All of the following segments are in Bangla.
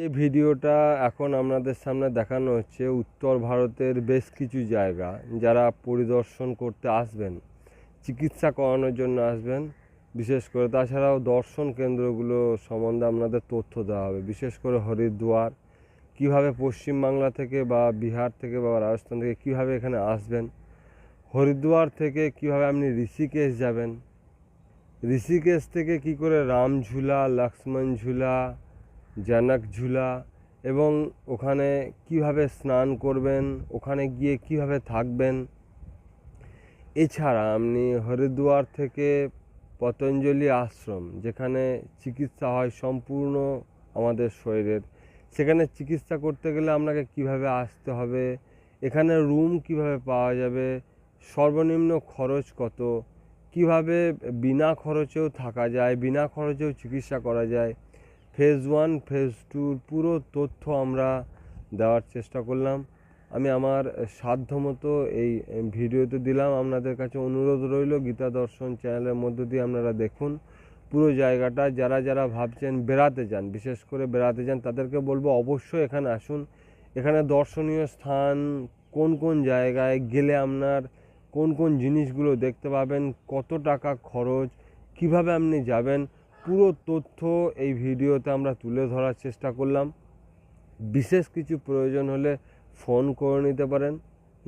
যে ভিডিওটা এখন আপনাদের সামনে দেখানো হচ্ছে উত্তর ভারতের বেশ কিছু জায়গা যারা পরিদর্শন করতে আসবেন, চিকিৎসা করানোর জন্য আসবেন বিশেষ করে। তাছাড়াও দর্শন কেন্দ্রগুলো সম্বন্ধে আপনাদের তথ্য দেওয়া হবে, বিশেষ করে হরিদ্বার, কীভাবে পশ্চিমবাংলা থেকে বা বিহার থেকে বা রাজস্থান থেকে কীভাবে এখানে আসবেন, হরিদ্বার থেকে কীভাবে আপনি ঋষিকেশ যাবেন, ঋষিকেশ থেকে কী করে রামঝুলা, লক্ষ্মণ ঝুলা, জানক ঝুলা এবং ওখানে কিভাবে স্নান করবেন, ওখানে গিয়ে কিভাবে থাকবেন। এছাড়া আপনি হরিদ্বার থেকে পতঞ্জলি আশ্রম, যেখানে চিকিৎসা হয় সম্পূর্ণ আমাদের শরীরের, সেখানে চিকিৎসা করতে গেলে আপনাকে কিভাবে আসতে হবে, এখানে রুম কিভাবে পাওয়া যাবে, সর্বনিম্ন খরচ কত, কিভাবে বিনা খরচেও থাকা যায়, বিনা খরচেও চিকিৎসা করা যায়, ফেজ 1 ফেজ 2 পুরো তথ্য আমরা দেওয়ার চেষ্টা করলাম। আমি আমার সাধ্যমতো এই ভিডিওতে দিলাম। আপনাদের কাছে অনুরোধ রইল গীতা দর্শন চ্যানেলের মধ্য দিয়ে আপনারা দেখুন পুরো জায়গাটা। যারা যারা ভাবছেন বেড়াতে যান, বিশেষ করে বেড়াতে যান, তাদেরকে বলবো অবশ্যই এখানে আসুন। এখানে দর্শনীয় স্থান কোন কোন জায়গায় গেলে আপনার কোন কোন জিনিসগুলো দেখতে পাবেন, কত টাকা খরচ, কিভাবে আপনি যাবেন, পুরো তথ্য এই ভিডিওতে আমরা তুলে ধরার চেষ্টা করলাম। বিশেষ কিছু প্রয়োজন হলে ফোন করে নিতে পারেন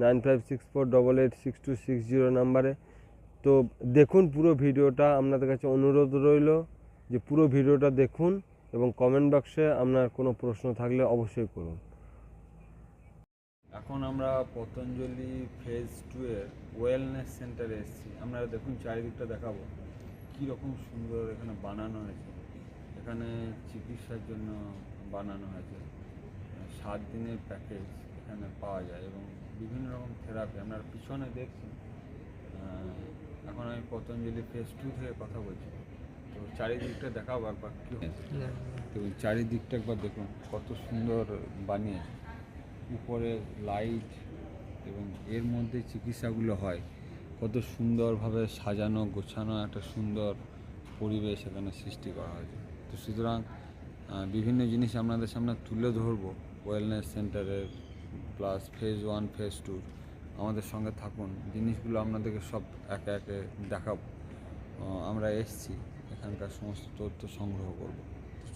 9564886260 নাম্বারে। তো দেখুন পুরো ভিডিওটা, আপনাদের কাছে অনুরোধ রইল যে পুরো ভিডিওটা দেখুন এবং কমেন্ট বক্সে আপনার কোনো প্রশ্ন থাকলে অবশ্যই করুন। এখন আমরা পতঞ্জলি ফেজ 2 এর ওয়েলনেস সেন্টারে এসেছি। আপনারা দেখুন চারিদিকটা দেখাবো কীরকম সুন্দর এখানে বানানো হয়েছে। এখানে চিকিৎসার জন্য বানানো হয়েছে 7 দিনের প্যাকেজ এখানে পাওয়া যায় এবং বিভিন্ন রকম থেরাপি আপনারা পিছনে দেখছেন। এখন আমি পতঞ্জলি ফেজ 2 থেকে কথা বলছি, তো চারিদিকটা দেখাবো একবার। কী তো চারিদিকটা একবার দেখুন কত সুন্দর বানিয়েছে, উপরে লাইট এবং এর মধ্যে চিকিৎসাগুলো হয়, কত সুন্দরভাবে সাজানো গোছানো একটা সুন্দর পরিবেশ এখানে সৃষ্টি করা হয়েছে। তো সুতরাং বিভিন্ন জিনিস আপনাদের সামনে তুলে ধরবো ওয়েলনেস সেন্টারের প্লাস ফেজ 1 ফেজ 2। আমাদের সঙ্গে থাকুন, জিনিসগুলো আপনাদেরকে সব একে একে দেখাবো। আমরা এসছি এখানকার সমস্ত তথ্য সংগ্রহ করব।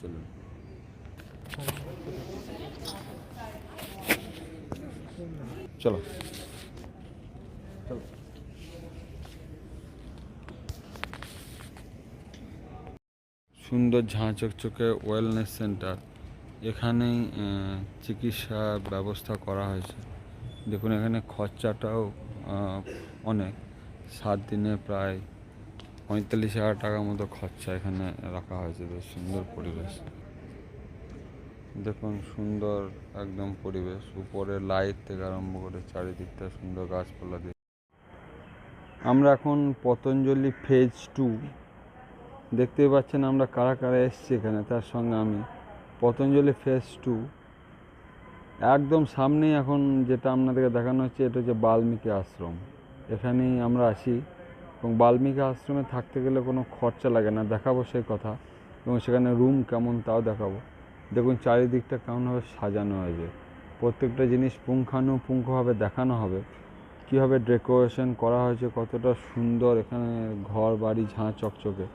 চলুন। চলো চলো। সুন্দর ঝাঁ চকচকে ওয়েলনেস সেন্টার, এখানেই চিকিৎসা ব্যবস্থা করা হয়েছে। দেখুন এখানে খরচাটাও অনেক, 7 দিনে প্রায় 45,000 টাকার মতো খরচা এখানে রাখা হয়েছে। বেশ সুন্দর পরিবেশ, দেখুন সুন্দর একদম পরিবেশ, উপরে লাইট থেকে আরম্ভ করে চারিদিকটা সুন্দর গাছপালা দিয়ে। আমরা এখন পতঞ্জলি ফেজ 2 দেখতে পাচ্ছেন, আমরা কারা কারা এসছি এখানে, তার সঙ্গে আমি। পতঞ্জলি ফেজ 2 একদম সামনেই এখন যেটা আপনাদেরকে দেখানো হচ্ছে, এটা হচ্ছে বাল্মীকি আশ্রম। এখানেই আমরা আসি এবং বাল্মীকি আশ্রমে থাকতে গেলে কোনো খরচা লাগে না, দেখাবো সেই কথা, এবং সেখানে রুম কেমন তাও দেখাবো। দেখুন চারিদিকটা কেমনভাবে সাজানো হয়েছে, প্রত্যেকটা জিনিস পুঙ্খানুপুঙ্খভাবে দেখানো হবে, কীভাবে ডেকোরেশন করা হয়েছে, কতটা সুন্দর এখানে ঘর বাড়ি ঝাঁ চকচকে,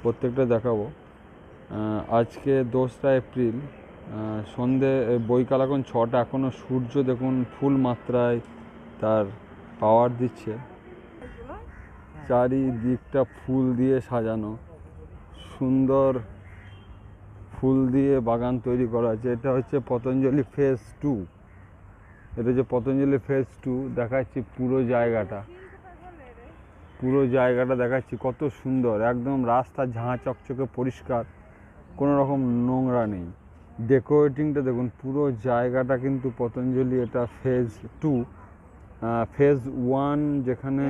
প্রত্যেকটা দেখাবো। আজকে 2রা এপ্রিল, সন্ধে বৈকাল এখন 6টা, এখনও সূর্য দেখুন ফুল মাত্রায় তার পাওয়ার দিচ্ছে। চারিদিকটা ফুল দিয়ে সাজানো, সুন্দর ফুল দিয়ে বাগান তৈরি করা আছে। এটা হচ্ছে পতঞ্জলি ফেজ 2, এটা হচ্ছে পতঞ্জলি ফেজ 2। দেখাচ্ছি পুরো জায়গাটা দেখাচ্ছি, কত সুন্দর একদম রাস্তা ঝাঁ চকচকে পরিষ্কার, কোনো রকম নোংরা নেই। ডেকোরেটিংটা দেখুন, পুরো জায়গাটা কিন্তু পতঞ্জলি, এটা ফেজ 2। ফেজ 1 যেখানে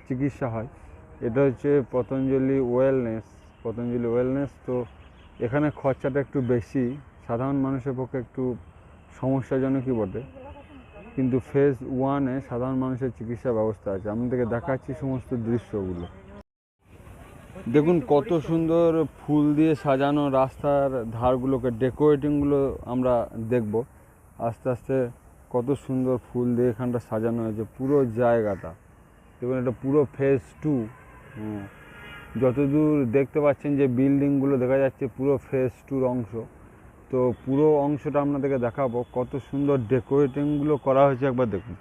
চিকিৎসা হয়, এটা হচ্ছে পতঞ্জলি ওয়েলনেস। তো এখানে খরচাটা একটু বেশি, সাধারণ মানুষের পক্ষে একটু সমস্যাজনকই বটে, কিন্তু ফেজ 1-এ সাধারণ মানুষের চিকিৎসা ব্যবস্থা আছে। আপনাদেরকে দেখাচ্ছি সমস্ত দৃশ্যগুলো। দেখুন কত সুন্দর ফুল দিয়ে সাজানো রাস্তার ধারগুলোকে, ডেকোরেটিংগুলো আমরা দেখব আস্তে আস্তে। কত সুন্দর ফুল দিয়ে এখানটা সাজানো হয়েছে পুরো জায়গাটা। দেখুন এটা পুরো ফেজ 2। যতদূর দেখতে পাচ্ছেন যে বিল্ডিংগুলো দেখা যাচ্ছে পুরো ফেজ 2 অংশ। তো পুরো অংশটা আপনাদেরকে দেখাবো কত সুন্দর ডেকোরেটিংগুলো করা হয়েছে। একবার দেখুন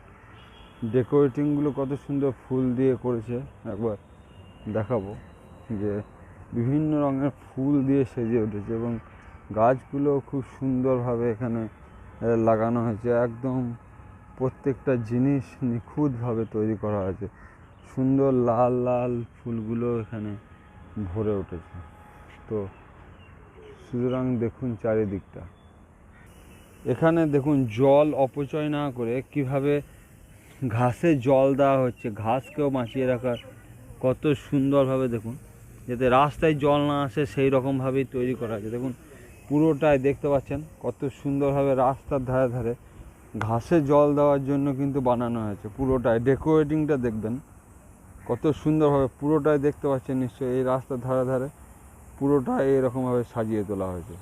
ডেকোরেটিংগুলো কত সুন্দর ফুল দিয়ে করেছে। একবার দেখাবো যে বিভিন্ন রঙের ফুল দিয়ে সেজে উঠেছে এবং গাছগুলো খুব সুন্দরভাবে এখানে লাগানো হয়েছে। একদম প্রত্যেকটা জিনিস নিখুঁতভাবে তৈরি করা হয়েছে। সুন্দর লাল লাল ফুলগুলো এখানে ভরে উঠেছে। তো সুতরাং দেখুন চারিদিকটা, এখানে দেখুন জল অপচয় না করে কিভাবে ঘাসে জল দেওয়া হচ্ছে, ঘাসকেও বাঁচিয়ে রাখার কত সুন্দরভাবে দেখুন, যাতে রাস্তায় জল না আসে সেই রকমভাবেই তৈরি করা আছে। দেখুন পুরোটাই দেখতে পাচ্ছেন কত সুন্দরভাবে রাস্তার ধারে ধারে ঘাসে জল দেওয়ার জন্য কিন্তু বানানো হয়েছে। পুরোটাই ডেকোরেটিংটা দেখবেন কত সুন্দরভাবে, পুরোটাই দেখতে পাচ্ছেন নিশ্চয়ই এই রাস্তার ধারে ধারে পুরোটাই এরকমভাবে সাজিয়ে তোলা হয়েছে।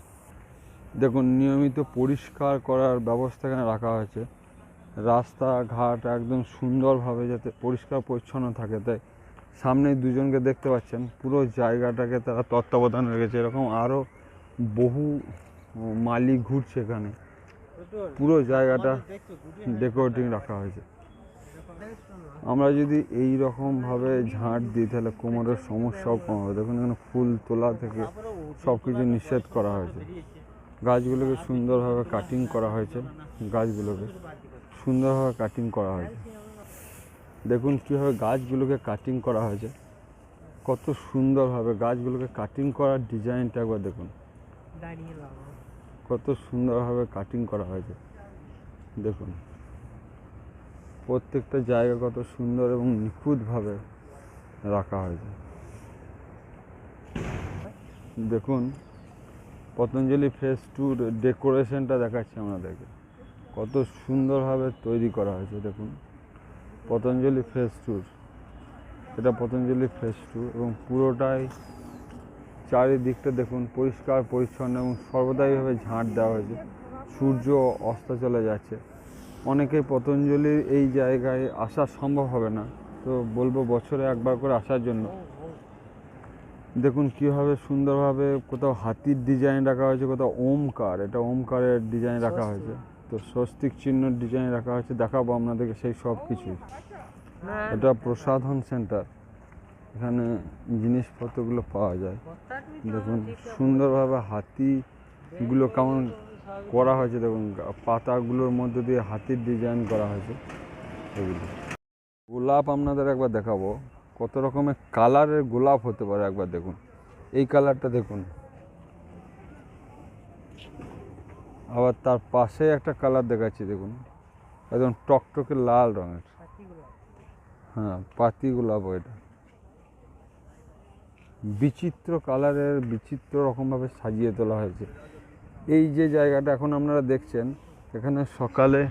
দেখুন নিয়মিত পরিষ্কার করার ব্যবস্থা এখানে রাখা হয়েছে। রাস্তাঘাট একদম সুন্দরভাবে যাতে পরিষ্কার পরিচ্ছন্ন থাকে, তাই সামনে দুজনকে দেখতে পাচ্ছেন পুরো জায়গাটাকে তারা তত্ত্বাবধানে রেখেছে। এরকম আরও বহু মালি ঘুরছে এখানে, পুরো জায়গাটা ডেকোরেটিং রাখা হয়েছে। আমরা যদি এই রকমভাবে ঝাঁট দিই তাহলে কোমরের সমস্যাও কম হবে। দেখুন এখানে ফুল তোলা থেকে সব কিছু নিষেধ করা হয়েছে। গাছগুলোকে সুন্দরভাবে কাটিং করা হয়েছে, গাছগুলোকে সুন্দরভাবে কাটিং করা হয়েছে। দেখুন কীভাবে গাছগুলোকে কাটিং করা হয়েছে, কত সুন্দরভাবে গাছগুলোকে কাটিং করার ডিজাইনটা একবার দেখুন, কত সুন্দরভাবে কাটিং করা হয়েছে। দেখুন প্রত্যেকটা জায়গা কত সুন্দর এবং নিখুঁতভাবে রাখা হয়েছে। দেখুন পতঞ্জলি ফেজ 2-র ডেকোরেশনটা দেখাচ্ছি আমাদেরকে, কত সুন্দরভাবে তৈরি করা হয়েছে। দেখুন পতঞ্জলি ফেজ 2, এটা পতঞ্জলি ফেজ 2 এবং পুরোটাই চারিদিকটা দেখুন পরিষ্কার পরিচ্ছন্ন এবং সর্বদাইভাবে ঝাঁট দেওয়া হয়েছে। সূর্য অস্ত চলে যাচ্ছে, অনেকেই পতঞ্জলির এই জায়গায় আসা সম্ভব হবে না, তো বলবো বছরে একবার করে আসার জন্য। দেখুন কীভাবে সুন্দরভাবে কোথাও হাতির ডিজাইন রাখা হয়েছে, কোথাও ওমকার, এটা ওমকারের ডিজাইন রাখা হয়েছে, তো স্বস্তিক চিহ্নের ডিজাইন রাখা হয়েছে। দেখাবো আপনাদেরকে সেই সব কিছুই। এটা প্রসাধন সেন্টার, এখানে জিনিসপত্রগুলো পাওয়া যায়। দেখুন সুন্দরভাবে হাতিগুলো কেমন করা হয়েছে, দেখুন পাতাগুলোর মধ্যে দিয়ে হাতির ডিজাইন করা হয়েছে। এগুলো গোলাপ আপনাদের একবার দেখাবো, কত রকমের কালারের গোলাপ হতে পারে। একবার দেখুন এই কালারটা দেখুন, আবার তার পাশে একটা কালার দেখাচ্ছি দেখুন, একদম টকটকে লাল রঙের, হ্যাঁ পাতি গোলাপ। এটা বিচিত্র কালারের, বিচিত্র রকমভাবে সাজিয়ে তোলা হয়েছে। এই যে জায়গাটা এখন আপনারা দেখছেন, এখানে সকালে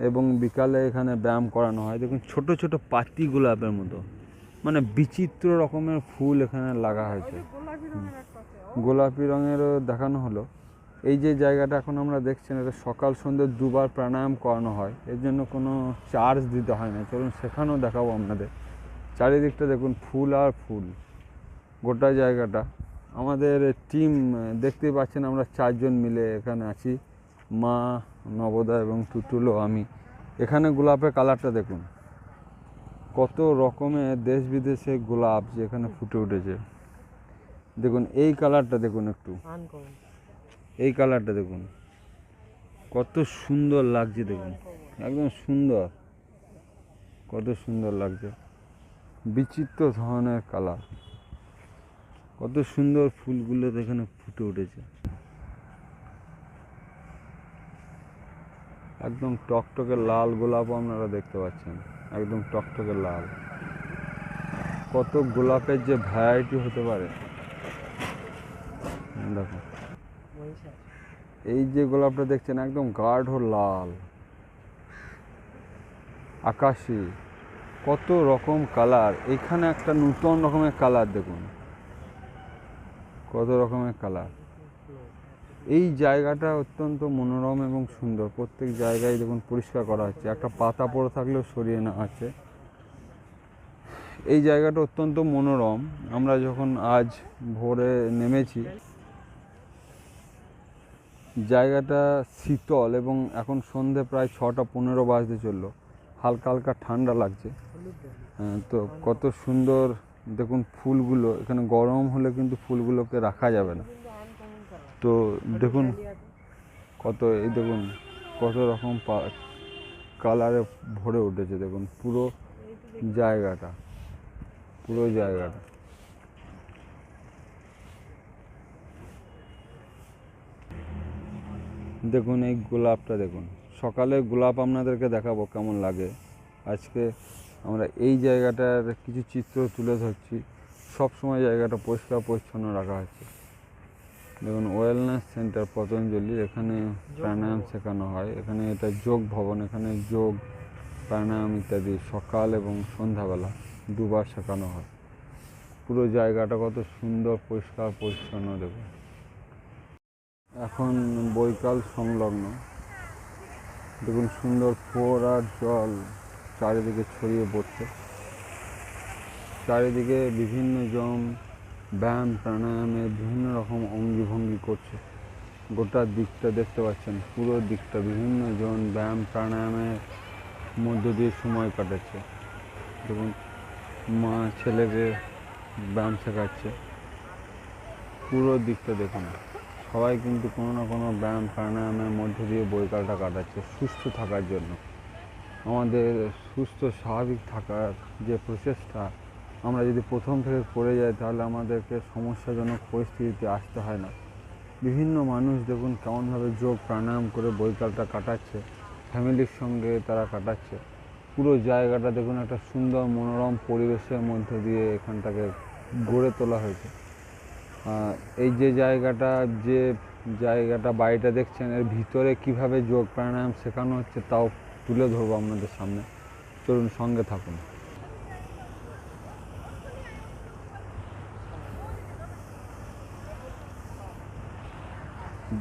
এবং বিকালে এখানে ব্যায়াম করানো হয়। দেখুন ছোট ছোট পাতি গোলাপের মতো, মানে বিচিত্র রকমের ফুল এখানে লাগা হয়েছে। গোলাপি রঙেরও দেখানো হলো। এই যে জায়গাটা এখন আমরা দেখছেন, এটা সকাল সন্ধ্যে দুবার প্রাণায়াম করানো হয়, এর জন্য কোনো চার্জ দিতে হয় না। চলুন সেখানেও দেখাবো আপনাদের। চারিদিকটা দেখুন ফুল আর ফুল, গোটা জায়গাটা। আমাদের টিম দেখতেই পাচ্ছেন, আমরা 4 জন মিলে এখানে আছি, মা, নবদা এবং টুটুলো, আমি। এখানে গোলাপের কালারটা দেখুন, কত রকমের দেশ বিদেশে গোলাপ যে এখানে ফুটে উঠেছে। দেখুন এই কালারটা দেখুন, একটু এই কালারটা দেখুন, কত সুন্দর লাগছে। দেখুন একদম সুন্দর, কত সুন্দর লাগছে, বিচিত্র ধরনের কালার, কত সুন্দর ফুলগুলো এখানে ফুটে উঠেছে। একদম টকটকে লাল গোলাপও আপনারা দেখতে পাচ্ছেন, একদম টকটকে লাল। কত গোলাপের যে ভ্যারাইটি হতে পারে। দেখুন এই যে গোলাপটা দেখছেন, একদম গাঢ় লাল, আকাশি, কত রকম কালার, এখানে একটা নতুন রকমের কালার দেখুন, কত রকমের কালার। এই জায়গাটা অত্যন্ত মনোরম এবং সুন্দর, প্রত্যেক জায়গায় দেখুন পরিষ্কার করা হচ্ছে, একটা পাতা পড়ে থাকলেও সরিয়ে নেওয়া আছে। এই জায়গাটা অত্যন্ত মনোরম। আমরা যখন আজ ভোরে নেমেছি, জায়গাটা শীতল এবং এখন সন্ধে প্রায় 6:15 বাজতে চললো, হালকা হালকা ঠান্ডা লাগছে। তো কত সুন্দর দেখুন ফুলগুলো, এখানে গরম হলে কিন্তু ফুলগুলোকে রাখা যাবে না। তো দেখুন কত, এই দেখুন কত রকম কালারে ভরে উঠেছে, দেখুন পুরো জায়গাটা, পুরো জায়গাটা। দেখুন এই গোলাপটা দেখুন, সকালে গোলাপ আপনাদেরকে দেখাবো কেমন লাগে। আজকে আমরা এই জায়গাটার কিছু চিত্র তুলে ধরছি। সব সময় জায়গাটা পরিষ্কার পরিচ্ছন্ন রাখা হচ্ছে। দেখুন ওয়েলনেস সেন্টার পতঞ্জলি, এখানে প্রাণায়াম শেখানো হয়। এখানে এটা যোগ ভবন, এখানে যোগ প্রাণায়াম ইত্যাদি সকাল এবং সন্ধ্যাবেলা দুবার শেখানো হয়। পুরো জায়গাটা কত সুন্দর পরিষ্কার পরিচ্ছন্ন দেখুন। এখন বৈকাল সংলগ্ন, দেখুন সুন্দর ফোয়ারার জল চারিদিকে ছড়িয়ে পড়ছে। চারিদিকে বিভিন্ন জন ব্যায়াম প্রাণায়ামে বিভিন্ন রকম অঙ্গি ভঙ্গি করছে। গোটা দিকটা দেখতে পাচ্ছেন, পুরো দিকটা বিভিন্ন জন ব্যায়াম প্রাণায়ামের মধ্য দিয়ে সময় কাটাচ্ছে। দেখুন মা ছেলেকে ব্যায়াম শেখাচ্ছে, পুরো দিকটা দেখুন। সবাই কিন্তু কোনো না কোনো ব্যায়াম প্রাণায়ামের মধ্য দিয়ে বৈকালটা কাটাচ্ছে সুস্থ থাকার জন্য। আমাদের সুস্থ স্বাভাবিক থাকার যে প্রচেষ্টা, আমরা যদি প্রথম থেকে করে যাই তাহলে আমাদেরকে সমস্যাজনক পরিস্থিতিতে আসতে হয় না। বিভিন্ন মানুষ দেখুন কেমনভাবে যোগ প্রাণায়াম করে বৈকালটা কাটাচ্ছে, ফ্যামিলির সঙ্গে তারা কাটাচ্ছে। পুরো জায়গাটা দেখুন একটা সুন্দর মনোরম পরিবেশের মধ্যে দিয়ে এখানটাকে গড়ে তোলা হয়েছে। এই যে জায়গাটা বাড়িটা দেখছেন, এর ভিতরে কিভাবে যোগ প্রাণায়াম শেখানো হচ্ছে তাও তুলে ধরবো আপনাদের সামনে। চলুন সঙ্গে থাকুন।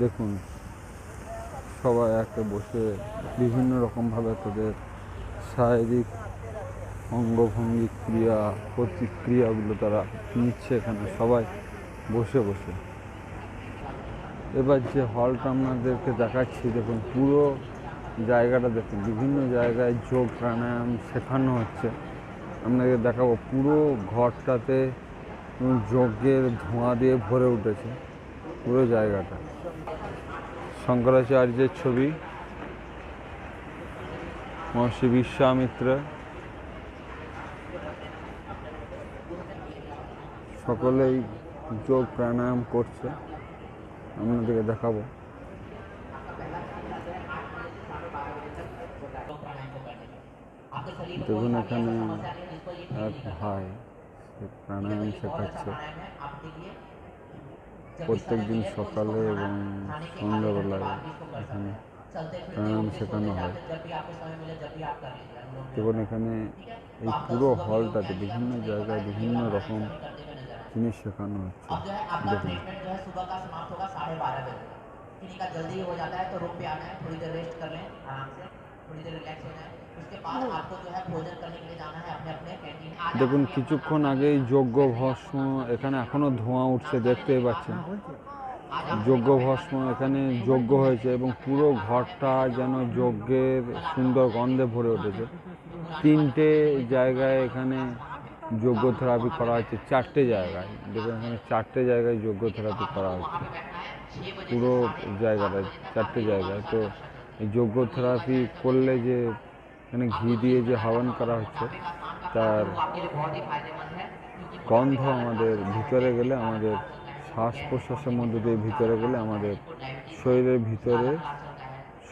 দেখুন সবাই একে বসে বিভিন্ন রকমভাবে তাদের শারীরিক অঙ্গভঙ্গি ক্রিয়া প্রতিক্রিয়াগুলো তারা নিচ্ছে এখানে সবাই বসে বসে। এবার যে হলটা আপনাদেরকে দেখাচ্ছি, দেখুন পুরো জায়গাটা দেখুন, বিভিন্ন জায়গায় যোগ প্রাণায়াম শেখানো হচ্ছে। আপনাদের দেখাবো পুরো ঘরটাতে যজ্ঞের ধোঁয়া দিয়ে ভরে উঠেছে পুরো জায়গাটা। শঙ্করাচার্যের ছবি, মহর্ষি বিশ্বামিত্র, সকলেই যোগ প্রাণায়াম করছে, আপনাদেরকে দেখাবো। দেখুন এখানে এক ভাই প্রাণায়াম শেখাচ্ছে প্রত্যেক দিন সকালে এবং সন্ধ্যাবেলায় এখানে প্রাণায়াম শেখানো হয়। দেখুন এখানে এই পুরো হলটাতে বিভিন্ন জায়গায় বিভিন্ন রকম জিনিস শেখানো হচ্ছে। দেখুন দেখুন কিছুক্ষণ আগেই যজ্ঞ ভস্ম, এখানে এখনো ধোঁয়া উঠছে দেখতেই পাচ্ছেন। যজ্ঞ ভস্ম, এখানে যজ্ঞ হয়েছে এবং পুরো ঘরটা যেন যজ্ঞের সুন্দর গন্ধে ভরে উঠেছে। 3টে জায়গায় এখানে যোগ্য থেরাপি করা হচ্ছে, 4টে জায়গায় দেখুন, এখানে 4টে জায়গায় যোগ্য থেরাপি করা হচ্ছে পুরো জায়গাটায়, 4টে জায়গায়। তো এই যোগ্য থেরাপি করলে যে এখানে ঘি দিয়ে যে হবন করা হচ্ছে, তার গন্ধ আমাদের ভিতরে গেলে, আমাদের শ্বাস প্রশ্বাসের মধ্যে দিয়ে ভিতরে গেলে আমাদের শরীরের ভিতরে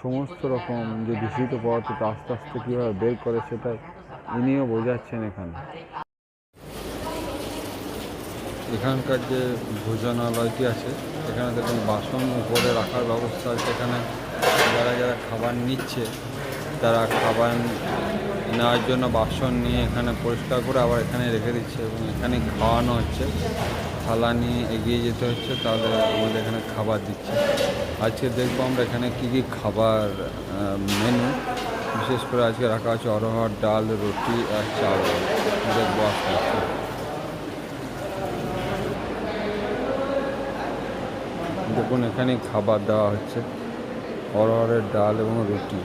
সমস্ত রকম যে দূষিত পদার্থটা আস্তে আস্তে কীভাবে বের করে সেটা ইনিও বোঝাচ্ছেন এখানে। এখানকার যে ভোজনালয়টি আছে, এখানে দেখুন বাসন উপরে রাখার ব্যবস্থা আছে। এখানে যারা যারা খাবার নিচ্ছে তারা খাবার নেওয়ার জন্য বাসন নিয়ে এখানে পরিষ্কার করে আবার এখানে রেখে দিচ্ছে এবং এখানে খাওয়ানো হচ্ছে। থালা নিয়ে এগিয়ে যেতে হচ্ছে, তাহলে আমাদের এখানে খাবার দিচ্ছে। আজকে দেখবো আমরা এখানে কী কী খাবার মেনু, বিশেষ করে আজকে রাখা হচ্ছে অরহর ডাল, রুটি আর চাল। দেখবো আস্তে আস্তে। দেখুন এখানে খাবার দেওয়া হচ্ছে, অরহরের ডাল এবং রুটি।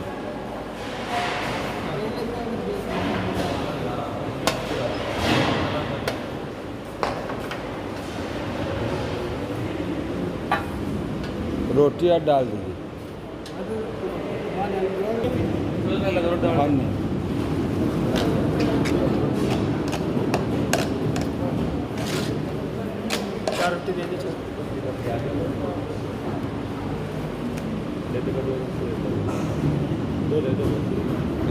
रोटी और डाल दीजिए।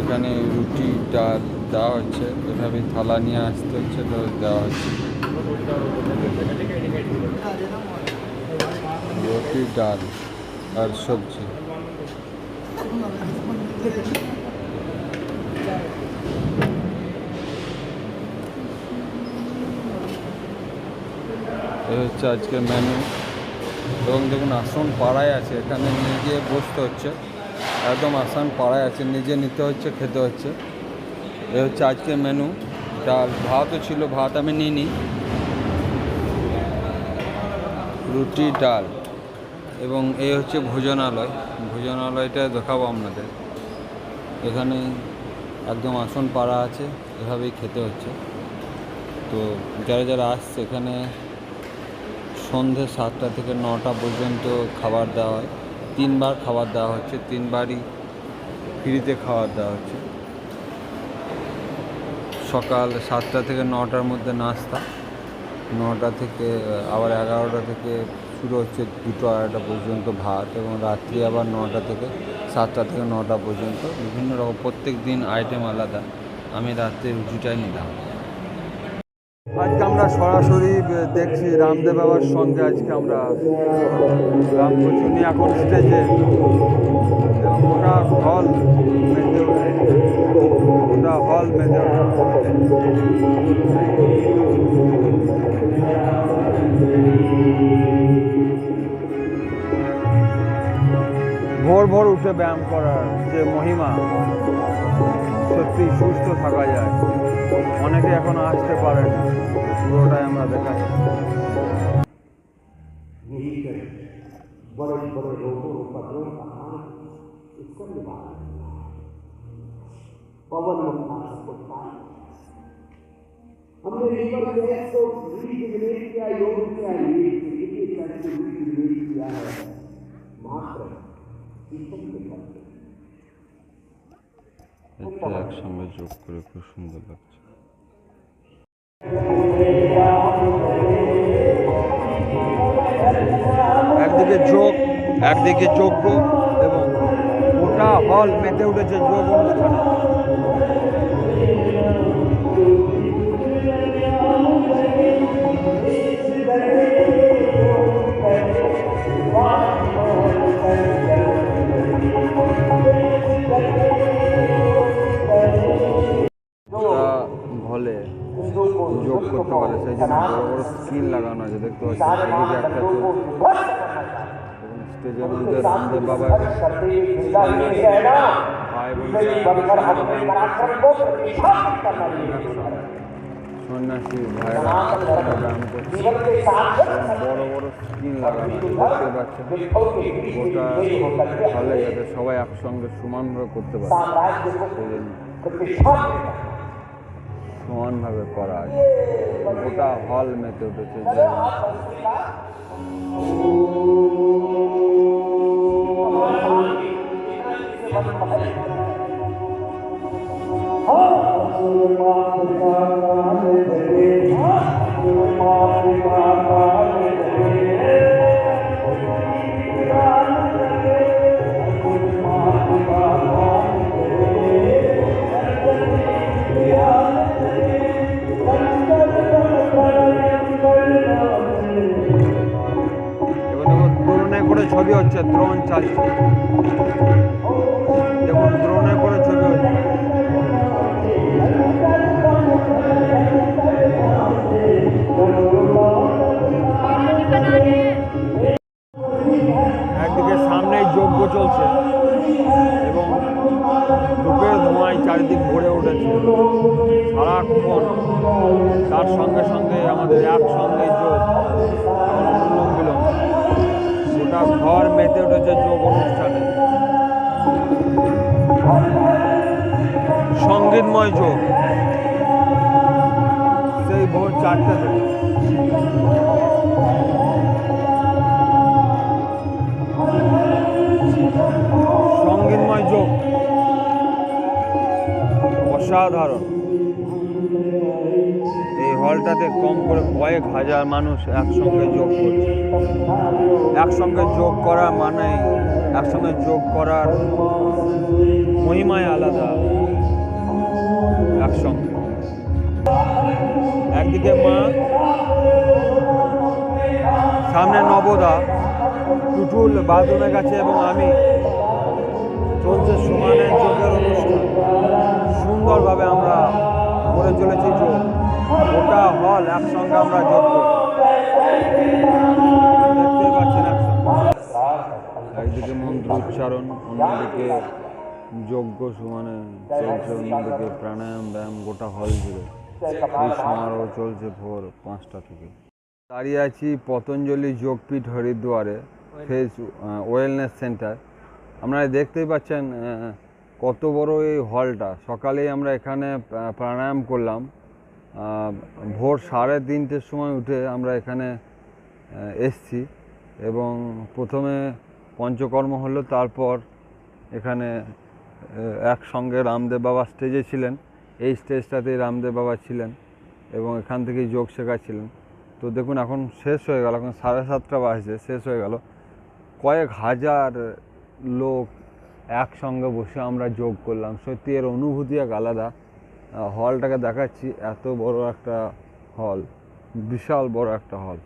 এখানে রুটি ডাল দেওয়া হচ্ছে, এভাবে থালা নিয়ে আসতে হচ্ছে, তো দেওয়া হচ্ছে রুটি ডাল আর সবজি। এই হচ্ছে আজকের মেনু। এবং দেখুন আসন পাড়ায় আছে, এখানে নিয়ে গিয়ে বসতে হচ্ছে, একদম আসন পাড়ায় আছে, নিজে নিতে হচ্ছে, খেতে হচ্ছে। এই হচ্ছে আজকের মেনু। ডাল ভাতও ছিল, ভাত আমি নিইনি, রুটি ডাল। এবং এই হচ্ছে ভোজনালয়। ভোজনালয়টা দেখাবো আপনাদের। এখানে একদম আসন পাড়া আছে, এভাবেই খেতে হচ্ছে। তো যারা যারা আসছে এখানে সন্ধ্যে 7টা থেকে 9টা পর্যন্ত খাবার দেওয়া হয়। 3বার খাবার দেওয়া হচ্ছে, 3বারই ফ্রিতে খাবার দেওয়া হচ্ছে। সকাল 7টা থেকে 9টার মধ্যে নাস্তা, 9টা থেকে আবার 11টা থেকে শুরু হচ্ছে 2টো 2:30 পর্যন্ত ভাত, এবং রাত্রি আবার 9টা থেকে 7টা থেকে 9টা পর্যন্ত বিভিন্ন রকম প্রত্যেক দিন আইটেম আলাদা। আমি রাত্রে রুটিটাই নিলাম। আজকে আমরা সরাসরি দেখছি রামদেব বাবার সঙ্গে। আজকে আমরা রামকচুনি এখন স্টেজে, এবং ওটা হল মেতে উঠেছে, ওটা হল মেতে ভোর ভোর উঠে ব্যায়াম করার যে মহিমা, সত্যি সুস্থ থাকা যায়। অনেকে এখন আসতে পারে না, পুরোটাই আমরা দেখাচ্ছি। बड़े बड़े रोगों उपद्रव का हाल इसका निवारण पवन मुक्ता सकता है। हमने लीवर गैस को रीजनरेट किया, योग किया, कितनी सारी रीजनरेट किया है मात्र शीशम के करके। এটা একসঙ্গে যোগ করে খুব সুন্দর লাগছে। একদিকে যোগ, একদিকে যজ্ঞ, এবং গোটা হল মেতে উঠেছে যোগ অনুষ্ঠানে। হলে যোগ করতে পারে, সেই জন্য বড় বড় স্ক্রিন লাগানো আছে, দেখতে পাচ্ছি। এদিকে একটা স্টেজের মধ্যে রামদেব বাবা ভাই সন্ন্যাসী ভাইরা ব্যায়াম করছে, বড় বড় স্ক্রিন লাগানো আছে, দেখতে পাচ্ছেন। গোটা হলে যাতে সবাই একসঙ্গে সমানভাবে করতে পারে, সেই জন্য সমানভাবে করা আছে। গোটা হল মেতে উঠেছে। ছবি হচ্ছে, দ্রোণ চালিত। দেখুন দ্রোণে করে ছবি চলছে এবং ধূপের ধোঁয়ায় চারিদিক ভরে উঠেছে সারাক্ষণ। তার সঙ্গে সঙ্গে আমাদের একসঙ্গে যোগ, এখন অনুলোম বিলোম, গোটা ঘর মেতে উঠেছে যোগ অনুষ্ঠানে। সঙ্গীতময় যোগ সেই ভোর 4টে থেকে। সঙ্গীতময় যোগ অসাধারণ। এই হলটাতে কম করে কয়েক হাজার মানুষ একসঙ্গে যোগ করছে। একসঙ্গে যোগ করা মানে একসঙ্গে যোগ করার মহিমায় আলাদা। একসঙ্গে একদিকে মা, সামনে নবদা, টুটুল বাথরুমে গেছে এবং আমি, চলছে সমানে যোগের অনুষ্ঠান। সুন্দরভাবে আমরা করে চলেছি যোগ, গোটা হল একসঙ্গে আমরা যোগ করছি, দেখতেই পাচ্ছেন একসঙ্গে। একদিকে মন্ত্র উচ্চারণ, অন্যদিকে যজ্ঞ সমানে চলছে, অন্যদিকে প্রাণায়াম ব্যায়াম গোটা হল জুড়ে। এই সমারোহ চলছে ভোর 5টা থেকে। দাঁড়িয়ে আছি Patanjali Yogpeeth হরিদ্বারে, phase wellness centre. আপনারা দেখতেই পাচ্ছেন কত বড় এই হলটা। সকালেই আমরা এখানে প্রাণায়াম করলাম। ভোর 3:30-র সময় উঠে আমরা এখানে এসছি এবং প্রথমে পঞ্চকর্ম হলো, তারপর এখানে একসঙ্গে রামদেব বাবা স্টেজে ছিলেন। এই স্টেজটাতেই রামদেব বাবা ছিলেন এবং এখান থেকেই যোগ শেখাচ্ছিলেন। তো দেখুন এখন শেষ হয়ে গেল, এখন 7:30 বাজছে, শেষ হয়ে গেল। কয়েক হাজার লোক একসঙ্গে বসে আমরা যোগ করলাম। সত্যি এর অনুভূতি এক আলাদা। হলটাকে দেখাচ্ছি, এত বড় একটা হল, বিশাল বড় একটা হল।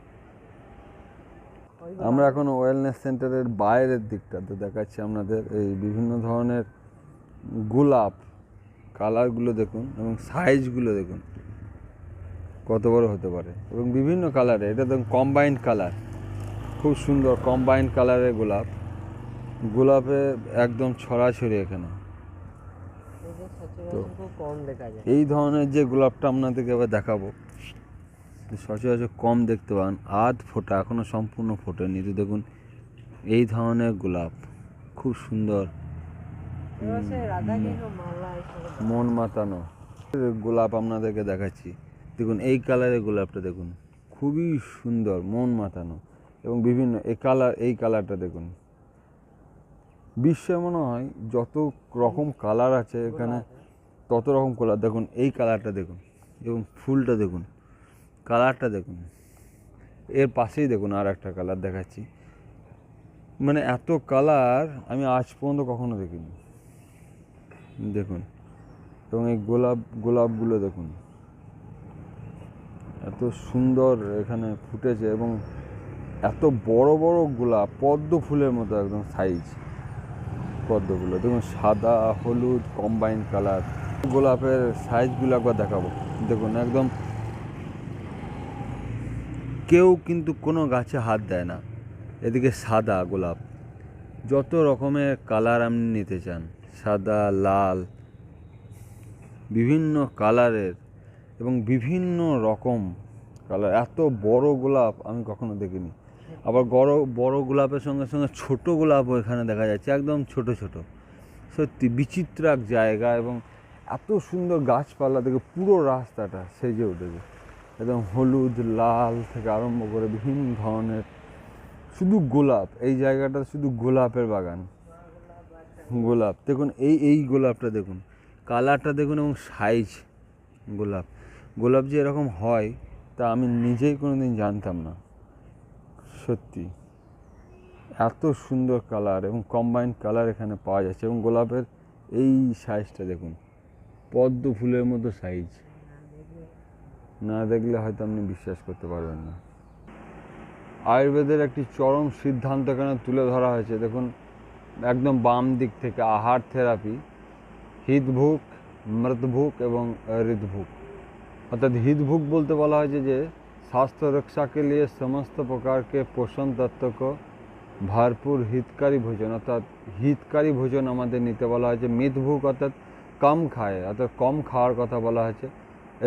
আমরা এখন ওয়েলনেস সেন্টারের বাইরের দিকটাতে দেখাচ্ছি আপনাদের। এই বিভিন্ন ধরনের গোলাপ, কালারগুলো দেখুন এবং সাইজগুলো দেখুন কত বড় হতে পারে এবং বিভিন্ন কালারে। এটা দেখুন কম্বাইন্ড কালার, খুব সুন্দর কম্বাইন্ড কালারের গোলাপ। গোলাপে একদম ছড়াছড়ি এখানে। তো এই ধরনের যে গোলাপটা আপনাদেরকে এবার দেখাবো, সচরাচর কম দেখতে পান, আধ ফোটা, এখনো সম্পূর্ণ ফোটেনি। তো দেখুন এই ধরনের গোলাপ খুব সুন্দর, মন মাতানো গোলাপ আপনাদেরকে দেখাচ্ছি। দেখুন এই কালারের গোলাপটা দেখুন, খুবই সুন্দর, মন মাতানো এবং বিভিন্ন এই কালারটা দেখুন। বিশ্বে মনে হয় যত রকম কালার আছে এখানে তত রকম কালার। দেখুন এই কালারটা দেখুন এবং ফুলটা দেখুন, কালারটা দেখুন। এর পাশেই দেখুন আর একটা কালার দেখাচ্ছি। মানে এত কালার আমি আজ পর্যন্ত কখনো দেখিনি। দেখুন এবং এই গোলাপগুলো দেখুন এত সুন্দর এখানে ফুটেছে এবং এত বড় বড় গোলাপ, পদ্ম ফুলের মতো একদম সাইজ পদ্মগুলো দেখুন, সাদা হলুদ কম্বাইন্ড কালার। গোলাপের সাইজগুলো একবার দেখাবো। দেখুন একদম কেউ কিন্তু কোনো গাছে হাত দেয় না। এদিকে সাদা গোলাপ, যত রকমের কালার আপনি নিতে চান, সাদা, লাল, বিভিন্ন কালারের এবং বিভিন্ন রকম কালার। এত বড় গোলাপ আমি কখনো দেখিনি। আবার বড় গোলাপের সঙ্গে সঙ্গে ছোট গোলাপও এখানে দেখা যাচ্ছে, একদম ছোট ছোট। সত্যি বিচিত্র এক জায়গা এবং এত সুন্দর গাছপালা থেকে পুরো রাস্তাটা সেজে উঠেছে। একদম হলুদ, লাল থেকে আরম্ভ করে বিভিন্ন ধরনের শুধু গোলাপ। এই জায়গাটা শুধু গোলাপের বাগান, গোলাপ। দেখুন এই গোলাপটা দেখুন, কালারটা দেখুন এবং সাইজ। গোলাপ যে এরকম হয় তা আমি নিজেই কোনোদিন জানতাম না। সত্যি এত সুন্দর কালার এবং কম্বাইন্ড কালার এখানে পাওয়া যাচ্ছে। এবং গোলাপের এই সাইজটা দেখুন, পদ্ম ফুলের মতো সাইজ। না দেখলে হয়তো আপনি বিশ্বাস করতে পারবেন না। আয়ুর্বেদের একটি চরম সিদ্ধান্ত এখানে তুলে ধরা হয়েছে। দেখুন একদম বাম দিক থেকে, আহার থেরাপি, হিতভুক, মৃতভুক এবং হৃদভুক। অর্থাৎ हितभुक बोलते বলা হয়েছে যে स्वास्थ्य रक्षा के लिए समस्त प्रकार के पोषण तत्व को ভরপুর হিতকারী ভোজন, অর্থাৎ হিতকারী ভোজন আমাদের নিতে বলা হয়েছে। মিতভুক অর্থাৎ কম খায়, অর্থাৎ কম খাওয়ার কথা বলা হয়েছে।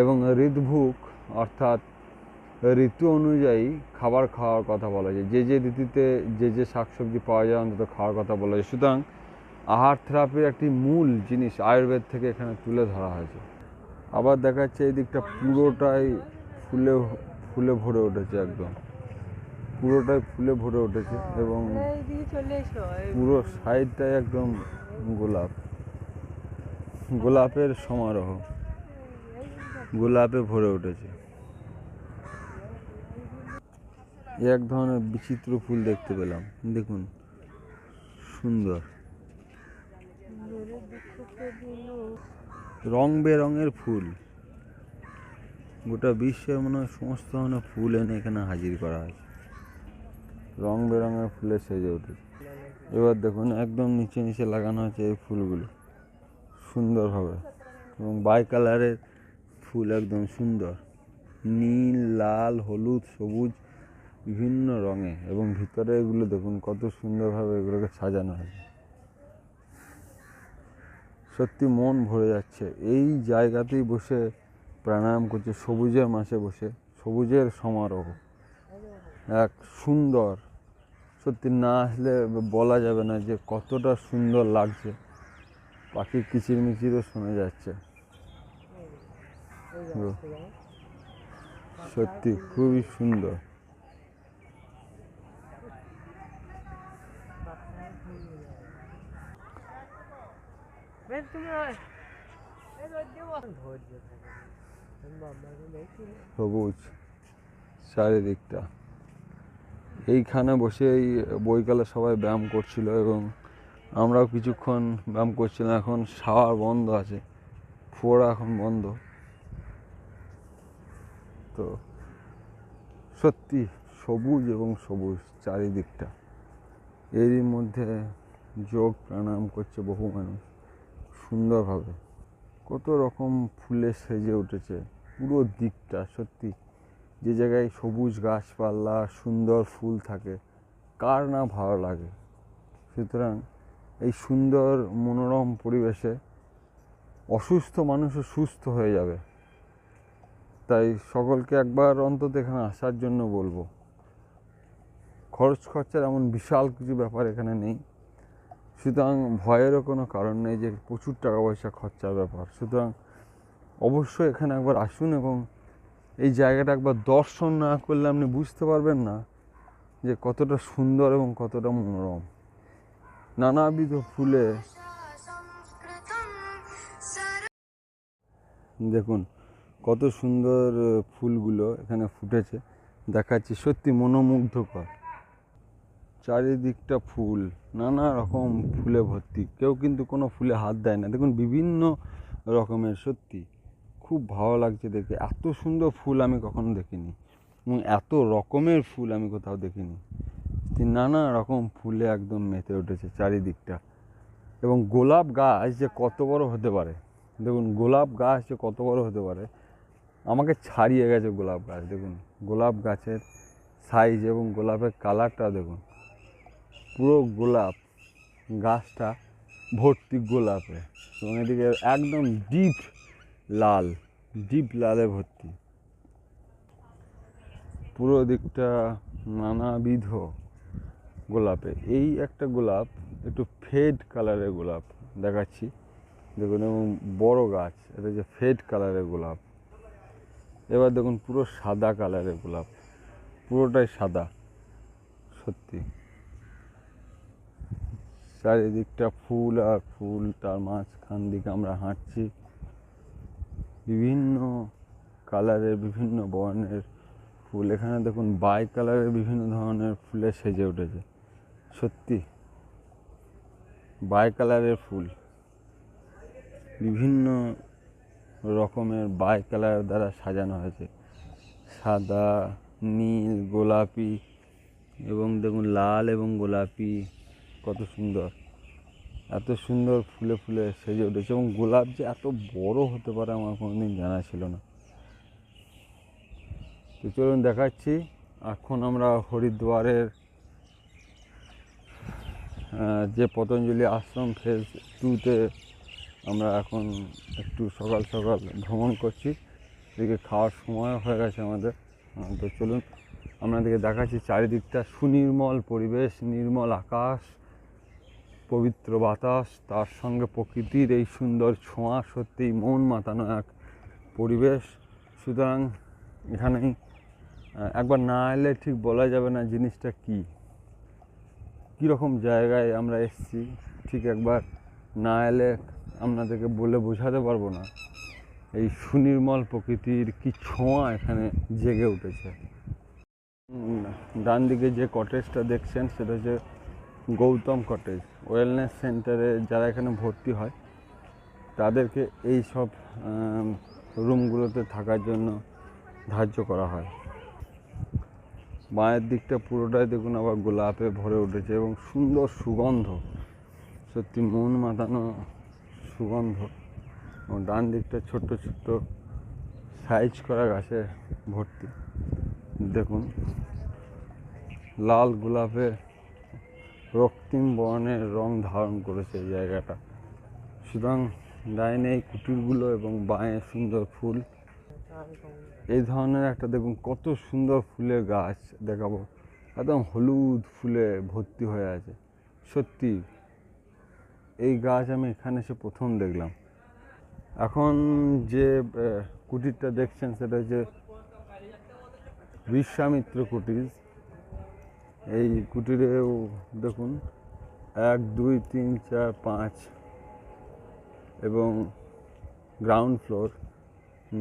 এবং ঋতভুক অর্থাৎ ঋতু অনুযায়ী খাবার খাওয়ার কথা বলা যায়। যে যে ঋতুতে যে যে শাকসবজি পাওয়া যায় অন্তত খাওয়ার কথা বলা যায়। সুতরাং আহার থেরাপির একটি মূল জিনিস আয়ুর্বেদ থেকে এখানে তুলে ধরা হয়েছে। আবার দেখা যাচ্ছে এই দিকটা পুরোটাই ফুলে ফুলে ভরে উঠেছে, একদম পুরোটাই ফুলে ভরে উঠেছে এবং পুরো সাইডটাই একদম গোলাপ, গোলাপের সমারোহ, গোলাপে ভরে উঠেছে। এক ধরনের বিচিত্র ফুল দেখতে পেলাম, দেখুন সুন্দর রং বেরঙের ফুল। গোটা বিশ্বের মনে হয় সমস্ত ধরনের ফুল এনে এখানে হাজির করা হয়েছে, রং বেরঙের ফুলে সেজে উঠেছে। এবার দেখুন একদম নিচে নিচে লাগানো হয়েছে এই ফুলগুলো সুন্দরভাবে, এবং বাই কালারের ফুল, একদম সুন্দর নীল, লাল, হলুদ, সবুজ বিভিন্ন রঙে, এবং ভিতরে এগুলো দেখুন কত সুন্দরভাবে এগুলোকে সাজানো হয়েছে। সত্যি মন ভরে যাচ্ছে। এই জায়গাতেই বসে প্রাণায়াম করছে, সবুজের মাঝে বসে, সবুজের সমারোহ এক সুন্দর। সত্যি না আসলে বলা যাবে না যে কতটা সুন্দর লাগছে। পাখির কিচিরমিচিরও শোনা যাচ্ছে, সত্যি খুবই সুন্দর। সবুজ চারিদিকটা। এইখানে বসে এই বৈকালে সবাই ব্যায়াম করছিল এবং আমরাও কিছুক্ষণ ব্যায়াম করছিলাম। এখন শাওয়ার বন্ধ আছে, ফোড়া এখন বন্ধ। তো সত্যি সবুজ এবং সবুজ চারিদিকটা। এরই মধ্যে যোগ প্রাণায়াম করছে বহু মানুষ সুন্দরভাবে। কত রকম ফুলে সেজে উঠেছে পুরো দিকটা। সত্যি যে জায়গায় সবুজ গাছপালা, সুন্দর ফুল থাকে, কার না ভালো লাগে। সুতরাং এই সুন্দর মনোরম পরিবেশে অসুস্থ মানুষও সুস্থ হয়ে যাবে। তাই সকলকে একবার অন্তত এখানে আসার জন্য বলবো। খরচ খরচার এমন বিশাল কিছু ব্যাপার এখানে নেই, সুতরাং ভয়েরও কোনো কারণ নেই যে প্রচুর টাকা পয়সা খরচার ব্যাপার। সুতরাং অবশ্যই এখানে একবার আসুন এবং এই জায়গাটা একবার দর্শন না করলে আপনি বুঝতে পারবেন না যে কতটা সুন্দর এবং কতটা মনোরম। নানাবিধ ফুলে দেখুন কত সুন্দর ফুলগুলো এখানে ফুটেছে, দেখাচ্ছি সত্যি মনোমুগ্ধকর। চারিদিকটা ফুল, নানা রকম ফুলে ভর্তি। কেউ কিন্তু কোনো ফুলে হাত দেয় না, দেখুন বিভিন্ন রকমের। সত্যি খুব ভালো লাগছে দেখে। এত সুন্দর ফুল আমি কখনো দেখিনি এবং এত রকমের ফুল আমি কোথাও দেখিনি। নানা রকম ফুলে একদম মেতে উঠেছে চারিদিকটা। এবং গোলাপ গাছ যে কত বড় হতে পারে, দেখুন গোলাপ গাছ যে কত বড় হতে পারে, আমাকে ছাড়িয়ে গেছে গোলাপ গাছ। দেখুন গোলাপ গাছের সাইজ এবং গোলাপের কালারটা দেখুন, পুরো গোলাপ গাছটা ভর্তি গোলাপে, এবং এদিকে একদম ডিপ লাল, ডিপ লালে ভর্তি পুরো দিকটা নানাবিধ গোলাপে। এই একটা গোলাপ একটু ফেড কালারের গোলাপ দেখাচ্ছি দেখুন, এবং বড় গাছ, এটা যে ফেড কালারের গোলাপ। এবার দেখুন পুরো সাদা কালারের গোলাপ, পুরোটাই সাদা। সত্যি চারিদিকটা ফুল আর ফুল, তার মাঝখান দিকে আমরা হাঁটছি। বিভিন্ন কালারের, বিভিন্ন বর্ণের ফুল। এখানে দেখুন বাই কালারের বিভিন্ন ধরনের ফুলে সেজে উঠেছে। সত্যি বাই কালারের ফুল, বিভিন্ন রকমের বাই কালার দ্বারা সাজানো হয়েছে। সাদা, নীল, গোলাপি, এবং দেখুন লাল এবং গোলাপি, কত সুন্দর। এত সুন্দর ফুলে ফুলে সেজে উঠেছে। এবং গোলাপ যে এত বড় হতে পারে আমার কোনোদিন জানা ছিল না। তো চলুন দেখাচ্ছি। এখন আমরা হরিদ্বারের যে পতঞ্জলি আশ্রম ফেজ 2-তে আমরা এখন একটু সকাল সকাল ভ্রমণ করছি। এদিকে খাওয়ার সময় হয়ে গেছে আমাদের। তো চলুন আপনাদেরকে দেখাচ্ছি চারিদিকটা সুনির্মল পরিবেশ, নির্মল আকাশ, পবিত্র বাতাস, তার সঙ্গে প্রকৃতির এই সুন্দর ছোঁয়া, সত্যিই মন মাতানো এক পরিবেশ। সুতরাং এখানেই একবার না এলে ঠিক বলা যাবে না জিনিসটা কীরকম জায়গায় আমরা এসেছি। ঠিক একবার না এলে আপনাদেরকে বলে বোঝাতে পারবো না এই সুনির্মল প্রকৃতির কি ছোঁয়া এখানে জেগে উঠেছে। ডান দিকে যে কটেজটা দেখছেন সেটা হচ্ছে গৌতম কটেজ। ওয়েলনেস সেন্টারে যারা এখানে ভর্তি হয় তাদেরকে এই সব রুমগুলোতে থাকার জন্য ধার্য করা হয়। বাঁয়ের দিকটা পুরোটাই দেখুন আবার গোলাপে ভরে উঠেছে এবং সুন্দর সুগন্ধ, সত্যি মন মাতানো সুগন্ধ। এবং ডান দিকটা ছোট্ট ছোট্ট সাইজ করা গাছে ভর্তি। দেখুন লাল গোলাপে রক্তিম বর্ণের রং ধারণ করেছে এই জায়গাটা। সুতরাং ডাইনে এই কুটিরগুলো এবং বাঁয়ে সুন্দর ফুল, এই ধরনের একটা দেখুন কত সুন্দর ফুলের গাছ দেখাবো, একদম হলুদ ফুলে ভর্তি হয়ে আছে। সত্যি এই গাছ আমি এখানে এসে প্রথম দেখলাম। এখন যে কুটিরটা দেখছেন সেটা হচ্ছে বিশ্বামিত্র কুটির। এই কুটিরেও দেখুন 1, 2, 3, 4, 5 এবং গ্রাউন্ড ফ্লোর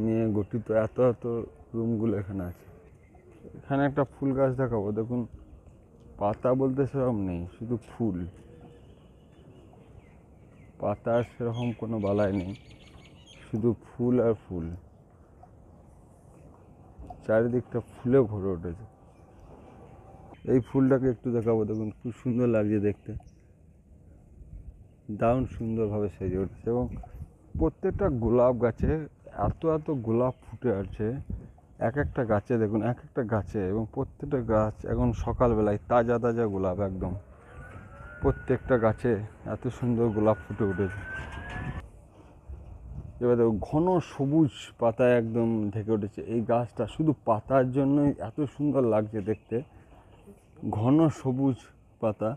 নিয়ে গঠিত এত এত রুমগুলো এখানে আছে। এখানে একটা ফুল গাছ দেখাবো, দেখুন পাতা বলতে সেরকম নেই, শুধু ফুল। পাতার সেরকম কোনো বালাই নেই, শুধু ফুল আর ফুল। চারিদিকটা ফুলে ভরে উঠেছে। এই ফুলটাকে একটু দেখাবো, দেখুন খুব সুন্দর লাগছে দেখতে, দারুণ সুন্দরভাবে সেজে উঠেছে। এবং প্রত্যেকটা গোলাপ গাছে এত এত গোলাপ ফুটে আছে এক একটা গাছে, দেখুন এক একটা গাছে, এবং প্রত্যেকটা গাছ এখন সকালবেলায় তাজা তাজা গোলাপ একদম। প্রত্যেকটা গাছে এত সুন্দর গোলাপ ফুটে উঠেছে। এবার দেখো ঘন সবুজ পাতায় একদম ঢেকে উঠেছে। এই গাছটা শুধু পাতার জন্যই এত সুন্দর লাগছে দেখতে, ঘন সবুজ পাতা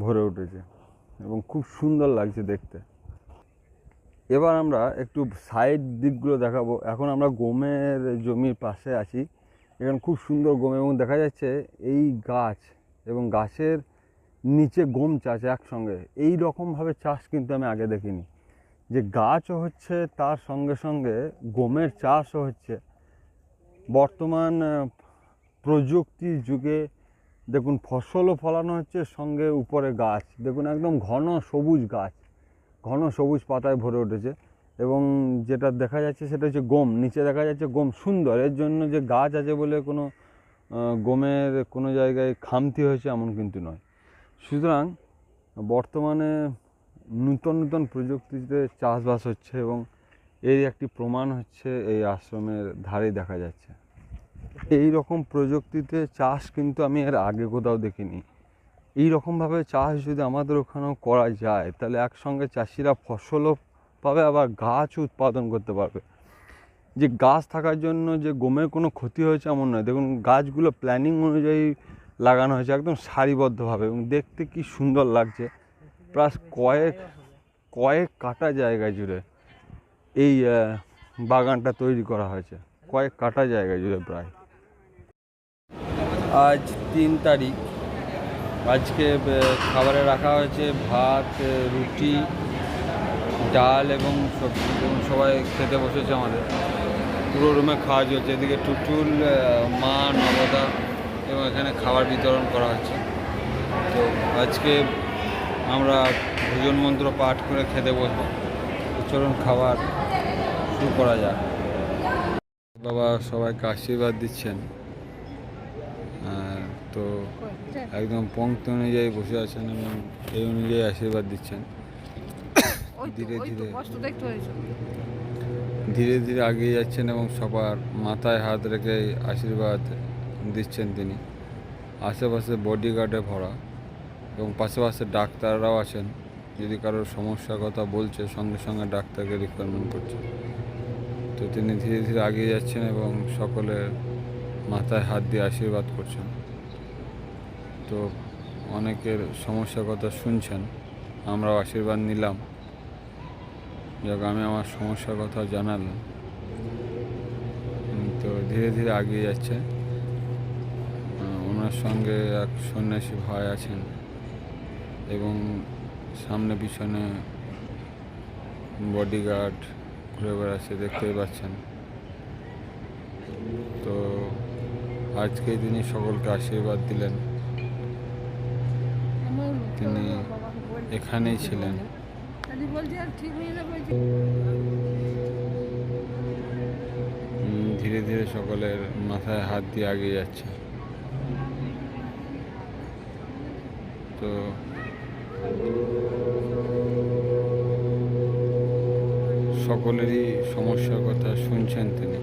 ভরে উঠেছে এবং খুব সুন্দর লাগছে দেখতে। এবার আমরা একটু সাইড দিকগুলো দেখাবো। এখন আমরা গমের জমির পাশে আছি। এখানে খুব সুন্দর গম, এবং দেখা যাচ্ছে এই গাছ এবং গাছের নিচে গম চাষ একসঙ্গে। এই রকমভাবে চাষ কিন্তু আমি আগে দেখিনি, যে গাছও হচ্ছে তার সঙ্গে সঙ্গে গমের চাষও হচ্ছে। বর্তমান প্রযুক্তির যুগে দেখুন ফসলও ফলানো হচ্ছে, সঙ্গে উপরে গাছ দেখুন একদম ঘন সবুজ গাছ, ঘন সবুজ পাতায় ভরে উঠেছে। এবং যেটা দেখা যাচ্ছে সেটা হচ্ছে গম, নিচে দেখা যাচ্ছে গম সুন্দর। এর জন্য যে গাছ আছে বলে কোনো গমের কোনো জায়গায় খামতি হয়েছে এমন কিন্তু নয়। সুতরাং বর্তমানে নূতন নূতন প্রযুক্তিতে চাষবাস হচ্ছে, এবং এর একটি প্রমাণ হচ্ছে এই আশ্রমের ধারে দেখা যাচ্ছে। এই রকম প্রযুক্তিতে চাষ কিন্তু আমি এর আগে কোথাও দেখিনি। এই রকমভাবে চাষ যদি আমাদের ওখানেও করা যায় তাহলে একসঙ্গে চাষিরা ফসলও পাবে, আবার গাছও উৎপাদন করতে পারবে। যে গাছ থাকার জন্য যে গমের কোনো ক্ষতি হয়েছে এমন নয়। দেখুন গাছগুলো প্ল্যানিং অনুযায়ী লাগানো হয়েছে একদম সারিবদ্ধভাবে, এবং দেখতে কি সুন্দর লাগছে। প্লাস কয়েক কাটা জায়গা জুড়ে এই বাগানটা তৈরি করা হয়েছে, কয়েক কাটা জায়গা জুড়ে প্রায়। আজ 3 তারিখ। আজকে খাবারে রাখা হয়েছে ভাত, রুটি, ডাল এবং সবজি, এবং সবাই খেতে বসেছে। আমাদের পুরো রুমে খাওয়া চলছে। এদিকে টুটুল, মা, নবদা, এবং এখানে খাবার বিতরণ করা হচ্ছে। তো আজকে আমরা ভোজন মন্ত্র পাঠ করে খেতে বসবো। চলুন খাবার শুরু করা যাক। বাবা সবাইকে আশীর্বাদ দিচ্ছেন, তো একদম পঙ্ক্তি অনুযায়ী বসে আছেন এবং এই অনুযায়ী আশীর্বাদ দিচ্ছেন। ধীরে ধীরে ধীরে ধীরে এগিয়ে যাচ্ছেন এবং সবার মাথায় হাত রেখে আশীর্বাদ দিচ্ছেন তিনি। আশেপাশে বডিগার্ডে ভরা, এবং পাশে পাশে ডাক্তাররাও আছেন, যদি কারোর সমস্যার কথা বলছে সঙ্গে সঙ্গে ডাক্তারকে রিকোয়ারমেন্ট করছে। তো তিনি ধীরে ধীরে এগিয়ে যাচ্ছেন এবং সকলের মাথায় হাত দিয়ে আশীর্বাদ করছেন। তো অনেকের সমস্যার কথা শুনছেন, আমরাও আশীর্বাদ নিলাম। যাক, আমি আমার সমস্যার কথা জানালাম। তো ধীরে ধীরে এগিয়ে যাচ্ছে। ওনার সঙ্গে এক সন্ন্যাসী ভাই আছেন এবং সামনে পিছনে বডিগার্ড ঘুরে বেড়াচ্ছে, দেখতেই পাচ্ছেন। তো আজকে তিনি সকলকে আশীর্বাদ দিলেন। তিনি এখানেই ছিলেন। ধীরে ধীরে সকলের মাথায় হাত দিয়ে এগিয়ে যাচ্ছে। তো সকলেরই সমস্যার কথা শুনছেন তিনি।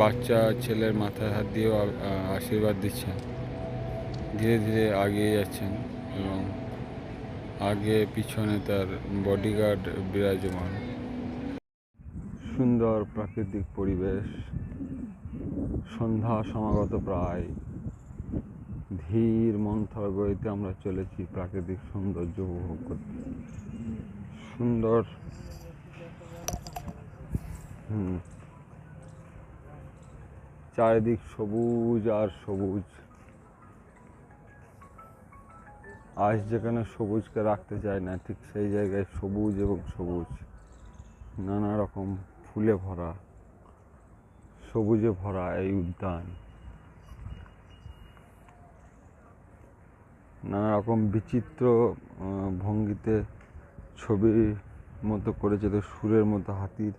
বাচ্চা ছেলের মাথায় হাত দিয়েও আশীর্বাদ দিচ্ছেন। ধীরে ধীরে এগিয়ে যাচ্ছেন এবং আগে পিছনে তার বডিগার্ড বিরাজমান। সুন্দর প্রাকৃতিক পরিবেশ, সন্ধ্যা সমাগত প্রায়। ধীর মন্থর গতিতে আমরা চলেছি প্রাকৃতিক সৌন্দর্য উপভোগ করতে। সুন্দর চারিদিক সবুজ আর সবুজ। আজ যেখানে সবুজকে রাখতে চায় না, ঠিক সেই জায়গায় সবুজ এবং সবুজ, নানা রকম ফুলে ভরা, সবুজে ভরা এই উদ্যান। নানা রকম বিচিত্র ভঙ্গিতে ছবির মতো করেছে, তো সুরের মতো হাতির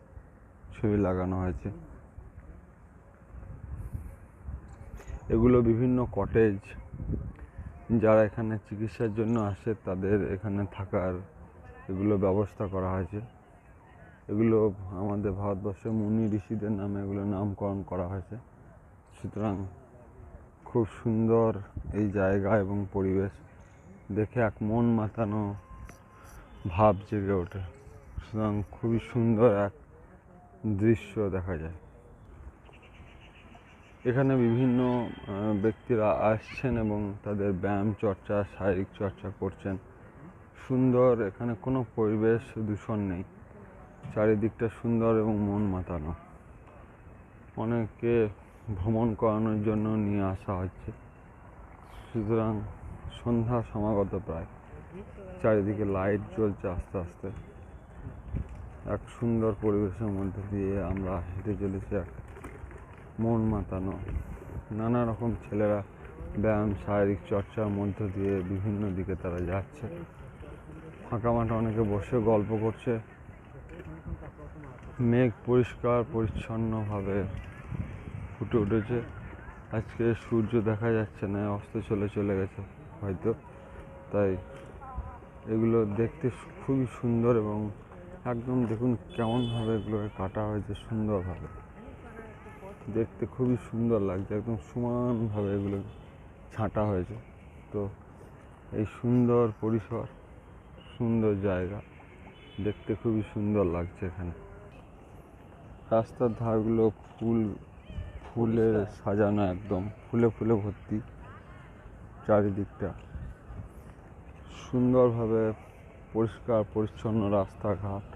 ছবি লাগানো হয়েছে। এগুলো বিভিন্ন কটেজ, যারা এখানে চিকিৎসার জন্য আসে তাদের এখানে থাকার এগুলো ব্যবস্থা করা হয়েছে। এগুলো আমাদের ভারতবর্ষে মুনি ঋষিদের নামে এগুলো নামকরণ করা হয়েছে। সুতরাং খুব সুন্দর এই জায়গা এবং পরিবেশ দেখে এক মন মাতানো ভাব জেগে ওঠে। সুতরাং খুবই সুন্দর এক দৃশ্য দেখা যায়। এখানে বিভিন্ন ব্যক্তিরা আসছেন এবং তাদের ব্যায়াম চর্চা, শারীরিক চর্চা করছেন। সুন্দর, এখানে কোনো পরিবেশ দূষণ নেই, চারিদিকটা সুন্দর এবং মন মাতানো। অনেকে ভ্রমণ করানোর জন্য নিয়ে আসা হচ্ছে। সুতরাং সন্ধ্যা সমাগত প্রায়, চারিদিকে লাইট জ্বলছে আস্তে আস্তে। এক সুন্দর পরিবেশের মধ্যে দিয়ে আমরা হেঁটে চলেছি, এক মন মাতানো। নানা রকম ছেলেরা ব্যায়াম, শারীরিক চর্চার মধ্য দিয়ে বিভিন্ন দিকে তারা যাচ্ছে। ফাঁকা মাঠে অনেকে বসে গল্প করছে। মেঘ পরিষ্কার পরিচ্ছন্নভাবে ফুটে উঠেছে। আজকে সূর্য দেখা যাচ্ছে না, অস্ত চলে গেছে হয়তো। তাই এগুলো দেখতে খুবই সুন্দর এবং একদম দেখুন কেমনভাবে এগুলোকে কাটা হয়েছে, সুন্দরভাবে দেখতে খুবই সুন্দর লাগছে। একদম সমানভাবে এগুলো ছাঁটা হয়েছে। তো এই সুন্দর পরিসর, সুন্দর জায়গা, দেখতে খুবই সুন্দর লাগছে। এখানে রাস্তার ধারগুলো ফুলে সাজানো, একদম ফুলে ফুলে ভর্তি। চারিদিকটা সুন্দরভাবে পরিষ্কার পরিচ্ছন্ন রাস্তাঘাট।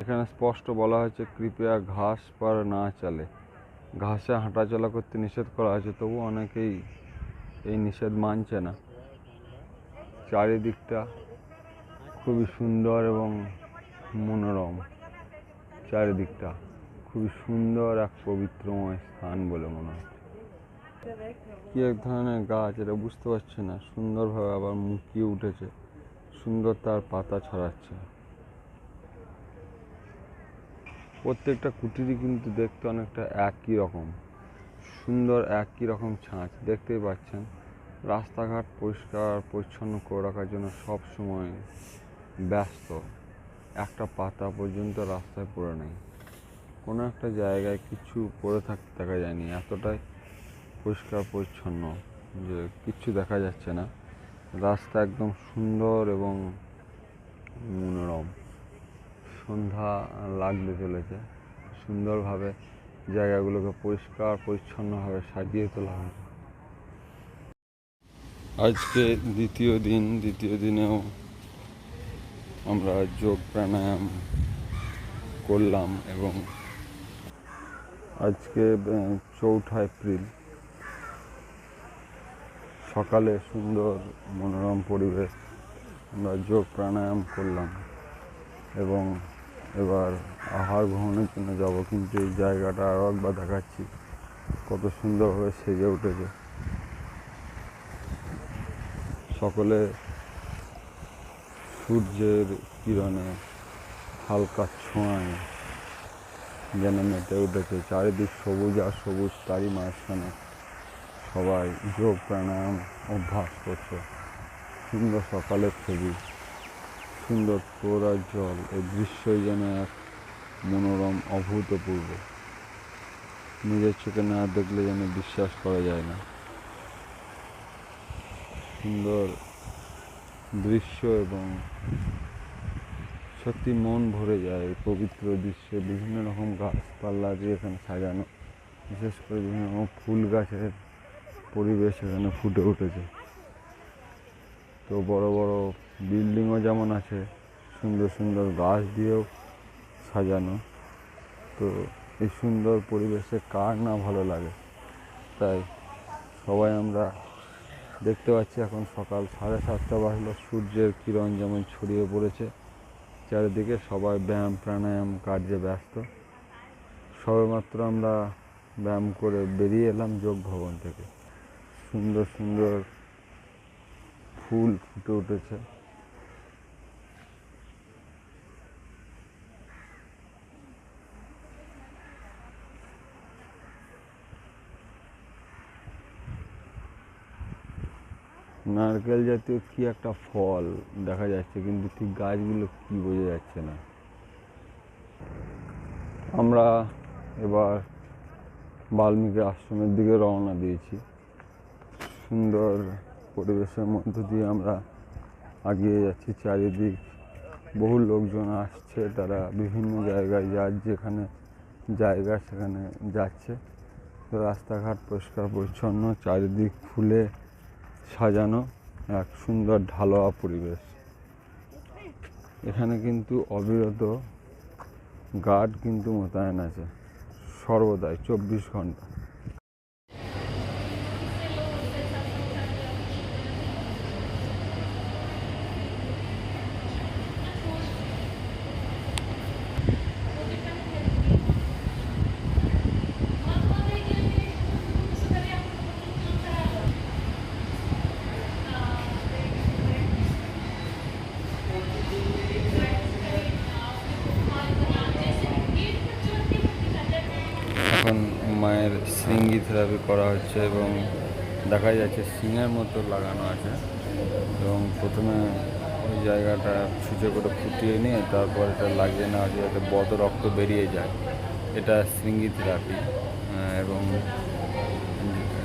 এখানে স্পষ্ট বলা হয়েছে কৃপয়া ঘাস পর না চলে, ঘাসে হাঁটাচলা করতে নিষেধ করা হয়েছে। তবু অনেকেই এই নিষেধ মানছে না। চারিদিকটা খুবই সুন্দর এবং মনোরম। চারিদিকটা খুবই সুন্দর, এক পবিত্রময় স্থান বলে মনে হচ্ছে। কি এক ধরনের গাছ এটা বুঝতে পারছি না, সুন্দরভাবে আবার মুখিয়ে উঠেছে, সুন্দর তার পাতা ছড়াচ্ছে। প্রত্যেকটা কুটিরই কিন্তু দেখতে অনেকটা একই রকম সুন্দর, একই রকম ছাঁচ। দেখতেই পাচ্ছেন রাস্তাঘাট পরিষ্কার পরিচ্ছন্ন করে রাখার জন্য সব সময় ব্যস্ত। একটা পাতা পর্যন্ত রাস্তায় পড়ে নেই, কোনো একটা জায়গায় কিছু পড়ে থাকতে দেখা যায়নি। এতটাই পরিষ্কার পরিচ্ছন্ন যে কিচ্ছু দেখা যাচ্ছে না, রাস্তা একদম সুন্দর এবং মনোরম। সন্ধ্যা লাগতে চলেছে, সুন্দরভাবে জায়গাগুলোকে পরিষ্কার পরিচ্ছন্নভাবে সাজিয়ে তোলা হয়েছে। আজকে দ্বিতীয় দিনেও আমরা যোগ প্রাণায়াম করলাম এবং আজকে 4 এপ্রিল সকালে সুন্দর মনোরম পরিবেশ, আমরা যোগ প্রাণায়াম করলাম এবং এবার আহার গ্রহণের জন্য যাব। কিন্তু এই জায়গাটা আরও একবার দেখাচ্ছি, কত সুন্দরভাবে সেজে উঠেছে। সকলে সূর্যের কিরণে হালকা ছোঁয়ায় যেন মেতে উঠেছে, চারিদিক সবুজ আর সবুজ, তারই মাঝখানে সবাই যোগ প্রাণায়াম অভ্যাস করছে। সুন্দর সকালের ছবি, সুন্দর তোড়ার জল, এই দৃশ্যই যেন এক মনোরম, অভূতপূর্ব। নিজের চোখে না দেখলে যেন বিশ্বাস করা যায় না। সুন্দর দৃশ্য এবং সত্যি মন ভরে যায় এই পবিত্র দৃশ্যে। বিভিন্ন রকম গাছপালা দিয়ে এখানে সাজানো, বিশেষ করে বিভিন্ন রকম ফুল গাছের পরিবেশ এখানে ফুটে উঠেছে। তো বড় বড় বিল্ডিংও যেমন আছে, সুন্দর সুন্দর গাছ দিয়েও সাজানো। তো এই সুন্দর পরিবেশে কার না ভালো লাগে। তাই সবাই আমরা দেখতে পাচ্ছি এখন সকাল 7:30 বাজলো, সূর্যের কিরণ যেমন ছড়িয়ে পড়েছে চারিদিকে, সবাই ব্যায়াম প্রাণায়াম কার্যে ব্যস্ত। সবেমাত্র আমরা ব্যায়াম করে বেরিয়ে এলাম যোগ ভবন থেকে। সুন্দর সুন্দর ফুল ফুটে উঠেছে। নারকেল জাতীয় কি একটা ফল দেখা যাচ্ছে, কিন্তু ঠিক গাছগুলো কি বোঝা যাচ্ছে না। আমরা এবার বাল্মীকি আশ্রমের দিকে রওনা দিয়েছি। সুন্দর পরিবেশের মধ্য দিয়ে আমরা এগিয়ে যাচ্ছি। চারিদিক বহু লোকজন আসছে, তারা বিভিন্ন জায়গায় যেখানে জায়গা সেখানে যাচ্ছে। তো রাস্তাঘাট পরিষ্কার পরিচ্ছন্ন, চারিদিক ফুলে সাজানো, এক সুন্দর ঢালোয়া পরিবেশ। এখানে কিন্তু অবিরত গার্ড কিন্তু মোতায়েন আছে সর্বদাই 24 ঘন্টা। এখন মায়ের শৃঙ্গি থেরাপি করা হচ্ছে এবং দেখা যাচ্ছে সিংয়ের মতো লাগানো আছে এবং প্রথমে ওই জায়গাটা ছুঁচে করে ফুটিয়ে নিয়ে তারপর এটা লাগিয়ে নেওয়া হচ্ছে যাতে বদ রক্ত বেরিয়ে যায়। এটা শৃঙ্গি থেরাপি এবং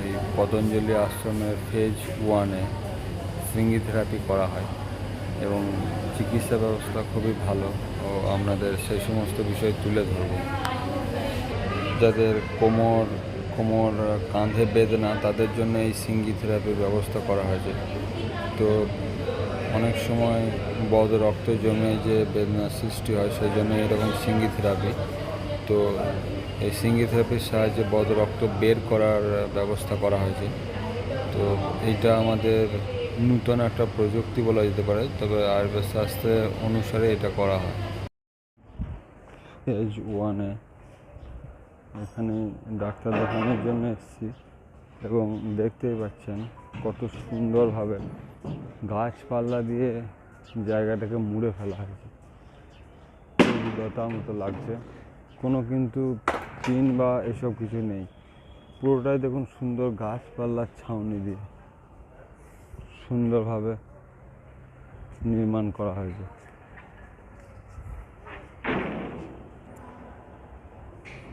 এই পতঞ্জলি আশ্রমের ফেজ 1-এ শৃঙ্গি থেরাপি করা হয় এবং চিকিৎসা ব্যবস্থা খুবই ভালো। ও আপনাদের সেই সমস্ত বিষয় তুলে ধরব। যাদের কোমর কাঁধে বেদনা, তাদের জন্য এই শৃঙ্গি থেরাপির ব্যবস্থা করা হয়েছে। তো অনেক সময় বদ রক্ত জমে যে বেদনার সৃষ্টি হয়, সেই জন্য এরকম শৃঙ্গি থেরাপি। তো এই শৃঙ্গি থেরাপির সাহায্যে বদ রক্ত বের করার ব্যবস্থা করা হয়েছে। তো এইটা আমাদের নূতন একটা প্রযুক্তি বলা যেতে পারে, তবে আয়ুর্বেদ শাস্ত্রে অনুসারে এটা করা হয়। ফেজ 1-এ এখানে ডাক্তার দেখানোর জন্য এসেছি এবং দেখতেই পাচ্ছেন কত সুন্দরভাবে গাছপালা দিয়ে জায়গাটাকে মুড়ে ফেলা হয়েছে। অভিজ্ঞতার মতো লাগছে, কোনো কিন্তু টিন বা এসব কিছু নেই। পুরোটাই দেখুন সুন্দর গাছপালার ছাউনি দিয়ে সুন্দরভাবে নির্মাণ করা হয়েছে।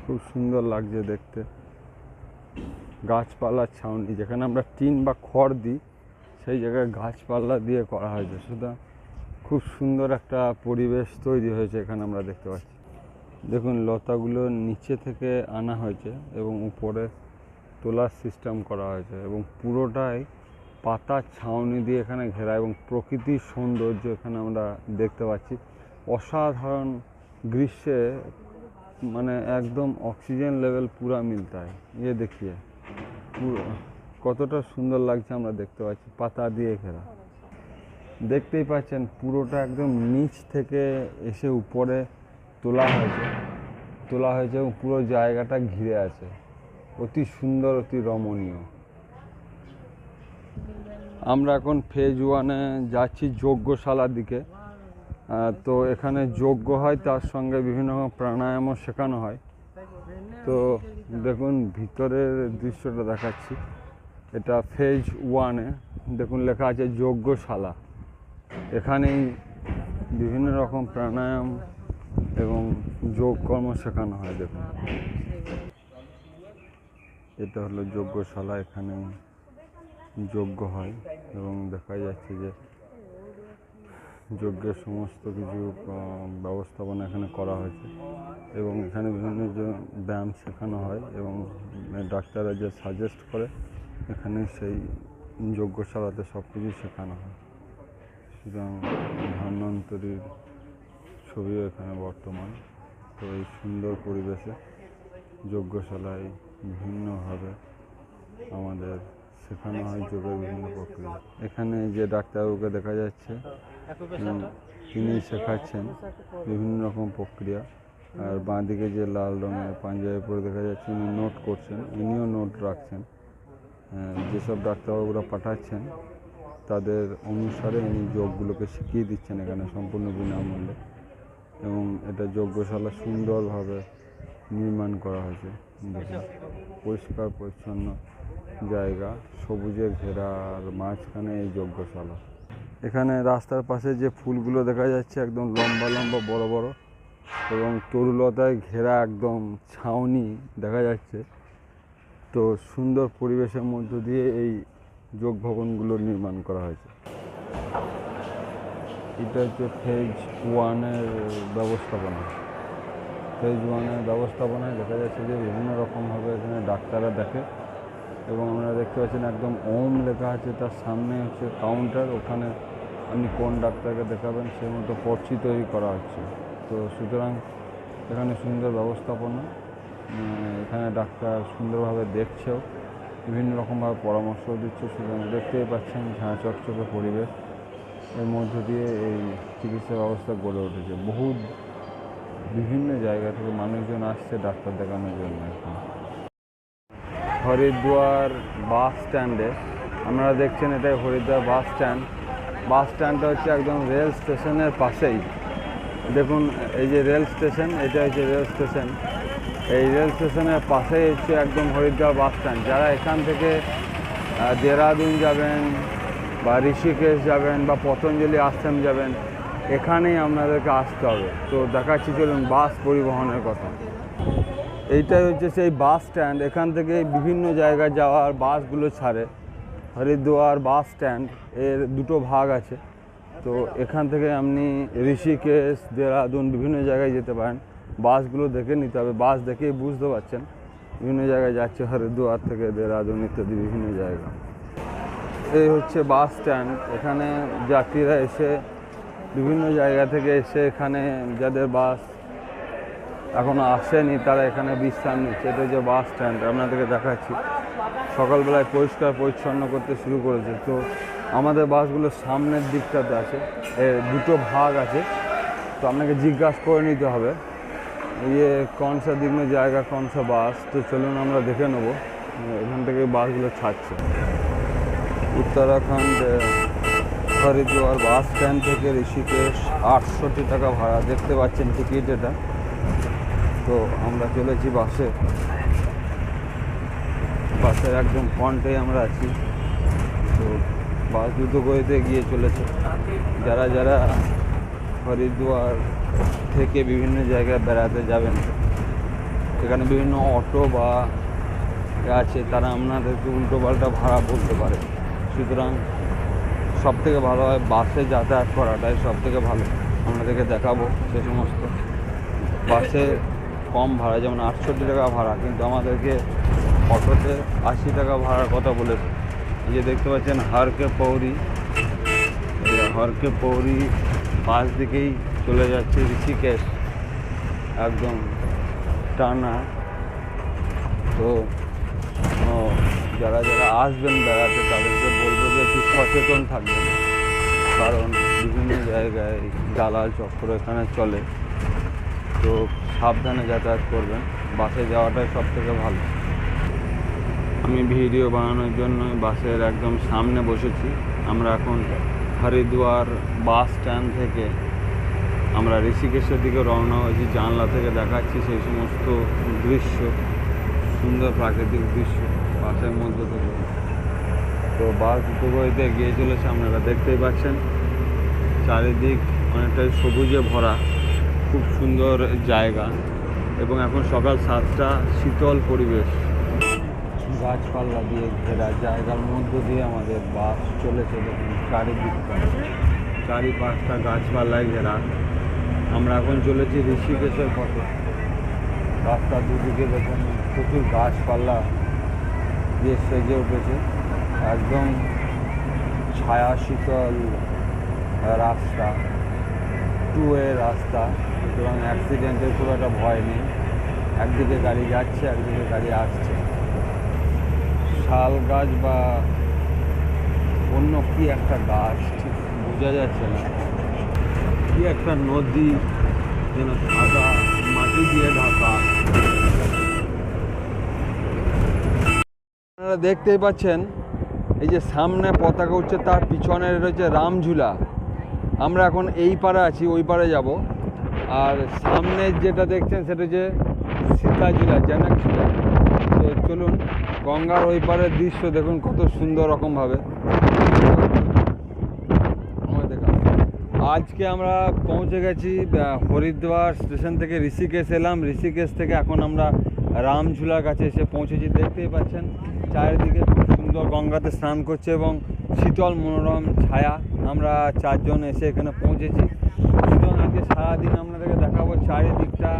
খুব সুন্দর লাগছে দেখতে। গাছপালার ছাউনি, যেখানে আমরা টিন বা খড় দিই সেই জায়গায় গাছপালা দিয়ে করা হয়েছে। সুতরাং খুব সুন্দর একটা পরিবেশ তৈরি হয়েছে এখানে আমরা দেখতে পাচ্ছি। দেখুন লতাগুলো নিচে থেকে আনা হয়েছে এবং উপরে তোলার সিস্টেম করা হয়েছে এবং পুরোটাই পাতার ছাউনি দিয়ে এখানে ঘেরা এবং প্রকৃতির সৌন্দর্য এখানে আমরা দেখতে পাচ্ছি। অসাধারণ গ্রীষ্মে মানে একদম অক্সিজেন লেভেল পুরা মিলতা হয়। ये देखिए কতটা সুন্দর লাগছে আমরা দেখতে পাচ্ছি, পাতা দিয়ে ঘেরা। দেখতেই পাচ্ছেন পুরোটা একদম নিচ থেকে এসে উপরে তোলা হয়েছে এবং পুরো জায়গাটা ঘিরে আছে। অতি সুন্দর, অতি রমণীয়। আমরা এখন ফেজ 1-এ যাচ্ছি যজ্ঞশালার দিকে। তো এখানে যজ্ঞ হয়, তার সঙ্গে বিভিন্ন রকম প্রাণায়ামও শেখানো হয়। তো দেখুন ভিতরের দৃশ্যটা দেখাচ্ছি। এটা ফেজ 1-এ দেখুন লেখা আছে যজ্ঞশালা। এখানেই বিভিন্ন রকম প্রাণায়াম এবং যোগ কর্ম শেখানো হয়। দেখুন এটা হলো যজ্ঞশালা, এখানে যজ্ঞ হয় এবং দেখা যাচ্ছে যে যজ্ঞের সমস্ত কিছু ব্যবস্থাপনা এখানে করা হয়েছে এবং এখানে বিভিন্ন ব্যায়াম শেখানো হয় এবং ডাক্তাররা যে সাজেস্ট করে এখানে সেই যজ্ঞশালাতে সব কিছু শেখানো হয়। সুতরাং ধন্বন্তরীর ছবিও এখানে বর্তমান। তো এই সুন্দর পরিবেশে যজ্ঞশালায় বিভিন্নভাবে আমাদের শেখানো হয় যোগের বিভিন্ন প্রক্রিয়া। এখানে যে ডাক্তারবাবুকে দেখা যাচ্ছে তিনি শেখাচ্ছেন বিভিন্ন রকম প্রক্রিয়া। আর বাঁদিকে যে লাল রঙের পাঞ্জাবি পরে দেখা যাচ্ছে উনি নোট করছেন, ইনিও নোট রাখছেন। যেসব ডাক্তারবাবুরা পাঠাচ্ছেন তাদের অনুসারে ইনি যোগগুলোকে শিখিয়ে দিচ্ছেন এখানে সম্পূর্ণ বিনামূল্যে। এবং এটা যজ্ঞশালা সুন্দরভাবে নির্মাণ করা হয়েছে। পরিষ্কার পরিচ্ছন্ন জায়গা, সবুজে ঘেরা, আর মাঝখানে এই যজ্ঞশালা। এখানে রাস্তার পাশে যে ফুলগুলো দেখা যাচ্ছে একদম লম্বা লম্বা বড় বড় এবং তরুলতায় ঘেরা একদম ছাউনি দেখা যাচ্ছে। তো সুন্দর পরিবেশের মধ্য দিয়ে এই যোগ ভবনগুলো নির্মাণ করা হয়েছে। এটা হচ্ছে ফেজ 1-এর ব্যবস্থাপনা। ফেজ 1-এর ব্যবস্থাপনায় দেখা যাচ্ছে যে বিভিন্ন রকমভাবে এখানে ডাক্তাররা দেখে এবং আমরা দেখতে পাচ্ছেন একদম ওম লেখা আছে, তার সামনে হচ্ছে কাউন্টার, ওখানে আপনি কোন ডাক্তারকে দেখাবেন সেই মতো পর্চি তৈরি করা হচ্ছে। তো সুতরাং এখানে সুন্দর ব্যবস্থাপনা, এখানে ডাক্তার সুন্দরভাবে দেখছেও, বিভিন্ন রকমভাবে পরামর্শও দিচ্ছে। সুতরাং দেখতেই পাচ্ছেন ঝাঁ চকচকে পরিবেশ, এর মধ্য দিয়ে এই চিকিৎসা ব্যবস্থা গড়ে উঠেছে। বহু বিভিন্ন জায়গা থেকে মানুষজন আসছে ডাক্তার দেখানোর জন্য। এখন হরিদ্বার বাস স্ট্যান্ডে আপনারা দেখছেন, এটাই হরিদ্বার বাস স্ট্যান্ড। বাস স্ট্যান্ডটা হচ্ছে একদম রেল স্টেশনের পাশেই। দেখুন এই যে রেল স্টেশন, এটা হচ্ছে রেল স্টেশন। এই রেল স্টেশনের পাশেই হচ্ছে একদম হরিদ্বার বাস স্ট্যান্ড। যারা এখান থেকে দেহরাদুন যাবেন বা ঋষিকেশ যাবেন বা পতঞ্জলি আশ্রম যাবেন, এখানেই আপনাদেরকে আসতে হবে। তো দেখাচ্ছি চলুন বাস পরিবহনের কথা। এইটাই হচ্ছে সেই বাস স্ট্যান্ড। এখান থেকে বিভিন্ন জায়গায় যাওয়ার বাসগুলো ছাড়ে। হরিদ্বার বাস স্ট্যান্ড এর দুটো ভাগ আছে। তো এখান থেকে আপনি ঋষিকেশ, দেহরাদুন বিভিন্ন জায়গায় যেতে পারেন। বাসগুলো দেখে নিতে হবে, বাস দেখেই বুঝতে পারছেন বিভিন্ন জায়গায় যাচ্ছে, হরিদ্বার থেকে দেহরাদুন ইত্যাদি বিভিন্ন জায়গা। এই হচ্ছে বাস স্ট্যান্ড। এখানে যাত্রীরা এসে বিভিন্ন জায়গা থেকে এসে এখানে যাদের বাস এখনও আসেনি তারা এখানে বিশ্রাম নিচ্ছে। এটা হচ্ছে বাস স্ট্যান্ড, আপনাদেরকে দেখাচ্ছি। সকালবেলায় পরিষ্কার পরিচ্ছন্ন করতে শুরু করেছে। তো আমাদের বাসগুলো সামনের দিকটাতে আছে, এর দুটো ভাগ আছে। তো আপনাকে জিজ্ঞাসা করে নিতে হবে ইয়ে কোন সা দিক মে জায়গা, কোন সা বাস। তো চলুন আমরা দেখে নেবো এখান থেকে বাসগুলো ছাড়ছে। উত্তরাখণ্ড হরিদ্বার বাস স্ট্যান্ড থেকে ঋষিকেশ 68 টাকা ভাড়া। দেখতে পাচ্ছেন টিকিট এটা। তো আমরা চলেছি বাসে, বাসের একদম ফ্রন্টেই আমরা আছি। তো বাস দ্রুত গতিতে গিয়ে চলেছে। যারা যারা হরিদ্বার থেকে বিভিন্ন জায়গায় বেড়াতে যাবেন, সেখানে বিভিন্ন অটো বা আছে তারা আপনাদেরকে উল্টোপাল্টা ভাড়া বলতে পারে। সুতরাং সবথেকে ভালো হয় বাসে যাতায়াত করাটাই সবথেকে ভালো। আপনাদেরকে দেখাবো সে সমস্ত বাসে কম ভাড়া, যেমন 68 টাকা ভাড়া, কিন্তু আমাদেরকে অটোতে 80 টাকা ভাড়ার কথা বলেছে। এই যে দেখতে পাচ্ছেন হরকে পৌরি, হরকে পৌরি পাশ দিকেই চলে যাচ্ছে ঋষিকেশ, একদম টানা। তো যারা যারা আসবেন বেড়াতে তাদেরকে বলবো যে একটু সচেতন থাকবেন, কারণ বিভিন্ন জায়গায় দালাল চক্র এখানে চলে। তো সাবধানে যাতায়াত করবেন, বাসে যাওয়াটাই সব থেকে ভালো। আমি ভিডিও বানানোর জন্য বাসের একদম সামনে বসেছি। আমরা এখন হরিদ্বার বাস স্ট্যান্ড থেকে আমরা ঋষিকেশের দিকে রওনা হয়েছি। জানলা থেকে দেখাচ্ছি সেই সমস্ত দৃশ্য, সুন্দর প্রাকৃতিক দৃশ্য বাসের মধ্যে থেকে। তো বাস দ্রুতগতিতে এগিয়ে চলেছে, আপনারা দেখতেই পাচ্ছেন। চারিদিক অনেকটাই সবুজে ভরা, খুব সুন্দর জায়গা। এবং এখন সকাল 7টা, শীতল পরিবেশ, গাছপালা দিয়ে ঘেরা জায়গার মধ্য দিয়ে আমাদের বাস চলেছে। দেখুন চারিদিকটা, চারিপাশটা গাছপালায় ঘেরা। আমরা এখন চলেছি ঋষিকেশের পথে। রাস্তার দুদিকে দেখুন প্রচুর গাছপালা দিয়ে সেজে উঠেছে, একদম ছায়া শীতল রাস্তা, টু ওয়ে রাস্তা। সুতরাং অ্যাক্সিডেন্টের খুব একটা ভয় নেই। একদিকে গাড়ি যাচ্ছে, একদিকে গাড়ি আসছে। শাল গাছ বা অন্য কি একটা গাছ ঠিক বোঝা যাচ্ছে না, কি একটা নদী যেন সাদা মাটি দিয়ে ঢাকা। আপনারা দেখতেই পাচ্ছেন এই যে সামনে পতাকা উঠছে, তার পিছনে রয়েছে রামঝুলা। আমরা এখন এই পারে আছি, ওই পারে যাব। আর সামনে যেটা দেখছেন সেটা হচ্ছে সীতাঝুলা, জনকঝুলা। তো চলুন গঙ্গার ওই পারের দৃশ্য দেখুন কত সুন্দর রকমভাবে। আজকে আমরা পৌঁছে গেছি হরিদ্বার স্টেশন থেকে ঋষিকেশ এলাম। ঋষিকেশ থেকে এখন আমরা রামঝুলার কাছে এসে পৌঁছেছি। দেখতেই পাচ্ছেন চারিদিকে খুব সুন্দর গঙ্গাতে স্নান করছে এবং শীতল মনোরম ছায়া। আমরা 4 জন এসে এখানে পৌঁছেছি। সুতরাং আজকে সারাদিন আপনাদেরকে দেখাবো চারিদিকটা,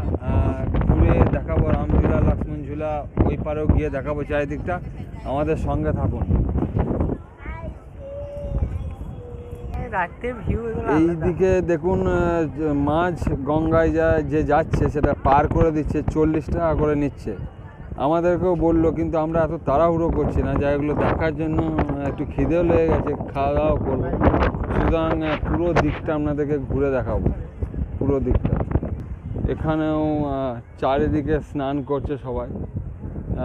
ঘুরে দেখাবো রামঝুলা, লক্ষ্মণঝুলা, ওই পারেও গিয়ে দেখাবো চারিদিকটা। আমাদের সঙ্গে থাকুন। এইদিকে দেখুন মাঝ গঙ্গায় যে যাচ্ছে সেটা পার করে দিচ্ছে, 40 টাকা করে নিচ্ছে। আমাদেরকেও বললো, কিন্তু আমরা এত তাড়াহুড়ো করছি না, জায়গাগুলো দেখার জন্য একটু খিদেও লেগে গেছে, খাওয়া দাওয়া করবো। সুতরাং পুরো দিকটা আপনাদেরকে ঘুরে দেখাবো, পুরো দিকটা। এখানেও চারিদিকে স্নান করছে সবাই,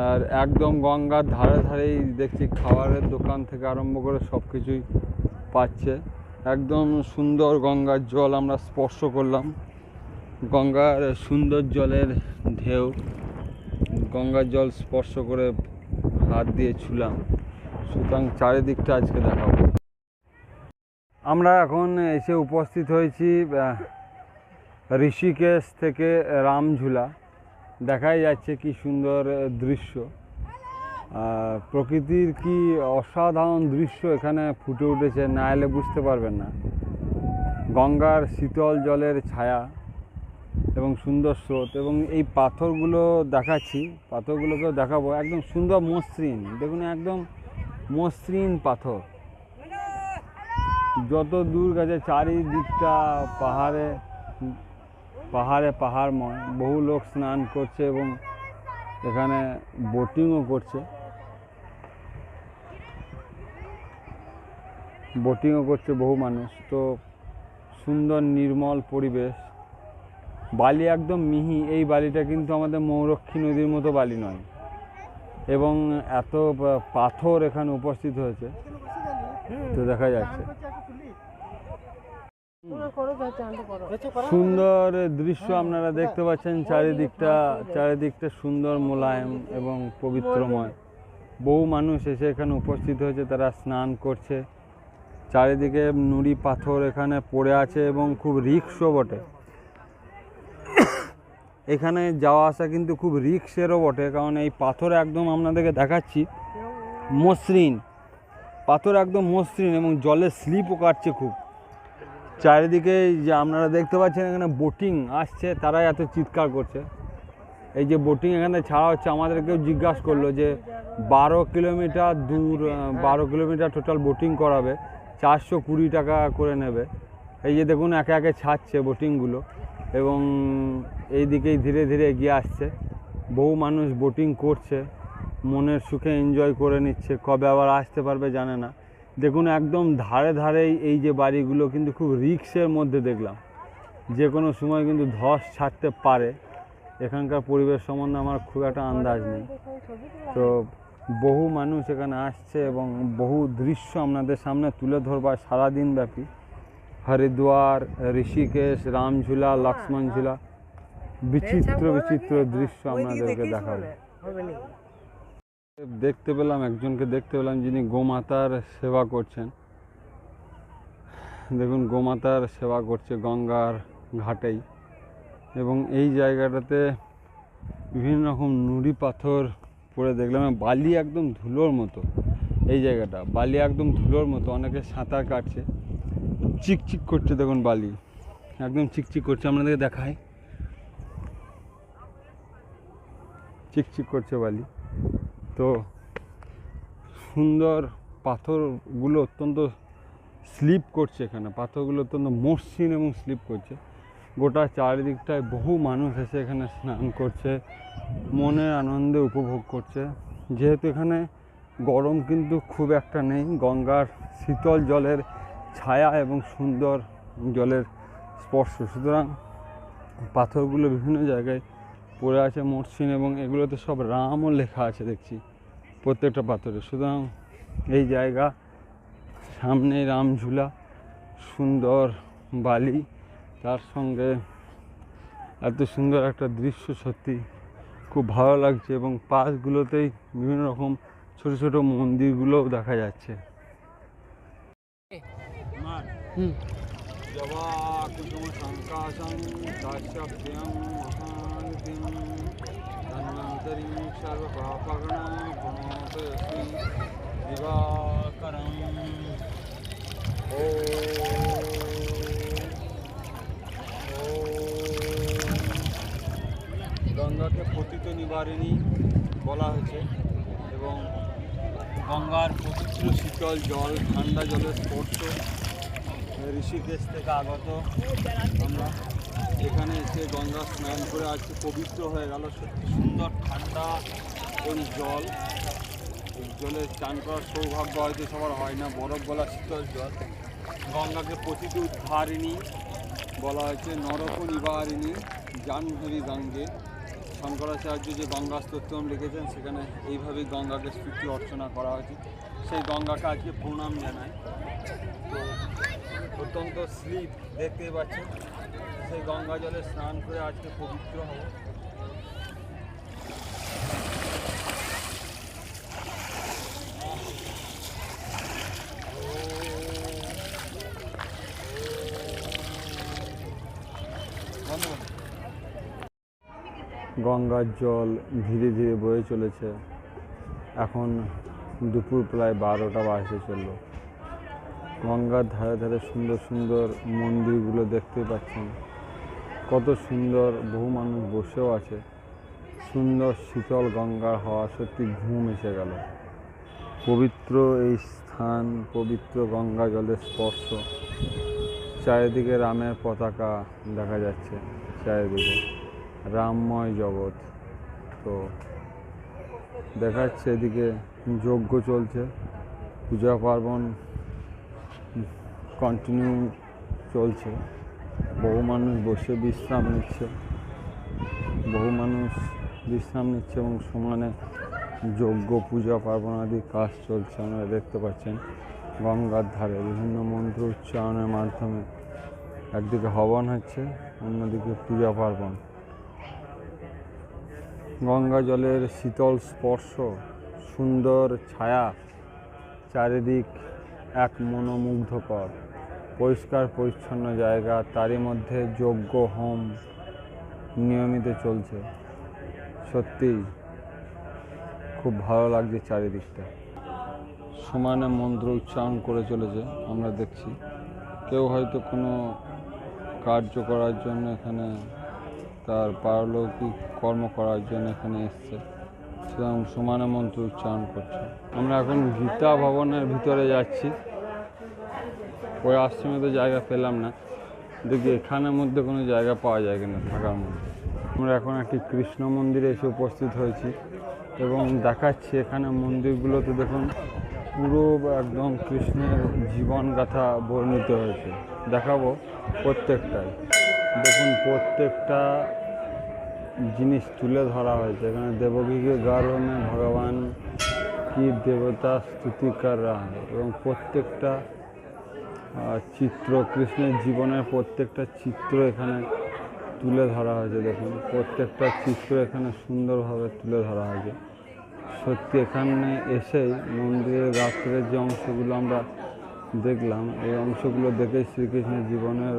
আর একদম গঙ্গার ধারে ধারেই দেখছি খাবারের দোকান থেকে আরম্ভ করে সব কিছুই পাচ্ছে। একদম সুন্দর গঙ্গার জল আমরা স্পর্শ করলাম, গঙ্গার সুন্দর জলের ঢেউ, গঙ্গার জল স্পর্শ করে হাত দিয়ে ছুলাম। সুতরাং চারিদিকটা আজকে দেখাবো। আমরা এখন এসে উপস্থিত হয়েছি ঋষিকেশ থেকে রামঝুলা। দেখাই যাচ্ছে কি সুন্দর দৃশ্য, প্রকৃতির কি অসাধারণ দৃশ্য এখানে ফুটে উঠেছে, না এলে বুঝতে পারবেন না। গঙ্গার শীতল জলের ছায়া এবং সুন্দর স্রোত, এবং এই পাথরগুলো দেখাচ্ছি, পাথরগুলোকেও দেখাবো। একদম সুন্দর মসৃণ, দেখুন একদম মসৃণ পাথর। যত দূর গেছে চারিদিকটা পাহাড়ে পাহাড়ে পাহাড়ময়। বহু লোক স্নান করছে এবং এখানে বোটিংও করছে, বহু মানুষ। তো সুন্দর নির্মল পরিবেশ, বালি একদম মিহি। এই বালিটা কিন্তু আমাদের মৌরক্ষী নদীর মতো বালি নয়, এবং এত পাথর এখানে উপস্থিত হয়েছে, তো দেখা যাচ্ছে সুন্দর দৃশ্য আপনারা দেখতে পাচ্ছেন। চারিদিকটা সুন্দর, মোলায়েম এবং পবিত্রময়। বহু মানুষ এসে এখানে উপস্থিত হয়েছে, তারা স্নান করছে। চারিদিকে নুড়ি পাথর এখানে পড়ে আছে এবং খুব রিস্কও বটে। এখানে যাওয়া আসা কিন্তু খুব রিস্কেরও বটে, কারণ এই পাথর একদম আপনাদেরকে দেখাচ্ছি মসৃণ, পাথর একদম মসৃণ এবং জলে স্লিপও কাটছে খুব। চারিদিকে যে আপনারা দেখতে পাচ্ছেন এখানে বোটিং আসছে, তারাই এত চিৎকার করছে। এই যে বোটিং এখানে ছাড়া হচ্ছে, আমাদেরকেও জিজ্ঞাসা করলো যে 12 কিলোমিটার দূর, 12 কিলোমিটার টোটাল বোটিং করাবে, 420 টাকা করে নেবে। এই যে দেখুন একে একে ছাড়ছে বোটিংগুলো এবং এই দিকেই ধীরে ধীরে এগিয়ে আসছে। বহু মানুষ বোটিং করছে, মনের সুখে এনজয় করে নিচ্ছে, কবে আবার আসতে পারবে জানে না। দেখুন একদম ধারে ধারেই এই যে বাড়িগুলো কিন্তু খুব রিস্কের মধ্যে দেখলাম, যে কোনো সময় কিন্তু ধস ছাড়তে পারে। এখানকার পরিবেশ সম্বন্ধে আমার খুব একটা আন্দাজ নেই। তো বহু মানুষ এখানে আসছে এবং বহু দৃশ্য আপনাদের সামনে তুলে ধরবার সারাদিন ব্যাপী। হরিদ্বার, ঋষিকেশ, রামঝুলা, লক্ষ্মণ ঝুলা, বিচিত্র বিচিত্র দৃশ্য আপনাদেরকে দেখাবো। একজনকে দেখতে পেলাম যিনি গোমাতার সেবা করছেন। দেখুন গোমাতার সেবা করছে গঙ্গার ঘাটেই, এবং এই জায়গাটাতে বিভিন্ন রকম নুড়ি পাথর পড়ে দেখলাম, বালি একদম ধুলোর মতো। এই জায়গাটা বালি একদম ধুলোর মতো, অনেকে সাঁতার কাটছে, চিকচিক করছে। দেখুন বালি একদম চিকচিক করছে, আপনাদেরকে দেখায়, চিকচিক করছে বালি। তো সুন্দর পাথরগুলো অত্যন্ত স্লিপ করছে, এখানে পাথরগুলো অত্যন্ত মসৃণ এবং স্লিপ করছে। গোটা চারিদিকটায় বহু মানুষ এসে এখানে স্নান করছে, মনের আনন্দে উপভোগ করছে। যেহেতু এখানে গরম কিন্তু খুব একটা নেই, গঙ্গার শীতল জলের ছায়া এবং সুন্দর জলের স্পর্শ, সুতরাং পাথরগুলো বিভিন্ন জায়গায় পড়ে আছে মসৃণ, এবং এগুলোতে সব রামও লেখা আছে দেখছি প্রত্যেকটা পাথরে। সুতরাং এই জায়গা, সামনে রামঝুলা, সুন্দর বালি, তার সঙ্গে এত সুন্দর একটা দৃশ্য, সত্যি খুব ভালো লাগছে। এবং পাশগুলোতেই বিভিন্ন রকম ছোট ছোট মন্দিরগুলোও দেখা যাচ্ছে। গঙ্গাকে পতিত নিবারিণী বলা হয়েছে, এবং গঙ্গার পবিত্র শীতল জল, ঠান্ডা জলের স্পর্শ ঋষিকেশ থেকে আগত। আমরা এখানে এসে গঙ্গা স্নান করে আজকে পবিত্র হয়ে গেল। সত্যি সুন্দর ঠান্ডা এই জল, এই জলে স্নান করার সৌভাগ্য হয়তো সবার হয় না। বরফ গলা শীতল জল। গঙ্গাকে পতিত উদ্ধারিণী বলা হয়েছে, নরক নিবারিণী জাহ্নবী গঙ্গে। শঙ্করাচার্য যে গঙ্গা স্তোত্রম লিখেছেন, সেখানে এইভাবেই গঙ্গাকে স্তুতি অর্চনা করা হয়েছে। সেই গঙ্গাকে আজকে প্রণাম জানাই। তো অত্যন্ত স্লিপ দেখতেই পাচ্ছেন, সেই গঙ্গা জলে স্নান করে আজকে পবিত্র হব। গঙ্গার জল ধীরে ধীরে বয়ে চলেছে। এখন দুপুর প্রায় 12টা বাজতে চলল। গঙ্গার ধারে ধারে সুন্দর সুন্দর মন্দিরগুলো দেখতে পাচ্ছেন, কত সুন্দর। বহু মানুষ বসেও আছে। সুন্দর শীতল গঙ্গার হাওয়া, সত্যি ঘুম এসে গেল। পবিত্র এই স্থান, পবিত্র গঙ্গা জলের স্পর্শ। চারিদিকে রামের পতাকা দেখা যাচ্ছে, চারিদিকে রামময় জগৎ। তো দেখাচ্ছে এদিকে যজ্ঞ চলছে, পূজা পার্বণ কন্টিনিউ চলছে। বহু মানুষ বসে বিশ্রাম নিচ্ছে, এবং সমানে যজ্ঞ, পূজা পার্বণ আদি কাজ চলছে। আপনারা দেখতে পাচ্ছেন গঙ্গার ধারে বিভিন্ন মন্ত্র উচ্চারণের মাধ্যমে একদিকে হবন হচ্ছে, অন্যদিকে পূজা পার্বণ। গঙ্গা জলের শীতল স্পর্শ, সুন্দর ছায়া, চারিদিক এক মনোমুগ্ধকর। পরিষ্কার পরিচ্ছন্ন জায়গা, তারই মধ্যে যজ্ঞ, হোম, নিয়মিত চলছে। সত্যিই খুব ভালো লাগছে চারিদিকটা। সমানে মন্ত্র উচ্চারণ করে চলেছে, আমরা দেখছি। কেউ হয়তো কোনো কার্য করার জন্য এখানে, তার পারলৌকিক কর্ম করার জন্য এখানে এসছে, সুতরাং সমানে মন্ত্র উচ্চারণ করছে। আমরা এখন গীতা ভবনের ভিতরে যাচ্ছি। ওই আশ্রমে তো জায়গা পেলাম না, দেখি এখানের মধ্যে কোনো জায়গা পাওয়া যায় কিনা থাকার মধ্যে। আমরা এখন একটি কৃষ্ণ মন্দিরে এসে উপস্থিত হয়েছি এবং দেখাচ্ছি এখানে মন্দিরগুলোতে দেখুন পুরো একদম কৃষ্ণের জীবনগাথা বর্ণিত হয়েছে। দেখাবো প্রত্যেকটাই। দেখুন প্রত্যেকটা জিনিস তুলে ধরা হয়েছে এখানে। দেবকীকে গর্भ में ভগবান কি দেবতা স্তুতি কর रहा है এবং প্রত্যেকটা চিত্র, কৃষ্ণের জীবনের প্রত্যেকটা চিত্র এখানে তুলে ধরা হয়েছে। দেখুন প্রত্যেকটা চিত্র এখানে সুন্দরভাবে তুলে ধরা হয়েছে। সত্যি এখানে এসেই মন্দিরের রাত্রের যে অংশগুলো আমরা দেখলাম, এই অংশগুলো দেখে শ্রীকৃষ্ণের জীবনের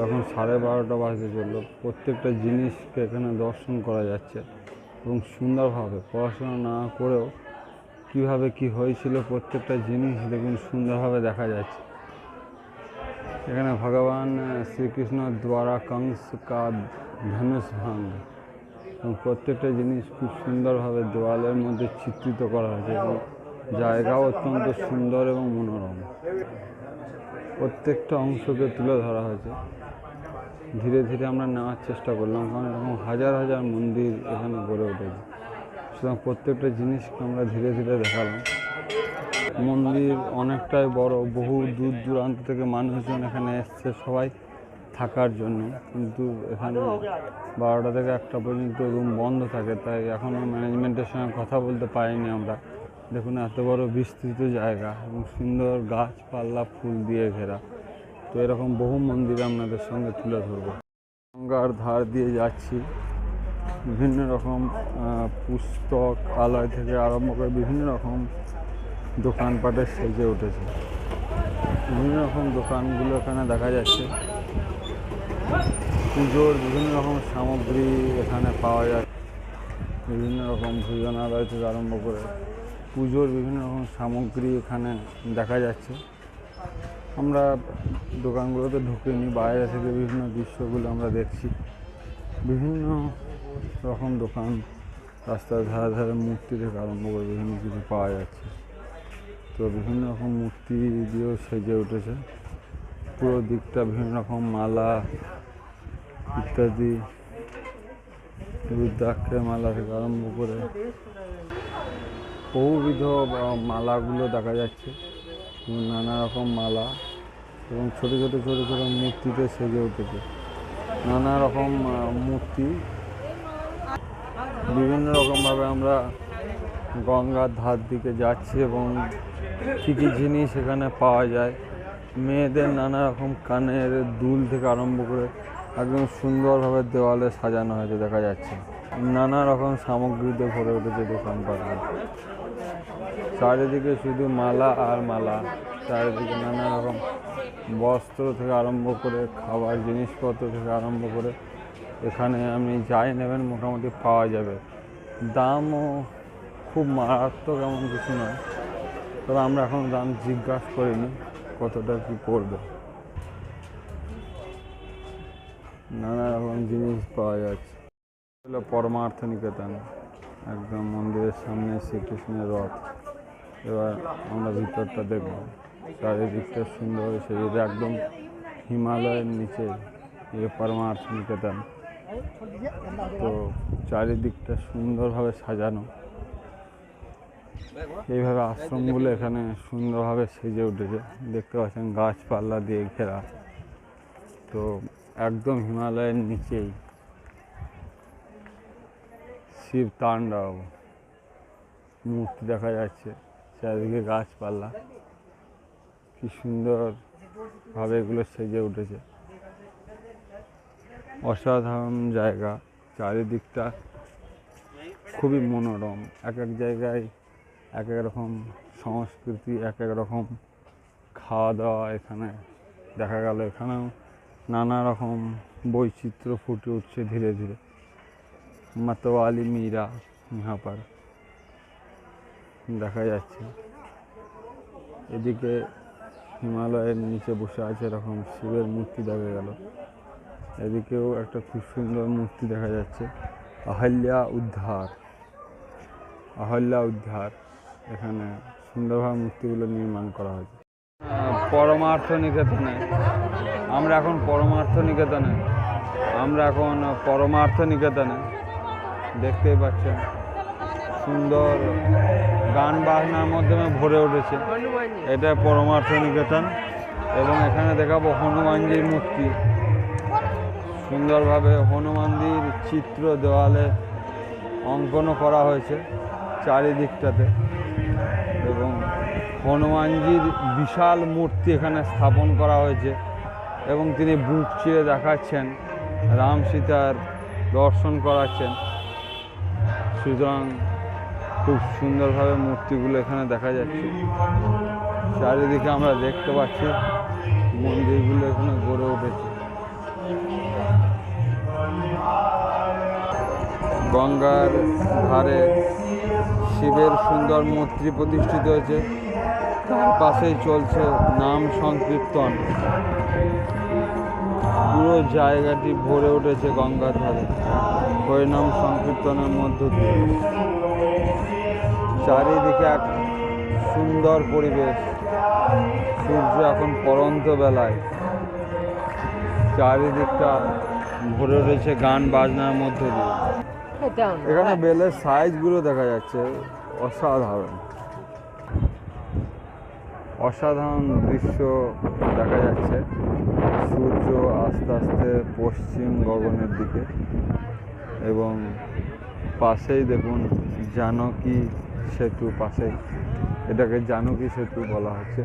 এখন 12:30 বাজতে চললো। প্রত্যেকটা জিনিসকে এখানে দর্শন করা যাচ্ছে এবং সুন্দরভাবে পড়াশোনা না করেও কীভাবে কী হয়েছিল প্রত্যেকটা জিনিস দেখুন সুন্দরভাবে দেখা যাচ্ছে। এখানে ভগবান শ্রীকৃষ্ণ দ্বারা কংস কা ধনুষ ভাঙ এবং প্রত্যেকটা জিনিস খুব সুন্দরভাবে দেওয়ালের মধ্যে চিত্রিত করা হয়েছে এবং জায়গাও অত্যন্ত সুন্দর এবং মনোরম। প্রত্যেকটা অংশকে তুলে ধরা হয়েছে। ধীরে ধীরে আমরা নেওয়ার চেষ্টা করলাম, কারণ এরকম হাজার হাজার মন্দির এখানে গড়ে উঠেছে, সুতরাং প্রত্যেকটা জিনিসকে আমরা ধীরে ধীরে দেখালাম। মন্দির অনেকটাই বড়, বহু দূর দূরান্ত থেকে মানুষজন এখানে এসছে সবাই থাকার জন্য, কিন্তু এখানে 12টা থেকে 1টা পর্যন্ত রুম বন্ধ থাকে, তাই এখনও ম্যানেজমেন্টের সঙ্গে কথা বলতে পারিনি আমরা। দেখুন এত বড় বিস্তৃত জায়গা এবং সুন্দর গাছপালা ফুল দিয়ে ঘেরা। তো এরকম বহু মন্দির আপনাদের সঙ্গে তুলে ধরবো। গঙ্গার ধার দিয়ে যাচ্ছি, বিভিন্ন রকম পুস্তক আলয় থেকে আরম্ভ করে বিভিন্ন রকম দোকানপাটে সেজে উঠেছে। বিভিন্ন রকম দোকানগুলো এখানে দেখা যাচ্ছে। পুজোর বিভিন্ন রকম সামগ্রী এখানে পাওয়া যায়। বিভিন্ন রকম ভোজনালয় থেকে আরম্ভ করে পুজোর বিভিন্ন রকম সামগ্রী এখানে দেখা যাচ্ছে। আমরা দোকানগুলোতে ঢুকিনি, বাইরে থেকে বিভিন্ন দৃশ্যগুলো আমরা দেখছি। বিভিন্ন রকম দোকান, রাস্তার ধারে ধারে মূর্তি থেকে আরম্ভ করে বিভিন্ন কিছু পাওয়া যাচ্ছে। তো বিভিন্ন রকম মূর্তি দিয়েও সেজে উঠেছে পুরো দিকটা। বিভিন্ন রকম মালা ইত্যাদি, রুদ্রাক্ষের মালা থেকে আরম্ভ করে বহুবিধ মালাগুলো দেখা যাচ্ছে, নানা রকম মালা এবং ছোটো ছোটো ছোটো ছোটো মূর্তিতে সেজে উঠেছে। নানা রকম মূর্তি বিভিন্ন রকমভাবে আমরা গঙ্গার ধার দিকে যাচ্ছি এবং কী কী জিনিস এখানে পাওয়া যায়। মেয়েদের নানা রকম কানের দুল থেকে আরম্ভ করে একদম সুন্দরভাবে দেওয়ালে সাজানো হয়েছে দেখা যাচ্ছে। নানা রকম সামগ্রীতে ভরে উঠেছে দোকানপাটগুলো। চারিদিকে শুধু মালা আর মালা, চারিদিকে নানা রকম বস্ত্র থেকে আরম্ভ করে খাবার জিনিসপত্র থেকে আরম্ভ করে এখানে আপনি যাই নেবেন মোটামুটি পাওয়া যাবে। দামও খুব মারাত্মক এমন কিছু নয়, তবে আমরা এখন দাম জিজ্ঞাসা করিনি কতটা কী পড়বে। নানা রকম জিনিস পাওয়া যাচ্ছে। হলো পরমার্থ নিকেতন, একদম মন্দিরের সামনে শ্রীকৃষ্ণের রথ। এবার আমরা ভিতরটা দেখব। চারিদিকটা সুন্দর হয়েছে, এটা একদম হিমালয়ের নিচে পরমার্থ নিকেতন। তো চারিদিকটা সুন্দরভাবে সাজানো, এইভাবে আশ্রমগুলো এখানে সুন্দরভাবে সেজে উঠেছে। দেখতে পাচ্ছেন গাছপালা দিয়ে ঘেরা। তো একদম হিমালয়ের নিচেই শিব তাণ্ডব মূর্তি দেখা যাচ্ছে, চারিদিকে গাছপালা, কি সুন্দরভাবে এগুলো সেজে উঠেছে। অসাধারণ জায়গা, চারিদিকটা খুবই মনোরম। এক এক জায়গায় এক এক রকম সংস্কৃতি, এক এক রকম খাওয়া দাওয়া এখানে দেখা গেল। এখানেও নানা রকম বৈচিত্র্য ফুটে উঠছে ধীরে ধীরে। मतवाली मीरा यहाँ पर দেখা যাচ্ছে। এদিকে হিমালয়ের নিচে বসে আছে এরকম শিবের মূর্তি দেখা গেল। এদিকেও একটা খুব সুন্দর মূর্তি দেখা যাচ্ছে, আহল্যা উদ্ধার। এখানে সুন্দরভাবে মূর্তিগুলো নির্মাণ করা হয়েছে। পরমার্থ নিকেতনে আমরা এখন পরমার্থ নিকেতনে দেখতেই পাচ্ছেন সুন্দর গান বাজনার মাধ্যমে ভরে উঠেছে। এটা পরমার্থ নিকেতন এবং এখানে দেখাবো হনুমানজির মূর্তি। সুন্দরভাবে হনুমানজির চিত্র দেওয়ালে অঙ্কনও করা হয়েছে চারিদিকটাতে এবং হনুমানজির বিশাল মূর্তি এখানে স্থাপন করা হয়েছে এবং তিনি বুক চিরে দেখাচ্ছেন, রাম সীতার দর্শন করাচ্ছেন। সুতরাং খুব সুন্দরভাবে মূর্তিগুলো এখানে দেখা যাচ্ছে। চারিদিকে আমরা দেখতে পাচ্ছি মন্দিরগুলো এখানে গড়ে উঠেছে। গঙ্গার ধারে শিবের সুন্দর মূর্তি প্রতিষ্ঠিত হয়েছে, তার পাশেই চলছে নাম সংকীর্তন। পুরো জায়গাটি ভরে উঠেছে গঙ্গার ধারে হরিনাম সংকীর্তনের মধ্য দিয়ে। চারিদিকে এক সুন্দর পরিবেশ। সূর্য এখন পড়ন্ত বেলায়, চারিদিকটা ভরে উঠেছে গান বাজনার মধ্য দিয়ে। এখানে বেলের সাইজগুলো দেখা যাচ্ছে অসাধারণ দৃশ্য দেখা যাচ্ছে। সূর্য আস্তে আস্তে পশ্চিম গগনের দিকে এবং পাশেই দেখুন জানকী সেতু, পাশেই এটাকে জানকী সেতু বলা হচ্ছে।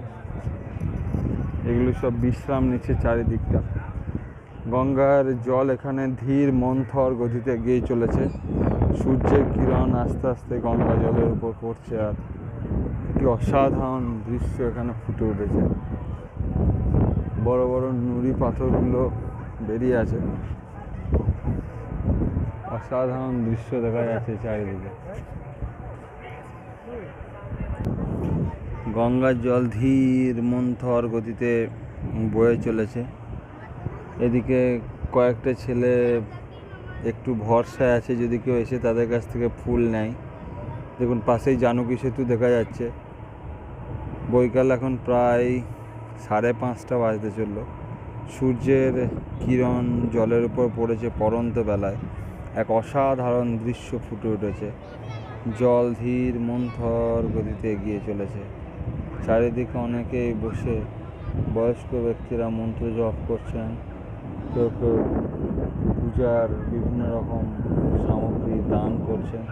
এগুলো সব বিশ্রাম নিচ্ছে চারিদিকটা। গঙ্গার জল এখানে ধীর মন্থর গতিতে গিয়ে চলেছে। সূর্যের কিরণ আস্তে আস্তে গঙ্গা জলের উপর পড়ছে আর কি অসাধারণ দৃশ্য এখানে ফুটে উঠেছে। বড় বড় নুড়ি পাথরগুলো বেরিয়ে আছে, অসাধারণ দৃশ্য দেখা যাচ্ছে চারিদিকে। গঙ্গার জল ধীর মন্থর গতিতে বয়ে চলেছে। এদিকে কয়েকটা ছেলে একটু ভরসায় আছে যদি কেউ এসে তাদের কাছ থেকে ফুল নেয়। দেখুন পাশেই জানকী সেতু দেখা যাচ্ছে। বৈকাল এখন প্রায় 5:30 বাজতে চলল। সূর্যের কিরণ জলের উপর পড়েছে পড়ন্ত বেলায়। এক অসাধারণ দৃশ্য ফুটে উঠেছে। জল ধীর মন্থর গতিতে এগিয়ে চলেছে। চারিদিকে অনেকেই বসে বয়স্ক ব্যক্তিরা মন্ত্র জপ করছেন, কেউ কেউ পূজার বিভিন্ন রকম সামগ্রী দান করছেন।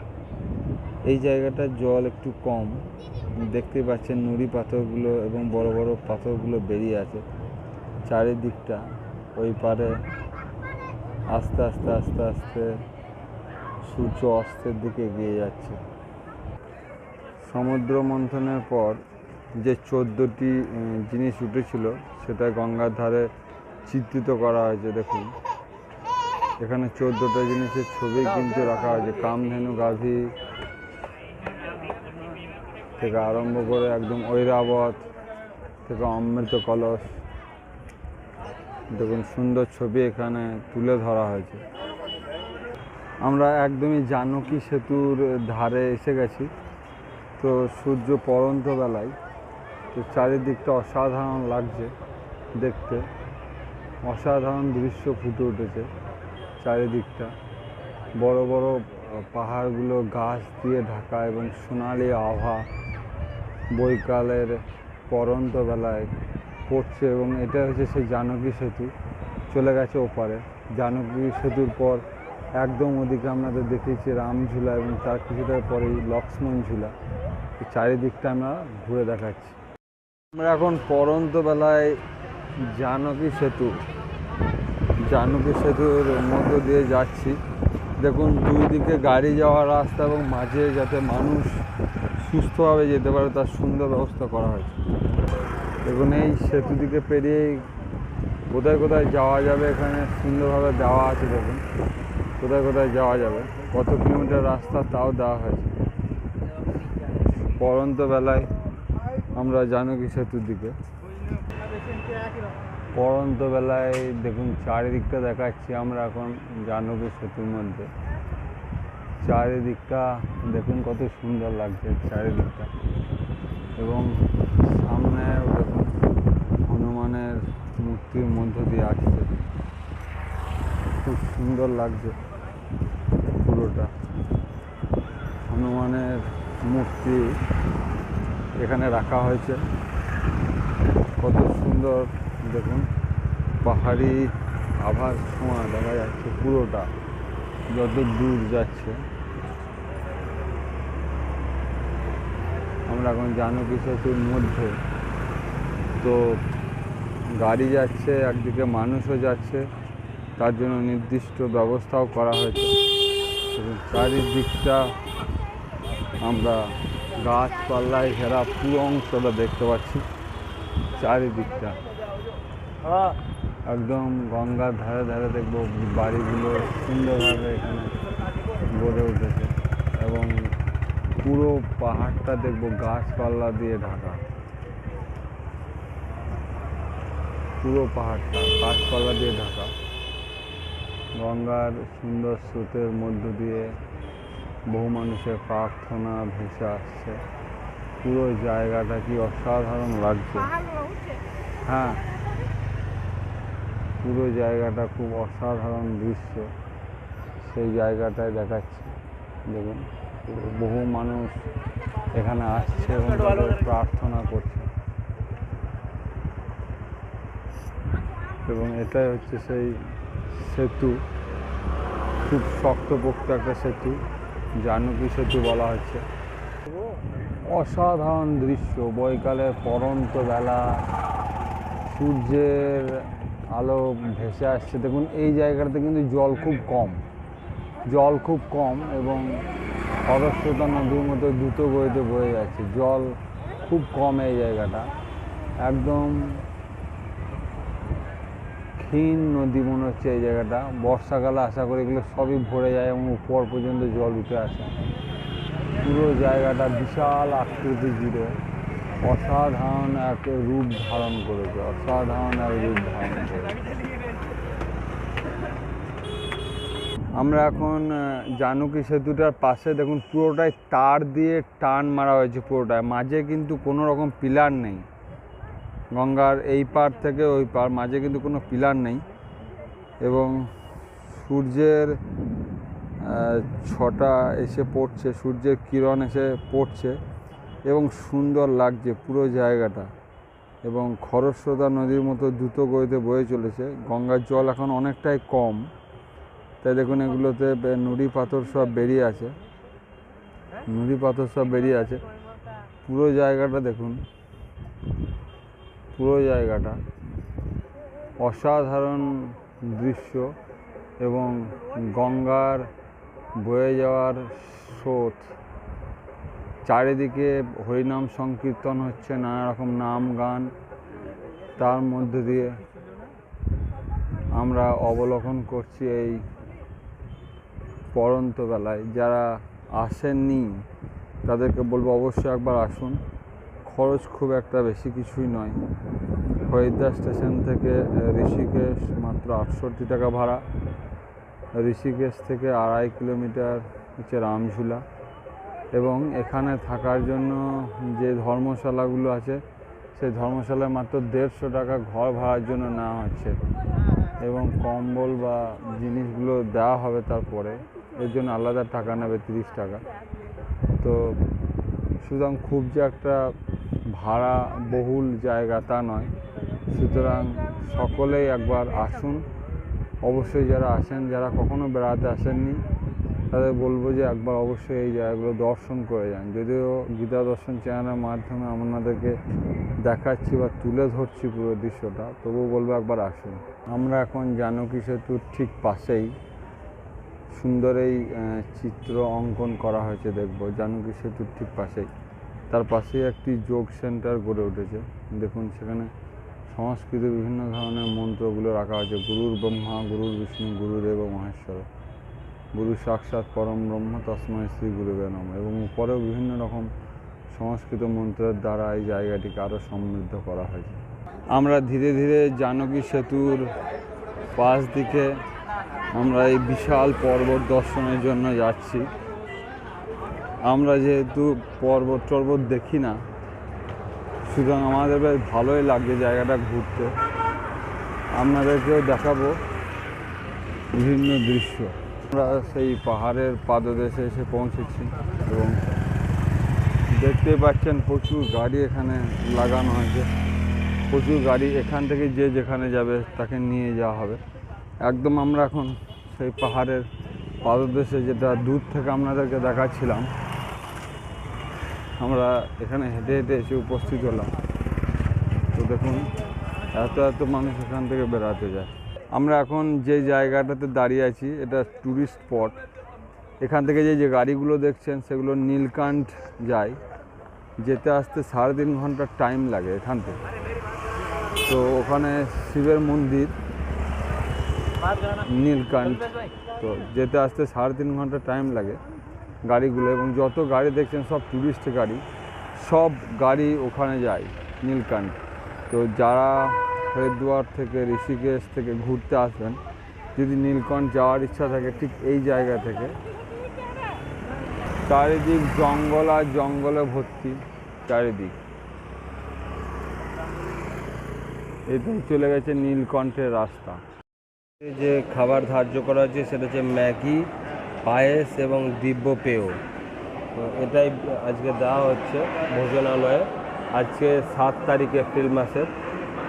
এই জায়গাটার জল একটু কম, দেখতে পাচ্ছেন নুড়ি পাথরগুলো এবং বড় বড় পাথরগুলো বেরিয়ে আছে চারিদিকটা। ওই পারে আস্তে আস্তে আস্তে আস্তে সূর্য অস্তের দিকে এগিয়ে যাচ্ছে। সমুদ্র মন্থনের পর যে 14টি জিনিস উঠেছিল সেটা গঙ্গার ধারে চিত্রিত করা হয়েছে। দেখুন এখানে 14টা জিনিসের ছবি কিন্তু রাখা হয়েছে। কামধেনু গাভী থেকে আরম্ভ করে একদম ঐরাবত থেকে অমৃত কলস, দেখুন সুন্দর ছবি এখানে তুলে ধরা হয়েছে। আমরা একদমই জানকী সেতুর ধারে এসে গেছি। তো সূর্য পড়ন্ত বেলায়, তো চারিদিকটা অসাধারণ লাগছে দেখতে। অসাধারণ দৃশ্য ফুটে উঠেছে চারিদিকটা। বড় বড় পাহাড়গুলো গাছ দিয়ে ঢাকা এবং সোনালি আভা বৈকালের পড়ন্ত বেলায় পড়ছে এবং এটা হচ্ছে সেই জানকী সেতু। চলে গেছে ওপারে। জানকী সেতুর পর একদম ওদিকে আপনাদের দেখিয়েছি রামঝুলা এবং তার কিছুটা পরেই লক্ষ্মণ ঝুলা। চারিদিকটা আমরা ঘুরে দেখাচ্ছি। আমরা এখন পড়ন্ত বেলায় জানকী সেতুর মধ্য দিয়ে যাচ্ছি। দেখুন দুই দিকে গাড়ি যাওয়ার রাস্তা এবং মাঝে যাতে মানুষ সুস্থভাবে যেতে পারে তার সুন্দর ব্যবস্থা করা হয়েছে। দেখুন এই সেতু দিকে পেরিয়েই কোথায় কোথায় যাওয়া যাবে এখানে সুন্দরভাবে দেওয়া আছে। দেখুন কোথায় কোথায় যাওয়া যাবে, কত কিলোমিটার রাস্তা তাও দেওয়া হয়েছে। পড়ন্ত বেলায় আমরা জানকী সেতুর দিকে, পড়ন্ত বেলায় দেখুন চারিদিকটা দেখাচ্ছি আমরা এখন জানকী সেতুর মধ্যে। চারিদিকটা দেখুন কত সুন্দর লাগছে চারিদিকটা, এবং সামনেও দেখুন হনুমানের মূর্তির মধ্য দিয়ে আসছে, খুব সুন্দর লাগছে পুরোটা। হনুমানের মূর্তি এখানে রাখা হয়েছে, কত সুন্দর দেখুন। পাহাড়ি আভার ছোঁয়া দেখা যাচ্ছে পুরোটা, যত দূর যাচ্ছে। আমরা এখন জানকী সেতুর মধ্যে, তো গাড়ি যাচ্ছে, একদিকে মানুষও যাচ্ছে, তার জন্য নির্দিষ্ট ব্যবস্থাও করা হয়েছে। এবং চারিদিকটা আমরা গাছপালায় ঘেরা পুরো অংশটা দেখতে পাচ্ছি। চারিদিকটা একদম গঙ্গার ধারে ধারে দেখবো বাড়িগুলো সুন্দরভাবে এখানে গড়ে উঠেছে, এবং পুরো পাহাড়টা দেখবো গাছপালা দিয়ে ঢাকা। পুরো পাহাড়টা গাছপালা দিয়ে ঢাকা, গঙ্গার সুন্দর স্রোতের মধ্য দিয়ে বহু মানুষের প্রার্থনা ভেসে আসছে। পুরো জায়গাটা কি অসাধারণ লাগছে। হ্যাঁ, পুরো জায়গাটা খুব অসাধারণ দৃশ্য, সেই জায়গাটায় দেখাচ্ছি। দেখুন বহু মানুষ এখানে আসছে এবং তাদের প্রার্থনা করছে, এবং এটাই হচ্ছে সেই সেতু, খুব শক্তপোক্ত একটা সেতু, জানকী সেতু বলা হচ্ছে। অসাধারণ দৃশ্য, বৈকালের পড়ন্ত বেলা, সূর্যের আলো ভেসে আসছে। দেখুন এই জায়গাটাতে কিন্তু জল খুব কম, এবং খরস্রোতা নদীর মতো দ্রুত গতিতে বয়ে যাচ্ছে, জল খুব কম এই জায়গাটা। একদম ক্ষীণ নদী মনে হচ্ছে এই জায়গাটা। বর্ষাকালে আশা করি এগুলো সবই ভরে যায় এবং উপর পর্যন্ত জল উঠে আসে। পুরো জায়গাটা বিশাল আকৃতি জুড়ে অসাধারণ এক রূপ ধারণ করেছে, আমরা এখন জানকী সেতুটার পাশে দেখুন পুরোটাই তার দিয়ে টান মারা হয়েছে পুরোটায়, মাঝে কিন্তু কোনো রকম পিলার নেই। গঙ্গার এই পার থেকে ওই পার মাঝে কিন্তু কোনো পিলার নেই, এবং সূর্যের ছটা এসে পড়ছে, সূর্যের কিরণ এসে পড়ছে, এবং সুন্দর লাগছে পুরো জায়গাটা। এবং খরস্রোতা নদীর মতো দ্রুত গতিতে বয়ে চলেছে। গঙ্গার জল এখন অনেকটাই কম, তাই দেখুন এগুলোতে নুড়ি পাথর সব বেরিয়ে আছে। পুরো জায়গাটা দেখুন, পুরো জায়গাটা অসাধারণ দৃশ্য, এবং গঙ্গার বয়ে যাওয়ার স্রোত, চারিদিকে হরিনাম সংকীর্তন হচ্ছে, নানা রকম নাম গান, তার মধ্যে দিয়ে আমরা অবলোকন করছি এই পড়ন্ত বেলায়। যারা আসেননি তাদেরকে বলবো অবশ্যই একবার আসুন, খরচ খুব একটা বেশি কিছুই নয়। হরিদ্বার স্টেশন থেকে ঋষিকেশ মাত্র 68 টাকা ভাড়া, ঋষিকেশ থেকে 2.5 কিলোমিটার হচ্ছে রামঝুলা, এবং এখানে থাকার জন্য যে ধর্মশালাগুলো আছে সেই ধর্মশালায় মাত্র 150 টাকা ঘর ভাড়ার জন্য নেওয়া হচ্ছে, এবং কম্বল বা জিনিসগুলো দেওয়া হবে তারপরে, এর জন্য আলাদা টাকা নেবে 30 টাকা। তো সুতরাং খুব যে একটা ভাড়া বহুল জায়গা তা নয়, সুতরাং সকলেই একবার আসুন। অবশ্যই যারা আসেন, যারা কখনো বেড়াতে আসেননি তাদের বলবো যে একবার অবশ্যই এই জায়গাগুলো দর্শন করে যান। যদিও গীতা দর্শন চ্যানেলের মাধ্যমে আপনাদেরকে দেখাচ্ছি বা তুলে ধরছি পুরো দৃশ্যটা, তবুও বলবো একবার আসুন। আমরা এখন জানকী সেতুর ঠিক পাশেই সুন্দর এই চিত্র অঙ্কন করা হয়েছে, দেখবো জানকী সেতুর ঠিক পাশেই, তার পাশেই একটি যোগ সেন্টার গড়ে উঠেছে। দেখুন সেখানে সংস্কৃতে বিভিন্ন ধরনের মন্ত্রগুলো রাখা আছে। গুরুর ব্রহ্মা, গুরুর বিষ্ণু, গুরুদেব মহেশ্বর, গুরু সাক্ষাৎ পরম ব্রহ্ম তস্মৈ শ্রী গুরুবে নমঃ। এবং উপরেও বিভিন্ন রকম সংস্কৃত মন্ত্রের দ্বারা এই জায়গাটিকে আরও সমৃদ্ধ করা হয়েছে। আমরা ধীরে ধীরে জানকী সেতুর পাশ দিকে আমরা এই বিশাল পর্বত দর্শনের জন্য যাচ্ছি। আমরা যেহেতু পর্বত দেখি না, সুতরাং আমাদের বেশ ভালোই লাগছে জায়গাটা ঘুরতে। আপনাদেরকেও দেখাবো বিভিন্ন দৃশ্য। আমরা সেই পাহাড়ের পাদদেশে এসে পৌঁছেছি এবং দেখতে পাচ্ছেন প্রচুর গাড়ি এখানে লাগানো হয়েছে। প্রচুর গাড়ি, এখান থেকে যে যেখানে যাবে তাকে নিয়ে যাওয়া হবে। একদম আমরা এখন সেই পাহাড়ের পাদদেশে, যেটা দূর থেকে আপনাদেরকে দেখাচ্ছিলাম, আমরা এখানে হেঁটে হেঁটে এসে উপস্থিত হলাম। তো দেখুন এত মানুষ এখান থেকে বেড়াতে যায়। আমরা এখন যে জায়গাটাতে দাঁড়িয়ে আছি এটা ট্যুরিস্ট স্পট। এখান থেকে যে গাড়িগুলো দেখছেন সেগুলো নীলকান্ঠ যায়। যেতে আসতে 3.5 ঘন্টার টাইম লাগে এখান থেকে। তো ওখানে শিবের মন্দির নীলকান্ঠ, তো যেতে আসতে 3.5 ঘন্টা টাইম লাগে গাড়িগুলো। এবং যত গাড়ি দেখছেন সব ট্যুরিস্ট গাড়ি, সব গাড়ি ওখানে যায় নীলকান্ঠ। তো যারা হরিদ্বার থেকে, ঋষিকেশ থেকে ঘুরতে আসবেন, যদি নীলকণ্ঠ যাওয়ার ইচ্ছা থাকে, ঠিক এই জায়গা থেকে চারিদিক জঙ্গল আর জঙ্গলে ভর্তি চারিদিক। এটাই চলে গেছে নীলকণ্ঠের রাস্তা। যে খাবার ধার্য করা হয়েছে সেটা হচ্ছে ম্যাগি, পায়েস এবং দিব্য পেয়। তো এটাই আজকে দেওয়া হচ্ছে ভোজনালয়ে। আজকে 7 তারিখ এপ্রিল মাসের।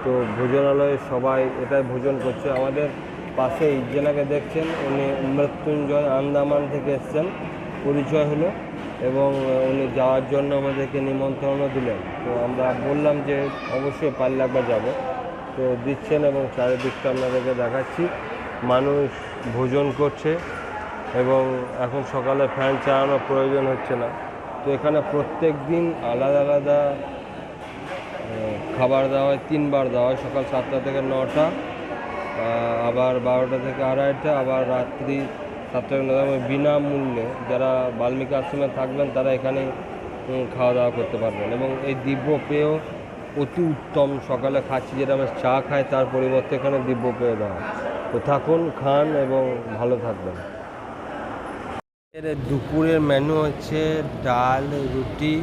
তো ভোজনালয়ে সবাই এটাই ভোজন করছে। আমাদের পাশেই যেনাকে দেখছেন উনি মৃত্যুঞ্জয় আন্দামান থেকে এসছেন, পরিচয় হলো এবং উনি যাওয়ার জন্য আমাদেরকে নিমন্ত্রণও দিলেন। তো আমরা বললাম যে অবশ্যই পারলে একবার যাবো। তো দিচ্ছেন এবং চারিদিকটা আপনাদেরকে দেখাচ্ছি। মানুষ ভোজন করছে এবং এখন সকালে ফ্যান চালানোর প্রয়োজন হচ্ছে না। তো এখানে প্রত্যেক দিন আলাদা আলাদা খাবার দেওয়া হয়, 3 বার দেওয়া হয়। সকাল 7টা থেকে 9টা, আবার 12টা থেকে 2:30, আবার রাত্রি 7টা থেকে 9টা। বিনামূল্যে যারা বাল্মীকি আশ্রমে থাকবেন তারা এখানে খাওয়া দাওয়া করতে পারবেন। এবং এই দিব্য পেয় অতি উত্তম। সকালে খাচ্ছি যেটা আমরা চা খাই, তার পরিবর্তে এখানে দিব্য পেয় দেওয়া হয়। তো থাকুন, খান এবং ভালো থাকবেন। এর দুপুরের মেনু হচ্ছে ডাল, রুটি,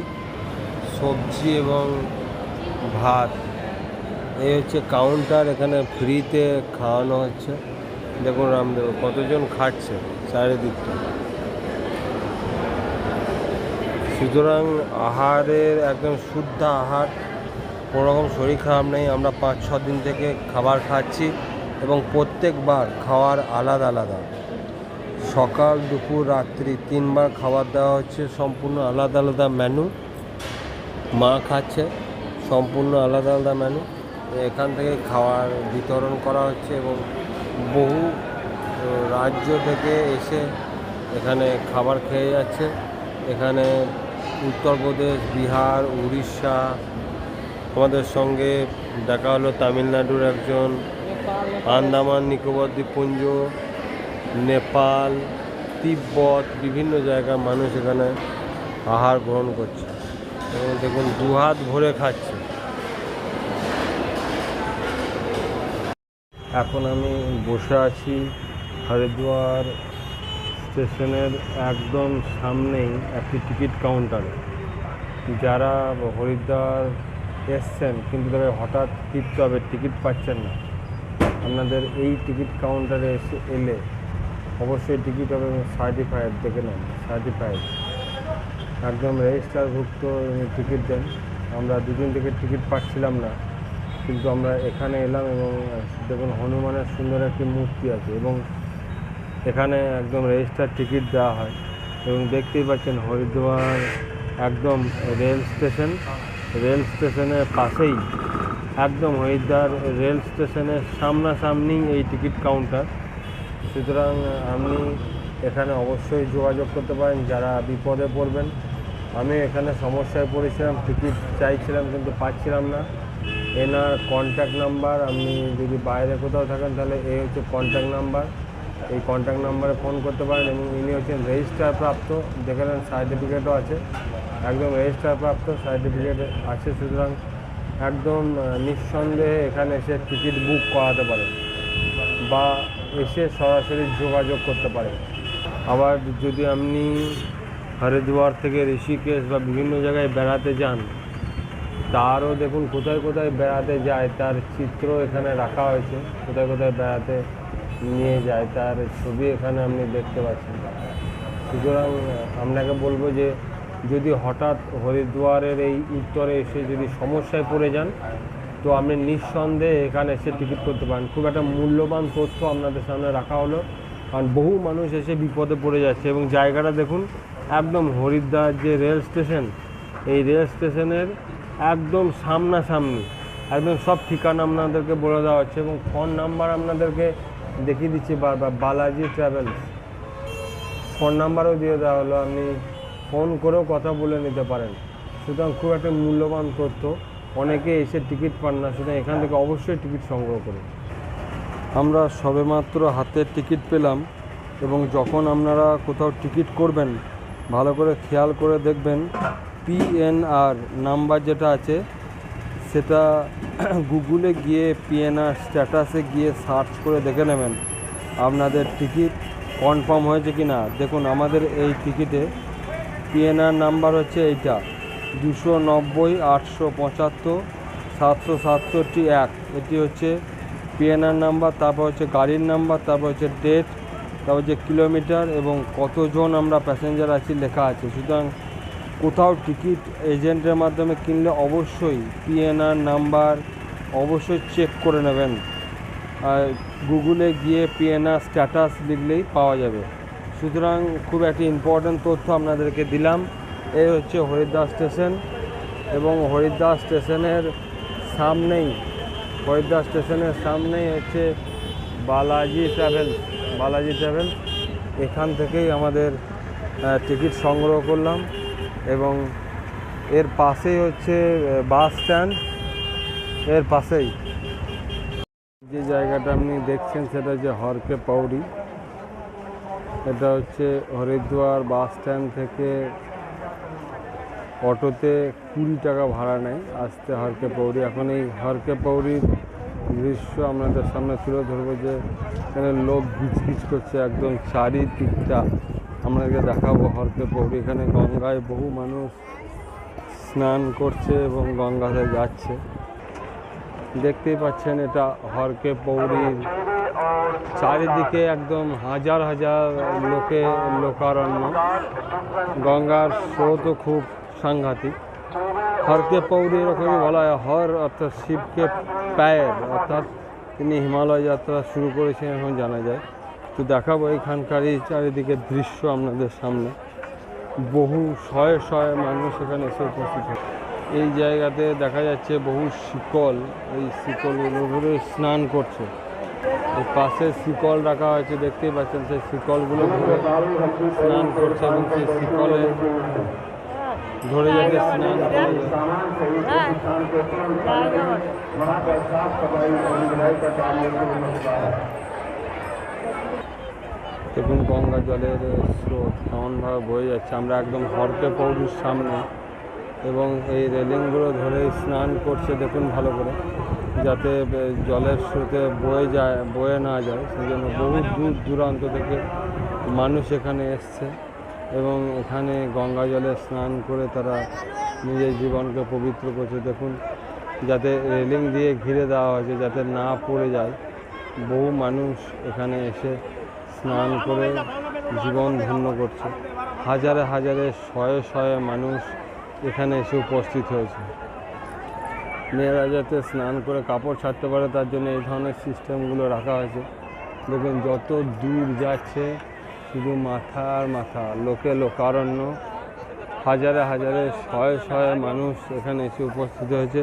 সবজি এবং ভাত। এই হচ্ছে কাউন্টার, এখানে ফ্রিতে খাওয়ানো হচ্ছে। দেখুন রামদেব কতজন খাচ্ছে চারিদিকটা। সুতরাং আহারের একদম শুদ্ধ আহার, কোনোরকম শরীর খারাপ নেই। আমরা 5-6 দিন থেকে খাবার খাচ্ছি এবং প্রত্যেকবার খাওয়ার আলাদা আলাদা। সকাল, দুপুর, রাত্রি 3 বার খাবার দেওয়া হচ্ছে, সম্পূর্ণ আলাদা আলাদা মেনু। মা খাচ্ছে সম্পূর্ণ আলাদা আলাদা মেনু। এখান থেকে খাবার বিতরণ করা হচ্ছে এবং বহু রাজ্য থেকে এসে এখানে খাবার খেয়ে যাচ্ছে। এখানে উত্তরপ্রদেশ, বিহার, উড়িষ্যা, আমাদের সঙ্গে দেখা হলো তামিলনাড়ুর একজন, আন্দামান নিকোবর দ্বীপপুঞ্জ, নেপাল, তিব্বত, বিভিন্ন জায়গার মানুষ এখানে আহার গ্রহণ করছে এবং দেখুন 2 হাত ভরে খাচ্ছে। এখন আমি বসে আছি হরিদ্বার স্টেশনের একদম সামনেই একটি টিকিট কাউন্টারে। যারা হরিদ্বার এসছেন কিন্তু তারা হঠাৎ ফিরতে হবে, টিকিট পাচ্ছেন না, আপনাদের এই টিকিট কাউন্টারে এলে অবশ্যই টিকিট হবে সার্টিফাইড। দেখে নেন, সার্টিফাইড, একদম রেজিস্টারভুক্ত টিকিট দেন। আমরা 2 দিন থেকে টিকিট পাচ্ছিলাম না, কিন্তু আমরা এখানে এলাম এবং দেখুন হনুমানের সুন্দর একটি মূর্তি আছে এবং এখানে একদম রেজিস্টার টিকিট দেওয়া হয়। এবং দেখতেই পাচ্ছেন হরিদ্বার একদম রেল স্টেশনের পাশেই, একদম হরিদ্বার রেল স্টেশনের সামনাসামনি এই টিকিট কাউন্টার। সুতরাং আপনি এখানে অবশ্যই যোগাযোগ করতে পারেন যারা বিপদে পড়বেন। আমি এখানে সমস্যায় পড়েছিলাম, টিকিট চাইছিলাম কিন্তু পাচ্ছিলাম না। এনার কন্ট্যাক্ট নাম্বার, আপনি যদি বাইরে কোথাও থাকেন তাহলে এই হচ্ছে কন্ট্যাক্ট নাম্বার, এই কন্ট্যাক্ট নাম্বারে ফোন করতে পারেন। এবং ইনি হচ্ছেন রেজিস্ট্রার প্রাপ্ত, দেখলেন সার্টিফিকেটও আছে, একদম রেজিস্ট্রার প্রাপ্ত সার্টিফিকেট আছে। সুতরাং একদম নিঃসন্দেহে এখানে এসে টিকিট বুক করাতে পারেন বা এসে সরাসরি যোগাযোগ করতে পারেন। আবার যদি আপনি হরিদ্বার থেকে ঋষিকেশ বা বিভিন্ন জায়গায় বেড়াতে যান, তারও দেখুন কোথায় কোথায় বেড়াতে যায় তার চিত্র এখানে রাখা হয়েছে, কোথায় কোথায় বেড়াতে নিয়ে যায় তার ছবি এখানে আপনি দেখতে পাচ্ছেন। সুতরাং আপনাকে বলবো যে যদি হঠাৎ হরিদ্বারের এই উত্তরে এসে যদি সমস্যায় পড়ে যান, তো আপনি নিঃসন্দেহে এখানে এসে টিকিট করতে পারেন। খুব একটা মূল্যবান তথ্য আপনাদের সামনে রাখা হলো, কারণ বহু মানুষ এসে বিপদে পড়ে যাচ্ছে। এবং জায়গাটা দেখুন, একদম হরিদ্বার যে রেল স্টেশন, এই রেল স্টেশনের একদম সামনাসামনি, একদম সব ঠিকানা আপনাদেরকে বলে দেওয়া হচ্ছে এবং ফোন নাম্বার আপনাদেরকে দেখিয়ে দিচ্ছি বারবার, বালাজি ট্রাভেলস ফোন নাম্বারও দিয়ে দেওয়া হলো, আপনি ফোন করেও কথা বলে নিতে পারেন। সুতরাং খুব একটা মূল্যবান তথ্য, অনেকে এসে টিকিট পান না, সুতরাং এখান থেকে অবশ্যই টিকিট সংগ্রহ করুন। আমরা সবেমাত্র হাতের টিকিট পেলাম এবং যখন আপনারা কোথাও টিকিট করবেন ভালো করে খেয়াল করে দেখবেন পিএনআর নাম্বার যেটা আছে সেটা গুগলে গিয়ে পিএনআর স্ট্যাটাসে গিয়ে সার্চ করে দেখে নেবেন আপনাদের টিকিট কনফার্ম হয়েছে কি না। দেখুন আমাদের এই টিকিটে পিএনআর নাম্বার হচ্ছে এইটা 290-875-767-1, এটি হচ্ছে পিএনআর নাম্বার। তারপর হচ্ছে গাড়ির নাম্বার, তারপর হচ্ছে ডেট, তারপর হচ্ছে কিলোমিটার এবং কতজন আমরা প্যাসেঞ্জার আছি লেখা আছে। সুতরাং কোথাও টিকিট এজেন্টের মাধ্যমে কিনলে অবশ্যই পিএনআর নাম্বার অবশ্যই চেক করে নেবেন। আর গুগলে গিয়ে পিএনআর স্ট্যাটাস লিখলেই পাওয়া যাবে। সুতরাং খুব একটি ইম্পর্ট্যান্ট তথ্য আপনাদেরকে দিলাম। এই হচ্ছে হরিদ্বার স্টেশন এবং হরিদ্বার স্টেশনের সামনেই হচ্ছে বালাজি ট্রাভেলস। এখান থেকেই আমাদের টিকিট সংগ্রহ করলাম এবং এর পাশেই হচ্ছে বাস স্ট্যান্ড, এর পাশেই যে জায়গাটা আপনি দেখছেন সেটা হচ্ছে হর কে পৌড়ি। এটা হচ্ছে হরিদ্বার বাস স্ট্যান্ড থেকে অটোতে 20 টাকা ভাড়া নেয় আসতে হর কে পৌড়ি। এখন এই হর কে পৌড়ির দৃশ্য আপনাদের সামনে তুলে ধরবো, যে এখানে লোক গিজগিজ করছে একদম চারিদিকটা আপনাদেরকে দেখাবো হর কে পৌড়ি। এখানে গঙ্গায় বহু মানুষ স্নান করছে এবং গঙ্গাতে যাচ্ছে, দেখতেই পাচ্ছেন। এটা হর কে পৌড়ির চারিদিকে একদম হাজার হাজার লোকারণ্য, গঙ্গার স্রোতও খুব সাংঘাতিক। হর কে পৌড়ি এরকমই বলা হয়, হর অর্থাৎ শিবকে পায়ের, অর্থাৎ তিনি হিমালয় যাত্রা শুরু করেছেন এখন জানা যায়। তো দেখাবো এখানকার এই চারিদিকে দৃশ্য আপনাদের সামনে। বহু শয়ে মানুষ এখানে এসে উপস্থিত হয়। এই জায়গাতে দেখা যাচ্ছে বহু শিকল, এই শিকলগুলো ধরে স্নান করছে। এই পাশে শিকল রাখা হয়েছে, দেখতেই পাচ্ছেন। সেই শিকলগুলো ধরে স্নান করছে এবং সেই শিকলে ধরে যাতে স্নান করে। দেখুন গঙ্গা জলের স্রোত কেমনভাবে বয়ে যাচ্ছে। আমরা একদম হর কে পৌড়ির সামনে এবং এই রেলিংগুলো ধরে স্নান করছে, দেখুন ভালো করে, যাতে জলের স্রোতে বয়ে না যায়। সেই জন্য বহু দূর দূরান্ত থেকে মানুষ এখানে এসছে এবং এখানে গঙ্গা জলে স্নান করে তারা নিজের জীবনকে পবিত্র করছে। দেখুন যাতে রেলিং দিয়ে ঘিরে দেওয়া হয়েছে যাতে না পড়ে যায়। বহু মানুষ এখানে এসে স্নান করে জীবন ধন্য করছে। হাজারে হাজারে শয়ে মানুষ এখানে এসে উপস্থিত হয়েছে। মেয়েরা যাতে স্নান করে কাপড় ছাড়তে পারে তার জন্য এই ধরনের সিস্টেমগুলো রাখা হয়েছে। দেখুন যত দূর যাচ্ছে শুধু মাথা আর মাথা, লোকারণ্য, হাজারে হাজারে শয়ে মানুষ এখানে এসে উপস্থিত হয়েছে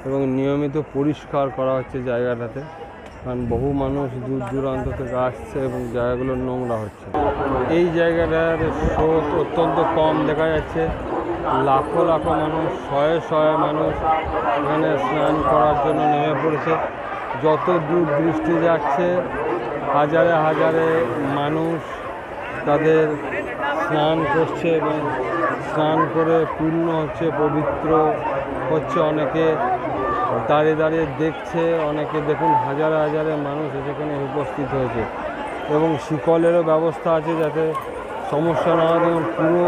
এবং নিয়মিত পরিষ্কার করা হচ্ছে জায়গাটাতে, কারণ বহু মানুষ দূর দূরান্ত থেকে আসছে এবং জায়গাগুলো নোংরা হচ্ছে। এই জায়গাটার স্রোত অত্যন্ত কম দেখা যাচ্ছে লাখো লাখো মানুষ, শয়ে শয়ে মানুষ এখানে স্নান করার জন্য নেমে পড়েছে। যত দূর দৃষ্টি যাচ্ছে হাজারে হাজারে মানুষ তাদের স্নান করছে এবং স্নান করে পূর্ণ হচ্ছে, পবিত্র হচ্ছে। অনেকে দাঁড়িয়ে দাঁড়িয়ে দেখছে, অনেকে দেখুন হাজারে হাজারে মানুষ সেখানে উপস্থিত হয়েছে এবং শিকলেরও ব্যবস্থা আছে যাতে সমস্যা না হয়। যেমন পুরো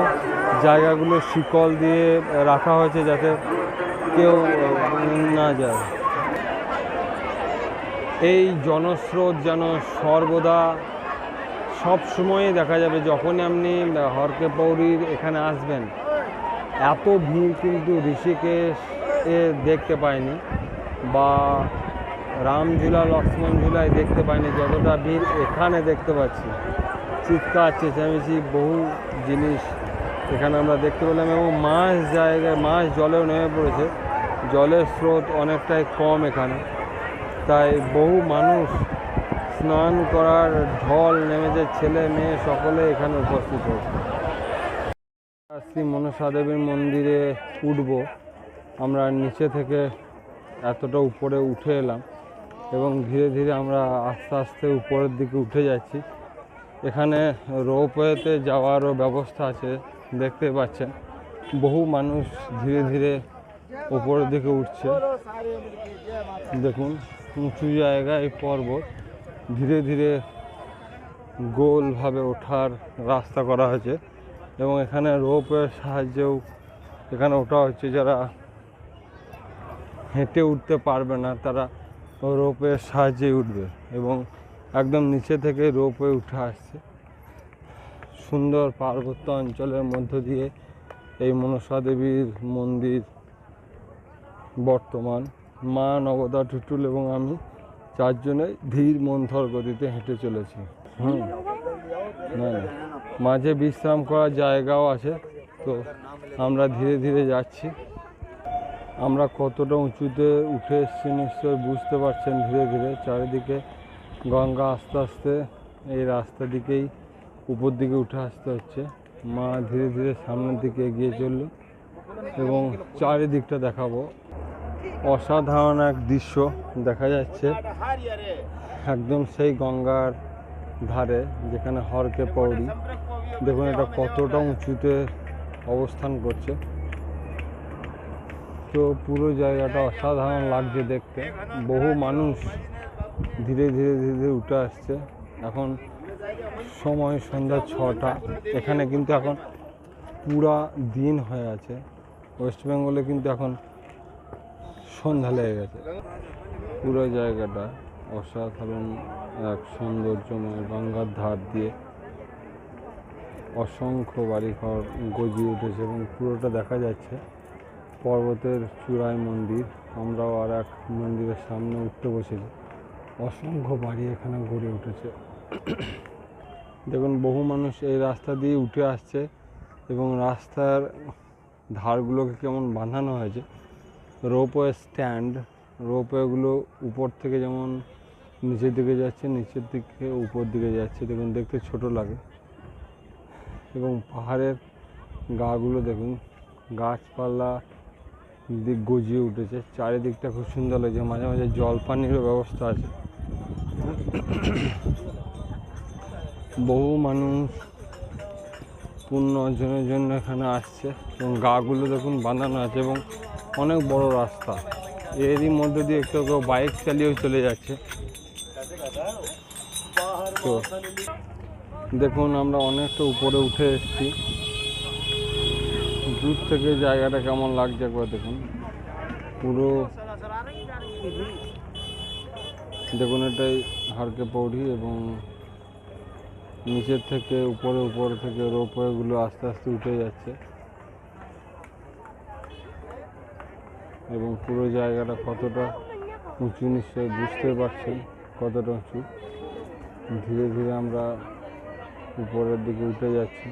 জায়গাগুলো শিকল দিয়ে রাখা হয়েছে যাতে কেউ না যায়। এই জনস্রোত যেন সর্বদা সব সময়ই দেখা যাবে, যখনই আপনি হরকে পৌরীর এখানে আসবেন। এত ভিড় কিন্তু ঋষিকেশে দেখতে পাইনি বা রামঝুলা লক্ষ্মণ ঝুলায় দেখতে পাইনি যতটা ভিড় এখানে দেখতে পাচ্ছি। চিৎকার চেঁচামেচি বহু জিনিস এখানে আমরা দেখতে পেলাম এবং মাছ জলেও নেমে পড়েছে। জলের স্রোত অনেকটাই কম এখানে, তাই বহু মানুষ স্নান করার ঢল নেমেছে, ছেলে মেয়ে সকলে এখানে উপস্থিত হয়েছে। শ্রী মনসা দেবীর মন্দিরে উঠব। আমরা নিচে থেকে এতটা উপরে উঠে এলাম এবং ধীরে ধীরে আমরা আস্তে আস্তে উপরের দিকে উঠে যাচ্ছি। এখানে রোপওয়েতে যাওয়ারও ব্যবস্থা আছে, দেখতে পাচ্ছেন। বহু মানুষ ধীরে ধীরে উপরের দিকে উঠছে। দেখুন উঁচু জায়গায় পর্বত, ধীরে ধীরে গোলভাবে ওঠার রাস্তা করা হয়েছে এবং এখানে রোপওয়ের সাহায্যেও এখানে ওঠা হচ্ছে। যারা হেঁটে উঠতে পারবে না তারা রোপওয়ের সাহায্যেই উঠবে এবং একদম নিচে থেকে রোপওয়ে উঠে আসছে। সুন্দর পার্বত্য অঞ্চলের মধ্য দিয়ে এই মনসা দেবীর মন্দির বর্তমান। মা, নবদা, টুটুল এবং আমি চারজনে ধীর মন্থর গতিতে হেঁটে চলেছি। না, মাঝে বিশ্রাম করার জায়গাও আছে, তো আমরা ধীরে ধীরে যাচ্ছি। আমরা কতটা উঁচুতে উঠে এসেছি নিশ্চয় বুঝতে পারছেন। ধীরে ধীরে চারিদিকে গঙ্গা আস্তে আস্তে এই রাস্তা দিকেই উপর দিকে উঠে আসতে হচ্ছে। মা ধীরে ধীরে সামনের দিকে এগিয়ে চলল এবং চারিদিকটা দেখাবো। অসাধারণ এক দৃশ্য দেখা যাচ্ছে, একদম সেই গঙ্গার ধারে যেখানে হরকে পৌরী। দেখুন এটা কতটা উঁচুতে অবস্থান করছে। তো পুরো জায়গাটা অসাধারণ লাগছে দেখতে। বহু মানুষ ধীরে ধীরে ধীরে ধীরে উঠে আসছে। এখন সময় সন্ধ্যা 6টা। এখানে কিন্তু এখন পুরা দিন হয়ে আছে। ওয়েস্ট বেঙ্গলে কিন্তু এখন সন্ধ্যা লেগে গেছে। পুরো জায়গাটা অসাধারণ এক সৌন্দর্যময়, গঙ্গার ধার দিয়ে অসংখ্য বাড়িঘর গজিয়ে উঠেছে এবং পুরোটা দেখা যাচ্ছে পর্বতের চূড়ায় মন্দির। আমরাও আর এক মন্দিরের সামনে উঠতে বসেছি। অসংখ্য বাড়ি এখানে গড়ে উঠেছে। দেখুন বহু মানুষ এই রাস্তা দিয়ে উঠে আসছে এবং রাস্তার ধারগুলোকে কেমন বাঁধানো হয়েছে। রোপওয়ে স্ট্যান্ড, রোপওয়েগুলো উপর থেকে যেমন নিচের দিকে যাচ্ছে, নিচের দিকে উপর দিকে যাচ্ছে। দেখুন দেখতে ছোট লাগে এবং পাহাড়ের গাগুলো দেখুন, গাছপালা দিক গজিয়ে উঠেছে। চারিদিকটা খুব সুন্দর লাগছে। মাঝে মাঝে জল পানিরও ব্যবস্থা আছে। বহু মানুষ পুণ্য অর্জনের জন্য এখানে আসছে এবং গাগুলো দেখুন বাঁধানো আছে এবং অনেক বড় রাস্তা। এরই মধ্যে দিয়ে কেউ কেউ বাইক চালিয়েও চলে যাচ্ছে। তো দেখুন আমরা অনেকটা উপরে উঠে এসেছি। দূর থেকে জায়গাটা কেমন লাগছে একবার দেখুন। পুরো দেখুন এটাই হরকে পৌরী এবং নিচের থেকে উপরে থেকে রোপওয়েগুলো আস্তে আস্তে উঠে যাচ্ছে এবং পুরো জায়গাটা কতটা উঁচু নিশ্চয়ই বুঝতে পারছেন কতটা উঁচু। ধীরে ধীরে আমরা উপরের দিকে উঠে যাচ্ছি।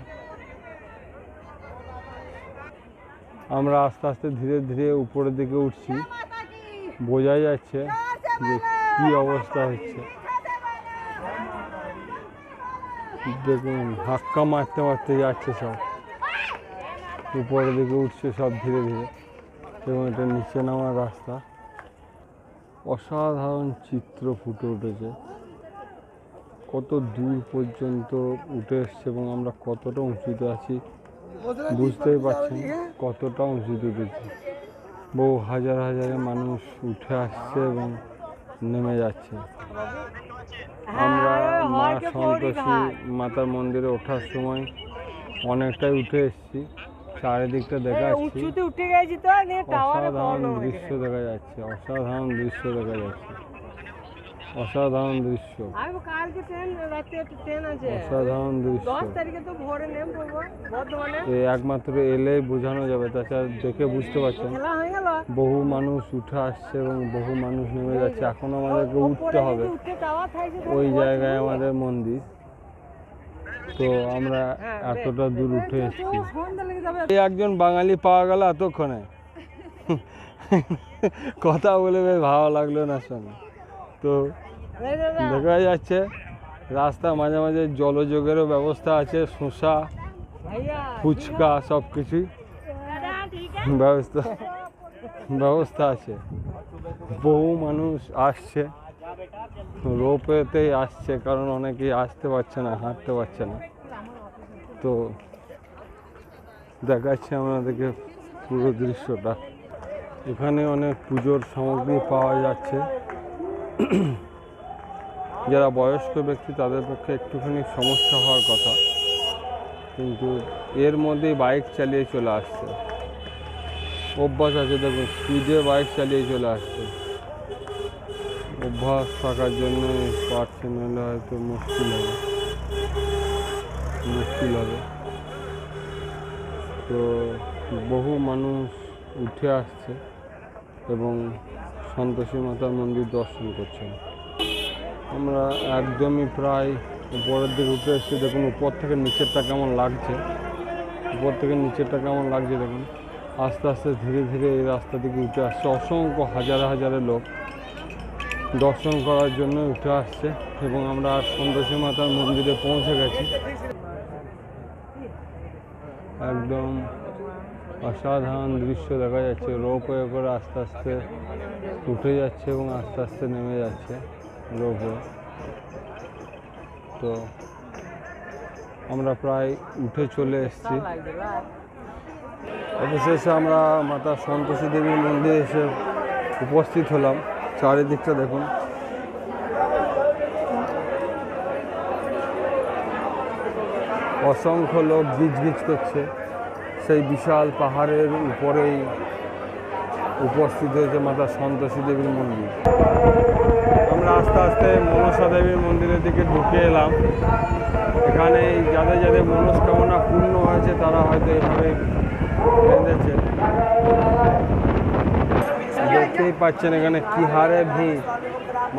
আমরা আস্তে আস্তে ধীরে ধীরে উপরের দিকে উঠছি। বোঝা যাচ্ছে যে কী অবস্থা হচ্ছে। দেখুন ধাক্কা মারতে মারতে যাচ্ছে সব। উপরের দিকে উঠছে সব ধীরে ধীরে, এবং এটা নিচে নামার রাস্তা। অসাধারণ চিত্র ফুটে উঠেছে, কত দূর পর্যন্ত উঠে এসছে এবং আমরা কতটা উঁচুতে আছি বুঝতেই পারছেন, কতটা উঁচুতে উঠেছি। বহু হাজার হাজারে মানুষ উঠে আসছে এবং নেমে যাচ্ছে। আমরা মা সন্তোষী মাতার মন্দিরে ওঠার সময় অনেকটাই উঠে এসেছি, চারিদিকটা দেখাচ্ছি, অসাধারণ দৃশ্য দেখা যাচ্ছে, অসাধারণ দৃশ্য দেখা যাচ্ছে, অসাধারণ দৃশ্য, অসাধারণ দৃশ্য। একমাত্র এলেই বোঝানো যাবে, তাছাড়া দেখে বুঝতে পারছেন বহু মানুষ উঠে আসছে এবং বহু মানুষ নেমে যাচ্ছে। এখন আমাদেরকে উঠতে হবে, ওই জায়গায় আমাদের মন্দির। তো আমরা এতটা দূর উঠে এসেছি। এই একজন বাঙালি পাওয়া গেল এতক্ষণে, কথা বলে বেশ ভালো লাগলো না সঙ্গে। তো দেখা যাচ্ছে রাস্তা মাঝে মাঝে জলযোগেরও ব্যবস্থা আছে, শসা ফুচকা সব কিছুই ব্যবস্থা আছে। বহু মানুষ আসছে, রোপওয়েতেই আসছে, কারণ অনেকেই আসতে পারছে না, হাঁটতে পারছে না। তো দেখাচ্ছি আমাদেরকে পুরো দৃশ্যটা। এখানে অনেক পুজোর সামগ্রী পাওয়া যাচ্ছে। যারা বয়স্ক ব্যক্তি তাদের পক্ষে একটুখানি সমস্যা হওয়ার কথা, কিন্তু এর মধ্যেই বাইক চালিয়ে চলে আসছে, অভ্যাস আছে। দেখুন স্পিডে বাইক চালিয়ে চলে আসছে, অভ্যাস থাকার জন্য পারছে, নাহলে হয়তো মুশকিল হবে। তো বহু মানুষ উঠে আসছে এবং সন্তোষী মাতার মন্দির দর্শন করছেন। আমরা একদমই প্রায় উপরের দিকে উঠে এসেছি। দেখুন উপর থেকে নিচেরটা কেমন লাগছে, দেখুন আস্তে আস্তে ধীরে ধীরে এই রাস্তা দিকে উঠে আসছে। অসংখ্য হাজারে হাজারে লোক দর্শন করার জন্য উঠে আসছে এবং আমরা সন্তোষী মাতার মন্দিরে পৌঁছে গেছি। একদম অসাধারণ দৃশ্য দেখা যাচ্ছে, রোপওয়ে করে আস্তে আস্তে উঠে যাচ্ছে এবং আস্তে আস্তে নেমে যাচ্ছে রোপওয়ে। তো আমরা প্রায় উঠে চলে এসেছি। অবশেষে আমরা মাতা সন্তোষী দেবীর মন্দিরে এসে উপস্থিত হলাম। চারিদিকটা দেখুন, অসংখ্য লোক গিজগিজ করছে। সেই বিশাল পাহাড়ের উপরেই উপস্থিত হয়েছে মাতা সন্তোষী দেবীর মন্দির। আমরা আস্তে আস্তে মনসা দেবীর মন্দিরের দিকে ঢুকে এলাম। এখানে যাদের যাদের মনস্কামনা পূর্ণ হয়েছে তারা হয়তো এভাবে বেঁধেছে। দেখতেই পাচ্ছেন এখানে কি হারে ভিড়,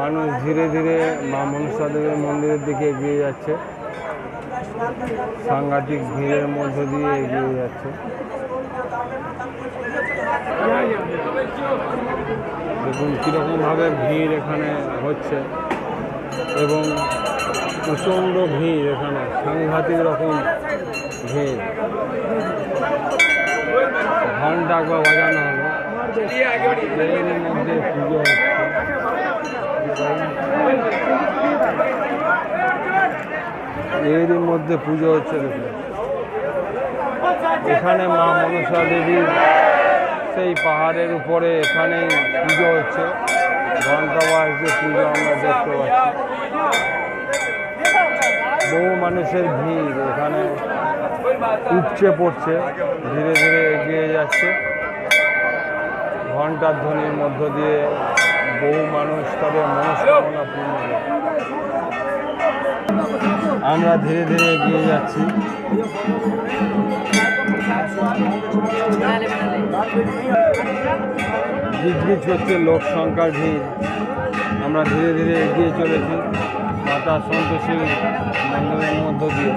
মানুষ ধীরে ধীরে মা মনসা দেবীর মন্দিরের দিকে এগিয়ে যাচ্ছে। সাংঘাতিক ভিড়ের মধ্য দিয়ে এগিয়ে যাচ্ছে। দেখুন কীরকমভাবে ভিড় এখানে হচ্ছে এবং প্রচণ্ড ভিড়, এখানে সাংঘাতিক রকম ভিড়। ঘন্টা একবার বাজানো হলো, এর মধ্যে পুজো হচ্ছে। এরই মধ্যে পুজো হচ্ছে। দেখুন এখানে মা মনসা দেবীর সেই পাহাড়ের উপরে এখানেই পুজো হচ্ছে। ঘন্টা বাজছে, পুজো আমরা দেখতে পাচ্ছি। বহু মানুষের ভিড় এখানে উপচে পড়ছে, ধীরে ধীরে এগিয়ে যাচ্ছে। ঘন্টার ধ্বনির মধ্য দিয়ে বহু মানুষ তাদের মনস্কামনা পূর্ণ করে। আমরা ধীরে ধীরে এগিয়ে যাচ্ছি। গিজগিজ হচ্ছে লোক সংখ্যার ভিড়। আমরা ধীরে ধীরে এগিয়ে চলেছি মাতা সন্তোষী মন্দিরের মধ্য দিয়ে।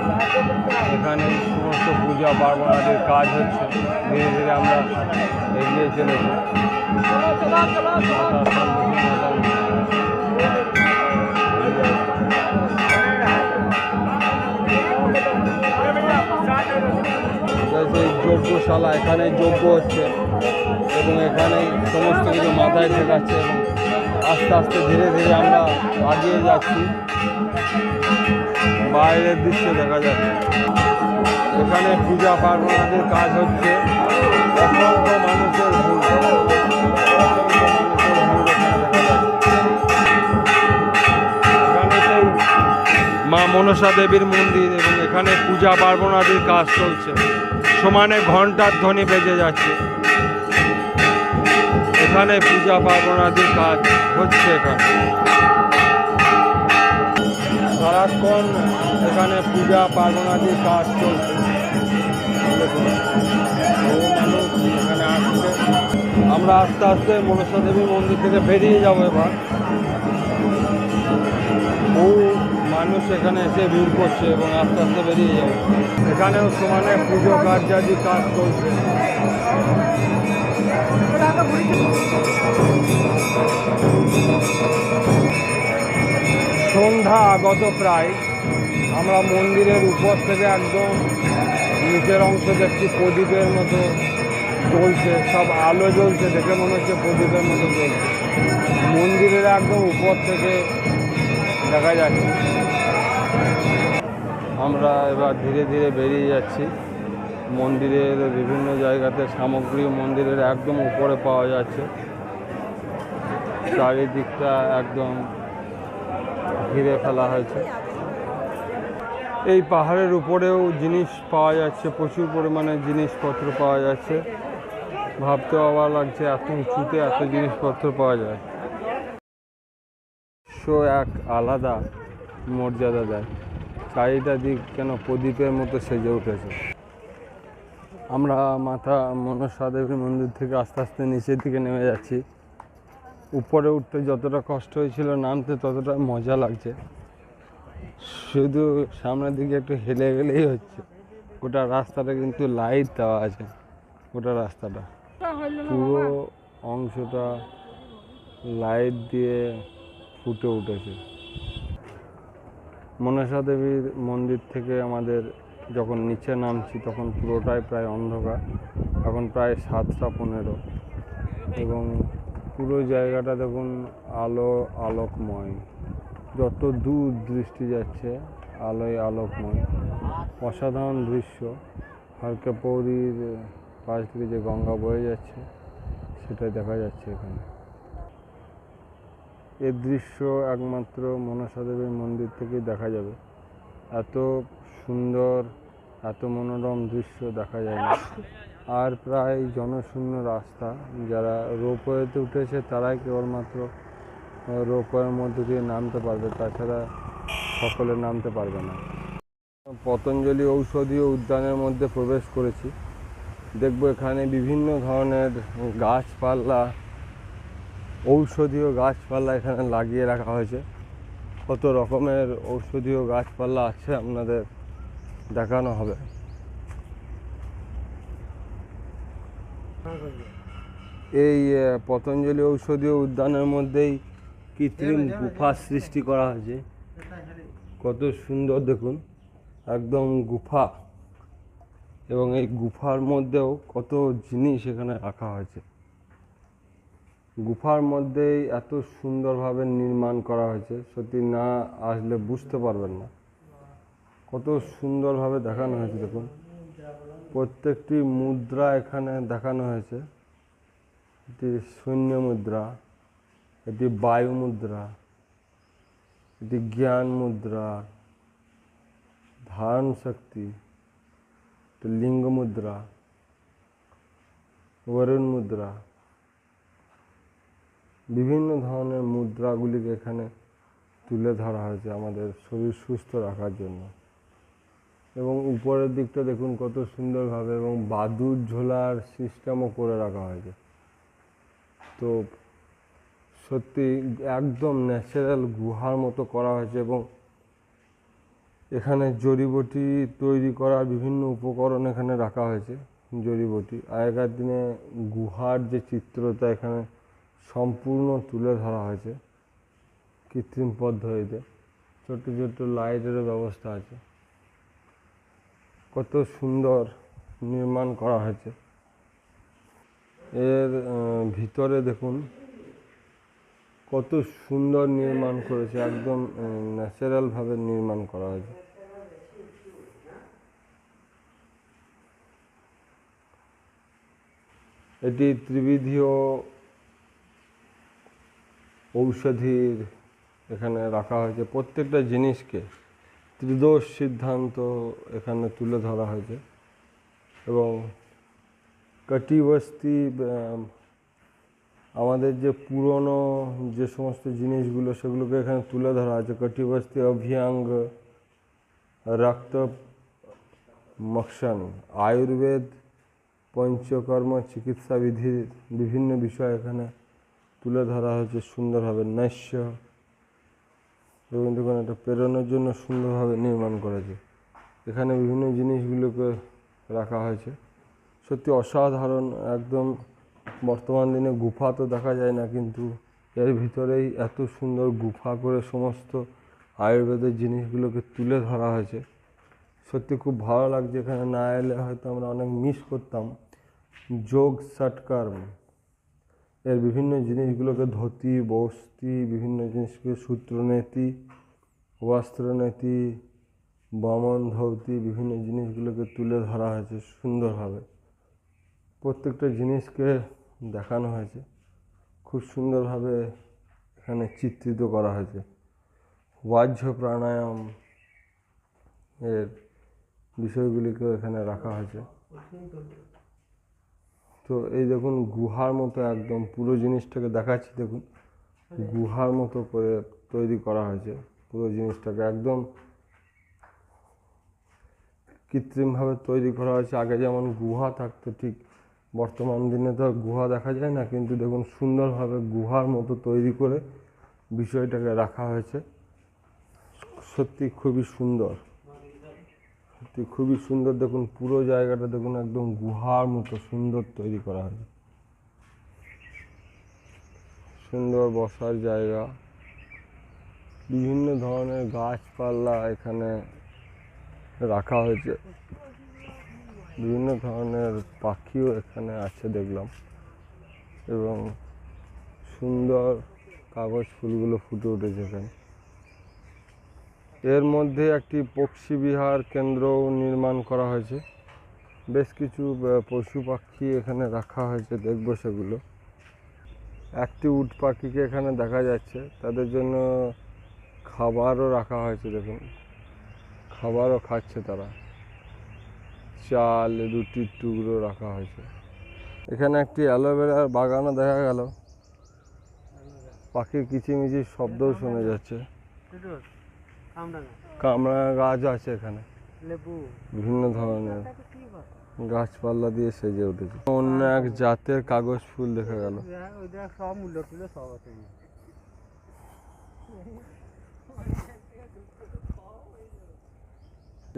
এখানে সমস্ত পূজা পার্বণাদের কাজ হচ্ছে। ধীরে ধীরে আমরা এগিয়ে চলেছি মাতা সন্তোষী মাতার সেই যজ্ঞ যজ্ঞশালা, এখানে যজ্ঞ হচ্ছে এবং এখানেই সমস্ত কিছু মাথায় ঠেকাচ্ছে এবং আস্তে আস্তে ধীরে ধীরে আমরা আগিয়ে যাচ্ছি। বাইরের দৃশ্য দেখা যাচ্ছে, এখানে পূজা পার্বণাদের কাজ হচ্ছে। অসংখ্য মানুষের ভিড়, অসংখ্য মানুষের ভিড় এখানে দেখা যাচ্ছে। এখানে সেই মা মনসা দেবীর মন্দির এবং এখানে পূজা পার্বণাদির কাজ চলছে। সমানে ঘণ্টার ধ্বনি বেজে যাচ্ছে। এখানে পূজা পার্বণাদির কাজ হচ্ছে। এখানে সারাক্ষণ এখানে পূজা পার্বণাদির কাজ চলছে। দেখুন, বহু মানুষ এখানে আসছে। আমরা আস্তে আস্তে মনসা দেবীর মন্দির থেকে বেরিয়ে যাব। এবার বহু মানুষ এখানে এসে ভিড় করছে এবং আস্তে আস্তে বেরিয়ে যাবে। এখানেও সমানে পুজো কার্যাদি কাজ চলছে। সন্ধ্যা আগত প্রায়। আমরা মন্দিরের উপর থেকে একদম নিচের অংশ দেখছি প্রদীপের মতো জ্বলছে, সব আলো জ্বলছে, দেখে মনে হচ্ছে প্রদীপের মতো জ্বলছে। মন্দিরের একদম উপর থেকে দেখা যাচ্ছে। আমরা এবার ধীরে ধীরে বেরিয়ে যাচ্ছি। মন্দিরের বিভিন্ন জায়গাতে সামগ্রী মন্দিরের একদম উপরে পাওয়া যাচ্ছে। চারিদিকটা একদম ঘিরে ফেলা হয়েছে। এই পাহাড়ের উপরেও জিনিস পাওয়া যাচ্ছে, প্রচুর পরিমাণে জিনিসপত্র পাওয়া যাচ্ছে। ভাবতে অবাক লাগছে এত উঁচুতে এত জিনিসপত্র পাওয়া যায়। এক আলাদা মর্যাদা দেয়। চারিটা দিক যেন প্রদীপের মতো সেজে উঠেছে। আমরা মাতা মনসা দেবীর মন্দির থেকে আস্তে আস্তে নিচের দিকে নেমে যাচ্ছি। উপরে উঠতে যতটা কষ্ট হয়েছিল, নামতে ততটা মজা লাগছে। শুধু সামনের দিকে একটু হেলে গেলেই হচ্ছে। গোটা রাস্তাটা কিন্তু লাইট দেওয়া আছে। গোটা রাস্তাটা পুরো অংশটা লাইট দিয়ে ফুটে উঠেছে। মনসা দেবীর মন্দির থেকে আমাদের যখন নিচে নামছি তখন পুরোটাই প্রায় অন্ধকার। এখন প্রায় 7:15 এবং পুরো জায়গাটা দেখুন আলোকময়। যত দূর দৃষ্টি যাচ্ছে আলোয় আলোকময়। অসাধারণ দৃশ্য। হালকা পৌরির পাশ থেকে যে গঙ্গা বয়ে যাচ্ছে সেটাই দেখা যাচ্ছে এখানে। এর দৃশ্য একমাত্র মনসা দেবীর মন্দির থেকেই দেখা যাবে। এত সুন্দর, এত মনোরম দৃশ্য দেখা যায় না। আর প্রায় জনশূন্য রাস্তা। যারা রোপওয়েতে উঠেছে তারাই কেবলমাত্র রোপওয়ের মধ্যে দিয়ে নামতে পারবে, তাছাড়া সকলে নামতে পারবে না। পতঞ্জলি ঔষধীয় উদ্যানের মধ্যে প্রবেশ করেছি। দেখব এখানে বিভিন্ন ধরনের গাছপালা, ঔষধীয় গাছপালা এখানে লাগিয়ে রাখা হয়েছে। কত রকমের ঔষধীয় গাছপালা আছে আপনাদের দেখানো হবে। এই পতঞ্জলি ঔষধীয় উদ্যানের মধ্যেই কৃত্রিম গুফা সৃষ্টি করা হয়েছে। কত সুন্দর দেখুন, একদম গুফা। এবং এই গুফার মধ্যেও কত জিনিস এখানে রাখা হয়েছে। গুফার মধ্যেই এত সুন্দরভাবে নির্মাণ করা হয়েছে, সত্যি না আসলে বুঝতে পারবেন না কত সুন্দরভাবে দেখানো হয়েছে। দেখুন, প্রত্যেকটি মুদ্রা এখানে দেখানো হয়েছে। এটি শূন্য মুদ্রা, এটি বায়ু মুদ্রা, এটি জ্ঞান মুদ্রা, ধারণ শক্তি, এটি লিঙ্গ মুদ্রা, বরুণ মুদ্রা। বিভিন্ন ধরনের মুদ্রাগুলিকে এখানে তুলে ধরা হয়েছে আমাদের শরীর সুস্থ রাখার জন্য। এবং উপরের দিকটা দেখুন কত সুন্দরভাবে, এবং বাদুড় ঝোলার সিস্টেমও করে রাখা হয়েছে। তো সত্যি একদম ন্যাচারাল গুহার মতো করা হয়েছে। এবং এখানে জড়িবটি তৈরি করার বিভিন্ন উপকরণ এখানে রাখা হয়েছে। জড়িবটি আগেকার দিনে গুহার যে চিত্রটা এখানে সম্পূর্ণ তুলে ধরা হয়েছে কৃত্রিম পদ্ধতিতে। ছোট্ট ছোট্ট লাইটেরও ব্যবস্থা আছে। কত সুন্দর নির্মাণ করা হয়েছে। এর ভিতরে দেখুন কত সুন্দর নির্মাণ করেছে, একদম ন্যাচারালভাবে নির্মাণ করা হয়েছে। এটি ত্রিবিধীয় ঔষধির এখানে রাখা হয়েছে। প্রত্যেকটা জিনিসকে ত্রিদোষ সিদ্ধান্ত এখানে তুলে ধরা হয়েছে এবং কটিবস্তি আমাদের যে পুরনো যে সমস্ত জিনিসগুলো সেগুলোকে এখানে তুলে ধরা আছে। কটিবস্তি অভ্যঙ্গ, রক্ত মক্ষণ, আয়ুর্বেদ, পঞ্চকর্ম, চিকিৎসা বিধির বিভিন্ন বিষয় এখানে তুলে ধরা হয়েছে সুন্দরভাবে। নৈশ্য রবীন্দ্রনাথ এটা প্রেরণের জন্য সুন্দরভাবে নির্মাণ করেছে। এখানে বিভিন্ন জিনিসগুলোকে রাখা হয়েছে, সত্যি অসাধারণ। একদম বর্তমান দিনে গুফা তো দেখা যায় না, কিন্তু এর ভিতরেই এত সুন্দর গুফা করে সমস্ত আয়ুর্বেদের জিনিসগুলোকে তুলে ধরা হয়েছে। সত্যি খুব ভালো লাগছে। এখানে না এলে হয়তো আমরা অনেক মিস করতাম। যোগ ষটকর্ম এর বিভিন্ন জিনিসগুলোকে ধুতি, বস্তি, বিভিন্ন জিনিসকে সূত্রনীতি, বস্ত্রনীতি, বমন, ধৌতি, বিভিন্ন জিনিসগুলোকে তুলে ধরা হয়েছে সুন্দরভাবে। প্রত্যেকটা জিনিসকে দেখানো হয়েছে খুব সুন্দরভাবে, এখানে চিত্রিত করা হয়েছে। বাহ্য প্রাণায়াম এর বিষয়গুলিকেও এখানে রাখা হয়েছে। তো এই দেখুন গুহার মতো একদম পুরো জিনিসটাকে দেখাচ্ছি। দেখুন গুহার মতো করে তৈরি করা হয়েছে পুরো জিনিসটাকে, একদম কৃত্রিমভাবে তৈরি করা হয়েছে। আগে যেমন গুহা থাকতো, ঠিক বর্তমান দিনে তো গুহা দেখা যায় না, কিন্তু দেখুন সুন্দরভাবে গুহার মতো তৈরি করে বিষয়টাকে রাখা হয়েছে। সত্যি খুবই সুন্দর, সত্যি খুবই সুন্দর। দেখুন পুরো জায়গাটা দেখুন একদম গুহার মতো সুন্দর তৈরি করা হয়েছে। সুন্দর বসার জায়গা, বিভিন্ন ধরনের গাছপালা এখানে রাখা হয়েছে, বিভিন্ন ধরনের পাখিও এখানে আছে দেখলাম, এবং সুন্দর কাগজ ফুলগুলো ফুটে উঠেছে এখানে। এর মধ্যে একটি পক্ষী বিহার কেন্দ্রও নির্মাণ করা হয়েছে। বেশ কিছু পশু পাখি এখানে রাখা হয়েছে, দেখবো সেগুলো। একটি উট পাখিকে এখানে দেখা যাচ্ছে, তাদের জন্য খাবারও রাখা হয়েছে। দেখুন খাবারও খাচ্ছে তারা, চাল, রুটির টুকরো রাখা হয়েছে। এখানে একটি অ্যালোভেরার বাগানও দেখা গেল, পাখির কিচিমিচির শব্দও শোনা যাচ্ছে। কামড়া গাছ আছে এখানে, বিভিন্ন ধরনের গাছপালা দিয়ে সেজে উঠেছে। অন্য এক জাতের কাগজ ফুল দেখা গেল।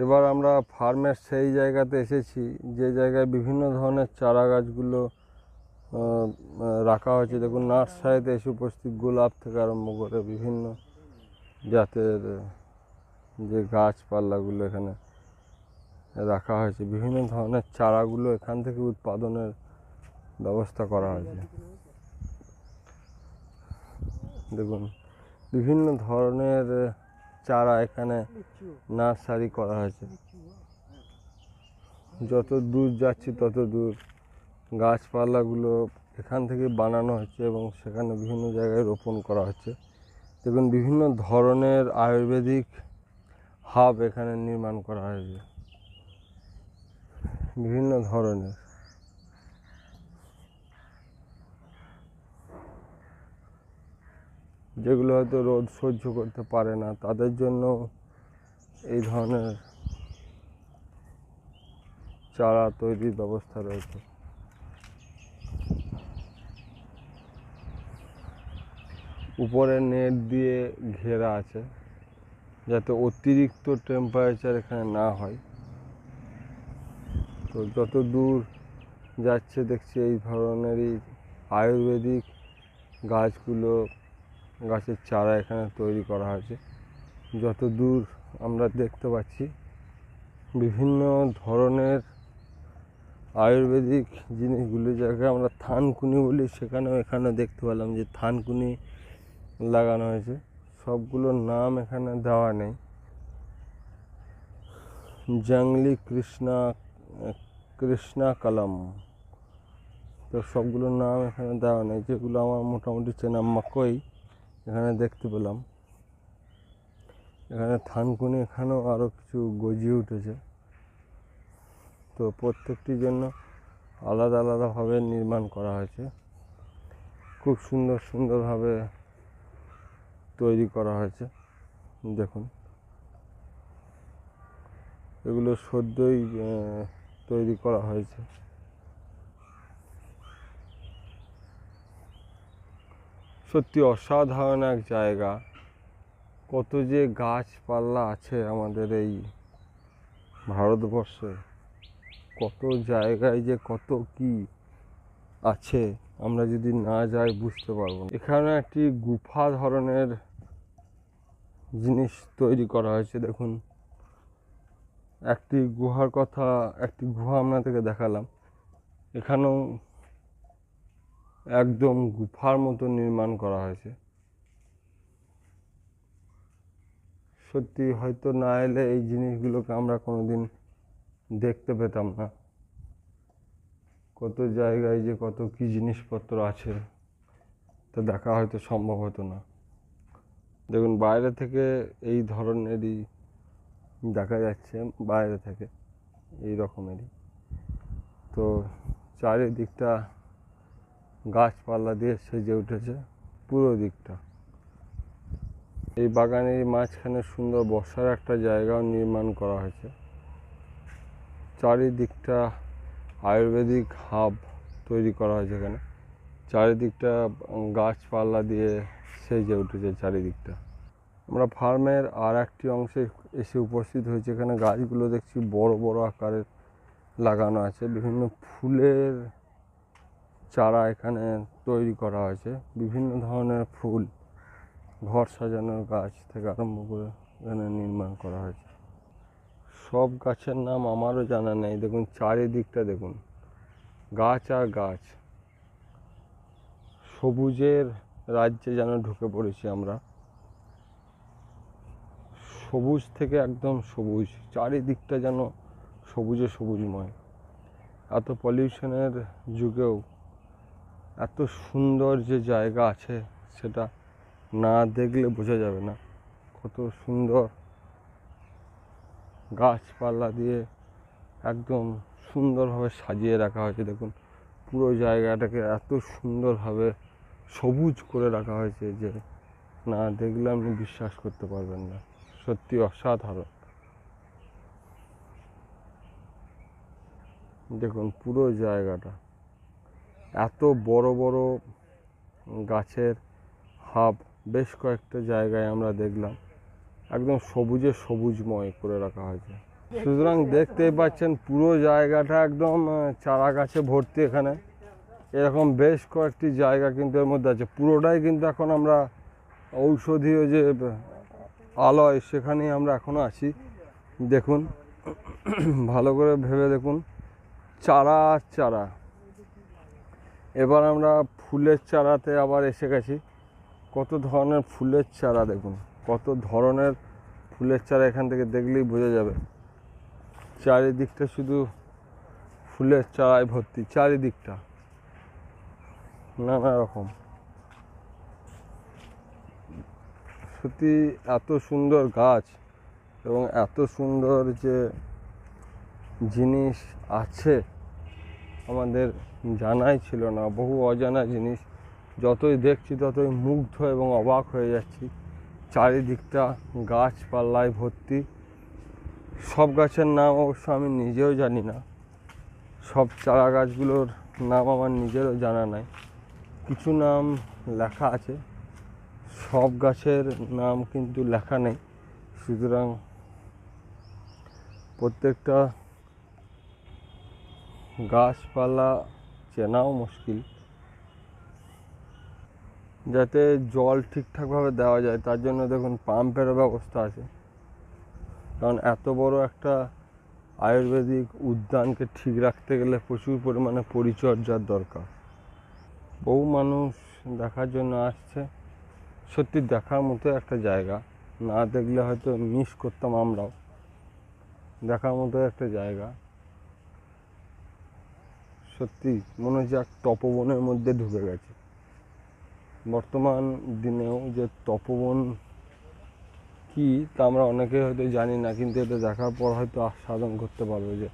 এবার আমরা ফার্মের সেই জায়গাতে এসেছি যে জায়গায় বিভিন্ন ধরনের চারা গাছগুলো রাখা হয়েছে। দেখুন নার্সারিতে এসে উপস্থিত, গোলাপ থেকে আরম্ভ করে বিভিন্ন জাতের যে গাছপালাগুলো এখানে রাখা হয়েছে। বিভিন্ন ধরনের চারাগুলো এখান থেকে উৎপাদনের ব্যবস্থা করা হয়েছে। দেখুন বিভিন্ন ধরনের চারা এখানে নার্সারি করা হয়েছে। যত দূর যাচ্ছি তত দূর গাছপালাগুলো এখান থেকে বানানো হচ্ছে এবং সেখানে বিভিন্ন জায়গায় রোপণ করা হচ্ছে। দেখুন বিভিন্ন ধরনের আয়ুর্বেদিক হাব এখানে নির্মাণ করা হয়েছে, বিভিন্ন ধরনের। যেগুলো হয়তো রোদ সহ্য করতে পারে না, তাদের জন্য এই ধরনের চারা তৈরির ব্যবস্থা রয়েছে। উপরে নেট দিয়ে ঘেরা আছে, যাতে অতিরিক্ত টেম্পারেচার এখানে না হয়। তো যত দূর যাচ্ছে দেখছি এই ধরনেরই আয়ুর্বেদিক গাছগুলো, গাছের চারা এখানে তৈরি করা হয়েছে। যত দূর আমরা দেখতে পাচ্ছি বিভিন্ন ধরনের আয়ুর্বেদিক জিনিসগুলি যাকে আমরা থানকুনি বলি, সেখানেও এখানে দেখতে পেলাম যে থানকুনি লাগানো হয়েছে। সবগুলোর নাম এখানে দেওয়া নেই। জঙ্গলি কৃষ্ণা কলম, তো সবগুলোর নাম এখানে দেওয়া নেই। যেগুলো আমার মোটামুটি চেনা, মাকই এখানে দেখতে পেলাম। এখানে থানকুনি, এখানেও আরও কিছু গজিয়ে উঠেছে। তো প্রত্যেকটির জন্য আলাদা আলাদাভাবে নির্মাণ করা হয়েছে। খুব সুন্দর সুন্দরভাবে তৈরি করা হয়েছে। দেখুন, এগুলো সদ্যই তৈরি করা হয়েছে। সত্যি অসাধারণ এক জায়গা। কত যে গাছপালা আছে আমাদের এই ভারতবর্ষে, কত জায়গায় যে কত কি আছে, আমরা যদি না যাই বুঝতে পারবো না। এখানে একটি গুফা ধরনের জিনিস তৈরি করা হয়েছে। দেখুন, একটি গুহা আপনাদেরকে দেখালাম। এখানেও একদম গুফার মতো নির্মাণ করা হয়েছে। সত্যি হয়তো না এলে এই জিনিসগুলোকে আমরা কোনোদিন দেখতে পেতাম না। কত জায়গায় যে কত কি জিনিসপত্র আছে তা দেখা হয়তো সম্ভব হতো না। দেখুন, বাইরে থেকে এই ধরনেরই দেখা যাচ্ছে, বাইরে থেকে এই রকমেরই। তো চারিদিকটা গাছপালা দিয়ে সেজে উঠেছে পুরো দিকটা। এই বাগানের মাঝখানে সুন্দর বসার একটা জায়গাও নির্মাণ করা হয়েছে। চারিদিকটা আয়ুর্বেদিক হাব তৈরি করা হয়েছে এখানে। চারিদিকটা গাছপালা দিয়ে সেজে উঠেছে চারিদিকটা। আমরা ফার্মের আর একটি অংশে এসে উপস্থিত হয়েছে। এখানে গাছগুলো দেখছি বড় বড় আকারের লাগানো আছে। বিভিন্ন ফুলের চারা এখানে তৈরি করা হয়েছে। বিভিন্ন ধরনের ফুল, ঘর সাজানোর গাছ থেকে আরম্ভ করে এখানে নির্মাণ করা হয়েছে। সব গাছের নাম আমারও জানা নেই। দেখুন, চারিদিকটা দেখুন, গাছ আর গাছ। সবুজের রাজ্যে যেন ঢুকে পড়েছি আমরা। সবুজ থেকে একদম সবুজ, চারিদিকটা যেন সবুজে সবুজময়। এত পলিউশনের যুগেও এত সুন্দর যে জায়গা আছে, সেটা না দেখলে বোঝা যাবে না। কত সুন্দর গাছপালা দিয়ে একদম সুন্দরভাবে সাজিয়ে রাখা হয়েছে। দেখুন, পুরো জায়গাটাকে এত সুন্দরভাবে সবুজ করে রাখা হয়েছে যে না দেখলে আপনি বিশ্বাস করতে পারবেন না। সত্যি অসাধারণ। দেখুন, পুরো জায়গাটা এত বড় বড় গাছের হাব বেশ কয়েকটা জায়গায় আমরা দেখলাম। একদম সবুজে সবুজময় করে রাখা হয়েছে। সুতরাং দেখতেই পাচ্ছেন পুরো জায়গাটা একদম চারা গাছে ভর্তি। এখানে এরকম বেশ কয়েকটি জায়গা কিন্তু এর মধ্যে আছে। পুরোটাই কিন্তু এখন আমরা ঔষধীয় যে আলয়, সেখানেই আমরা এখনও আছি। দেখুন, ভালো করে ভেবে দেখুন, চারা আর চারা। এবার আমরা ফুলের চারাতে আবার এসে গেছি। কত ধরনের ফুলের চারা দেখুন, কত ধরনের ফুলের চারা এখান থেকে দেখলেই বোঝা যাবে। চারিদিকটা শুধু ফুলের চারায় ভর্তি, চারিদিকটা নানা রকম। সত্যি এত সুন্দর গাছ এবং এত সুন্দর যে জিনিস আছে আমাদের জানাই ছিল না। বহু অজানা জিনিস, যতই দেখছি ততই মুগ্ধ এবং অবাক হয়ে যাচ্ছি। চারিদিকটা গাছপালায় ভর্তি। সব গাছের নাম অবশ্য আমি নিজেও জানি না। সব চারা গাছগুলোর নাম আমার নিজেরও জানা নাই। কিছু নাম লেখা আছে, সব গাছের নাম কিন্তু লেখা নেই। সুতরাং প্রত্যেকটা গাছপালা চেনাও মুশকিল। যাতে জল ঠিকঠাকভাবে দেওয়া যায় তার জন্য দেখুন পাম্পেরও ব্যবস্থা আছে। কারণ এত বড় একটা আয়ুর্বেদিক উদ্যানকে ঠিক রাখতে গেলে প্রচুর পরিমাণে পরিচর্যার দরকার। বহু মানুষ দেখার জন্য আসছে, সত্যি দেখার মতো একটা জায়গা, না দেখলে হয়তো মিস করতাম আমরাও। দেখার মতো একটা জায়গা, সত্যি মনে হচ্ছে এক তপবনের মধ্যে ঢুকে গেছে। বর্তমান দিনেও যে তপবন কি তা আমরা অনেকে হয়তো জানি না, কিন্তু এটা দেখার পর হয়তো আস্বাদন করতে পারবো যে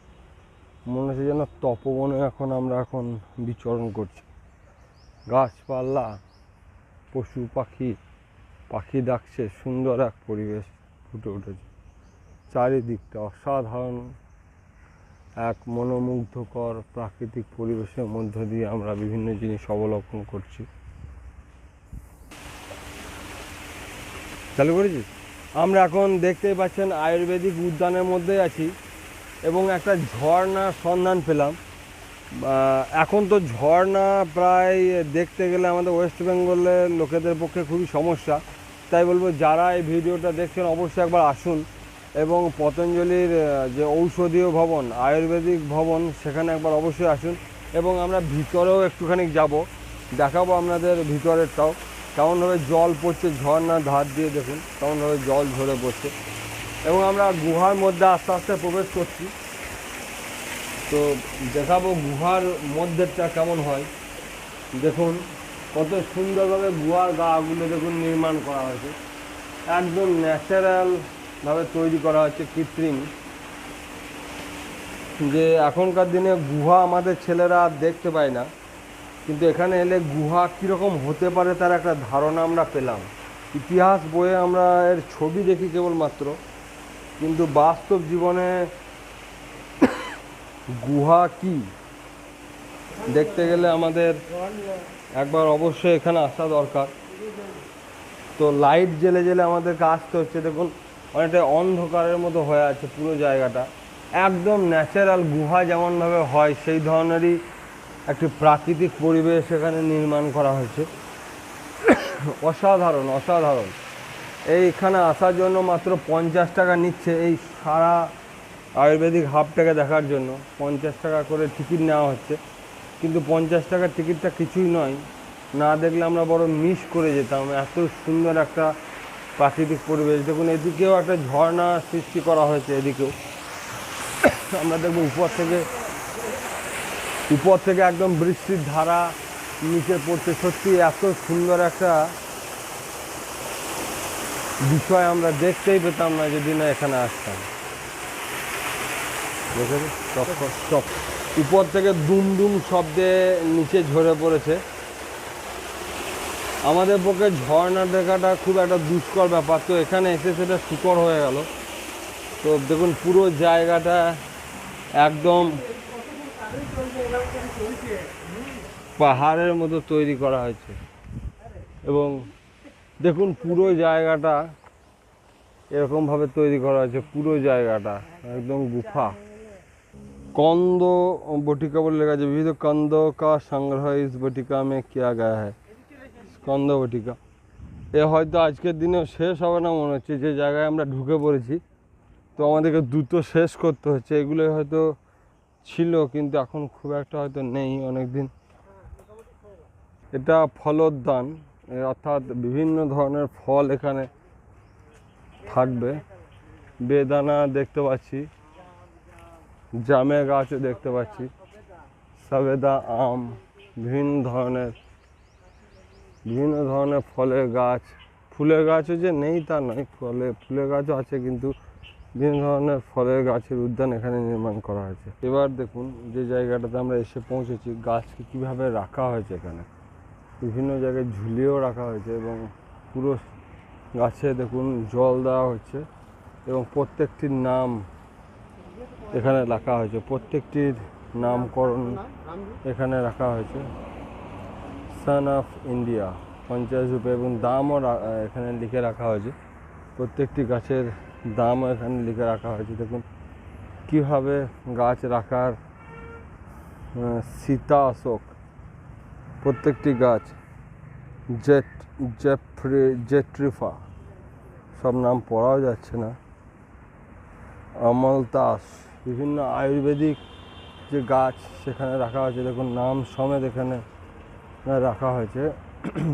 মনে হচ্ছে যেন তপবনে আমরা এখন বিচরণ করছি। গাছপালা, পশু পাখি, পাখি ডাকছে, সুন্দর এক পরিবেশ ফুটে উঠেছে। চারিদিকটা অসাধারণ এক মনোমুগ্ধকর প্রাকৃতিক পরিবেশের মধ্য দিয়ে আমরা বিভিন্ন জিনিস অবলোকন করছি। চালু করেছি। আমরা এখন দেখতেই পাচ্ছেন আয়ুর্বেদিক উদ্যানের মধ্যে আছি এবং একটা ঝর্ণার সন্ধান পেলাম। এখন তো ঝর্ণা প্রায় দেখতে গেলে আমাদের ওয়েস্ট বেঙ্গলের লোকেদের পক্ষে খুবই সমস্যা। তাই বলবো যারা এই ভিডিওটা দেখছেন অবশ্যই একবার আসুন এবং পতঞ্জলির যে ঔষধীয় ভবন, আয়ুর্বেদিক ভবন, সেখানে একবার অবশ্যই আসুন। এবং আমরা ভিতরেও একটুখানি যাব, দেখাবো আপনাদের ভিতরেরটাও, কেমনভাবে জল পড়ছে ঝর্ণার ধার দিয়ে, দেখুন কেমনভাবে জল ঝরে পড়ছে। এবং আমরা গুহার মধ্যে আস্তে আস্তে প্রবেশ করছি, তো দেখাবো গুহার মধ্যেটা কেমন হয়। দেখুন কত সুন্দরভাবে গুহার গাগুলো দেখুন নির্মাণ করা হয়েছে, একদম ন্যাচারালভাবে তৈরি করা হচ্ছে, কৃত্রিম। যে এখনকার দিনে গুহা আমাদের ছেলেরা আর দেখতে পায় না, কিন্তু এখানে এলে গুহা কীরকম হতে পারে তার একটা ধারণা আমরা পেলাম। ইতিহাস বইয়ে আমরা এর ছবি দেখি কেবলমাত্র, কিন্তু বাস্তব জীবনে গুহা কি দেখতে গেলে আমাদের একবার অবশ্যই এখানে আসা দরকার। তো লাইট জেলে জেলে আমাদেরকে আসতে হচ্ছে। দেখুন অনেকটা অন্ধকারের মতো হয়ে আছে পুরো জায়গাটা, একদম ন্যাচারাল গুহা যেমনভাবে হয় সেই ধরনেরই একটি প্রাকৃতিক পরিবেশ এখানে নির্মাণ করা হয়েছে। অসাধারণ অসাধারণ। এইখানে আসার জন্য মাত্র 50 টাকা নিচ্ছে, এই সারা আয়ুর্বেদিক হাবটাকে দেখার জন্য 50 টাকা করে টিকিট নেওয়া হচ্ছে। কিন্তু 50 টাকার টিকিটটা কিছুই নয়, না দেখলে আমরা বড় মিস করে যেতাম। এত সুন্দর একটা প্রাকৃতিক পরিবেশ। দেখুন এদিকেও একটা ঝর্ণা সৃষ্টি করা হয়েছে, এদিকেও আমরা দেখবো উপর থেকে একদম বৃষ্টির ধারা নিচে পড়ছে। সত্যি এত সুন্দর একটা বিষয় আমরা দেখতেই পেতাম না যদি না এখানে আসতাম। দেখেন টপ উপর থেকে দুম দুম শব্দে নিচে ঝরে পড়েছে। আমাদের পক্ষে ঝর্ণা দেখাটা খুব একটা দুষ্কর ব্যাপার, তো এখানে এসে সেটা সুকর হয়ে গেল। তো দেখুন পুরো জায়গাটা একদম পাহাড়ের মতো তৈরি করা হয়েছে এবং দেখুন পুরো জায়গাটা এরকমভাবে তৈরি করা হয়েছে। পুরো জায়গাটা একদম গুফা। कंद बटिका बोले লেখা আছে, विविध कंद का संग्रह इस बटिका में किया गया है। স্কন্দ বটিকা এ হয়তো আজকের দিনেও শেষ হবে না মনে হচ্ছে, যে জায়গায় আমরা ঢুকে পড়েছি। তো আমাদেরকে দ্রুত শেষ করতে হচ্ছে। এগুলো হয়তো ছিল কিন্তু এখন খুব একটা হয়তো নেই, অনেক দিন। এটা ফলোদ্যান, অর্থাৎ বিভিন্ন ধরনের ফল এখানে থাকবে। বেদানা দেখতে পাচ্ছি, জামে গাছও দেখতে পাচ্ছি, সবেদা আম, বিভিন্ন ধরনের ফলের গাছ। ফুলের গাছও যে নেই তা নয়, ফুলের গাছও আছে, কিন্তু বিভিন্ন ধরনের ফলের গাছের উদ্যান এখানে নির্মাণ করা হয়েছে। এবার দেখুন যে জায়গাটাতে আমরা এসে পৌঁছেছি, গাছকে কীভাবে রাখা হয়েছে। এখানে বিভিন্ন জায়গায় ঝুলিয়েও রাখা হয়েছে এবং পুরো গাছে দেখুন জল দেওয়া হচ্ছে এবং প্রত্যেকটির নাম এখানে রাখা হয়েছে, প্রত্যেকটির নামকরণ এখানে রাখা হয়েছে। সান অফ ইন্ডিয়া 50 রুপে এবং দামও এখানে লিখে রাখা হয়েছে। প্রত্যেকটি গাছের দামও এখানে লিখে রাখা হয়েছে। দেখুন কীভাবে গাছ রাখার, সীতা অশোক, প্রত্যেকটি গাছ, জেট্রিফা, সব নাম পড়াও যাচ্ছে না, অমলতাস, বিভিন্ন আয়ুর্বেদিক যে গাছ সেখানে রাখা হয়েছে, দেখুন নাম সমেত এখানে রাখা হয়েছে।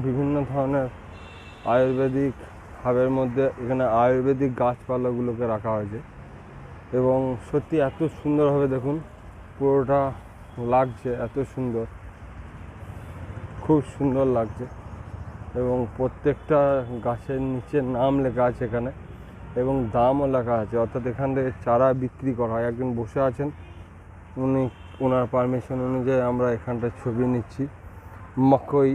বিভিন্ন ধরনের আয়ুর্বেদিক হাবের মধ্যে এখানে আয়ুর্বেদিক গাছপালাগুলোকে রাখা হয়েছে এবং সত্যি এত সুন্দরভাবে দেখুন পুরোটা লাগছে, এত সুন্দর, খুব সুন্দর লাগছে। এবং প্রত্যেকটা গাছের নিচে নাম লেখা আছে এখানে এবং দামও লেখা আছে, অর্থাৎ এখান থেকে চারা বিক্রি করা হয়। একজন বসে আছেন, ওনার পারমিশন অনুযায়ী আমরা এখানটায় ছবি নিচ্ছি। মকই,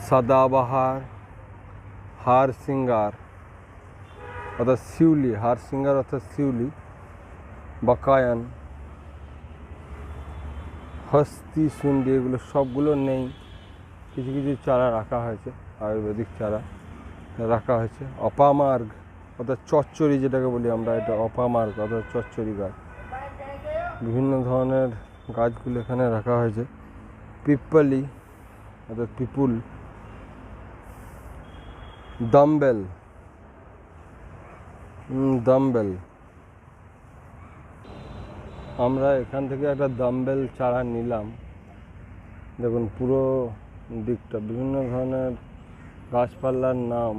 সাদাবাহার, হার সিঙ্গার অর্থাৎ শিউলি, হার সিঙ্গার অর্থাৎ শিউলি, বাকায়ান, হস্তি সুন্ডি, এগুলো সবগুলো নেই, কিছু কিছু চারা রাখা হয়েছে, আয়ুর্বেদিক চারা রাখা হয়েছে। অপামার্গ অর্থাৎ চচ্চড়ি যেটাকে বলি আমরা, এটা অপামার্গ অর্থাৎ চচ্চড়ি গাছ। বিভিন্ন ধরনের গাছগুলো এখানে রাখা হয়েছে। পিপলি অর্থাৎ পিপুল, ডাম্বেল, ডাম্বেল। আমরা এখান থেকে একটা ডাম্বেল চারা নিলাম। দেখুন পুরো দিকটা বিভিন্ন ধরনের গাছপালার নাম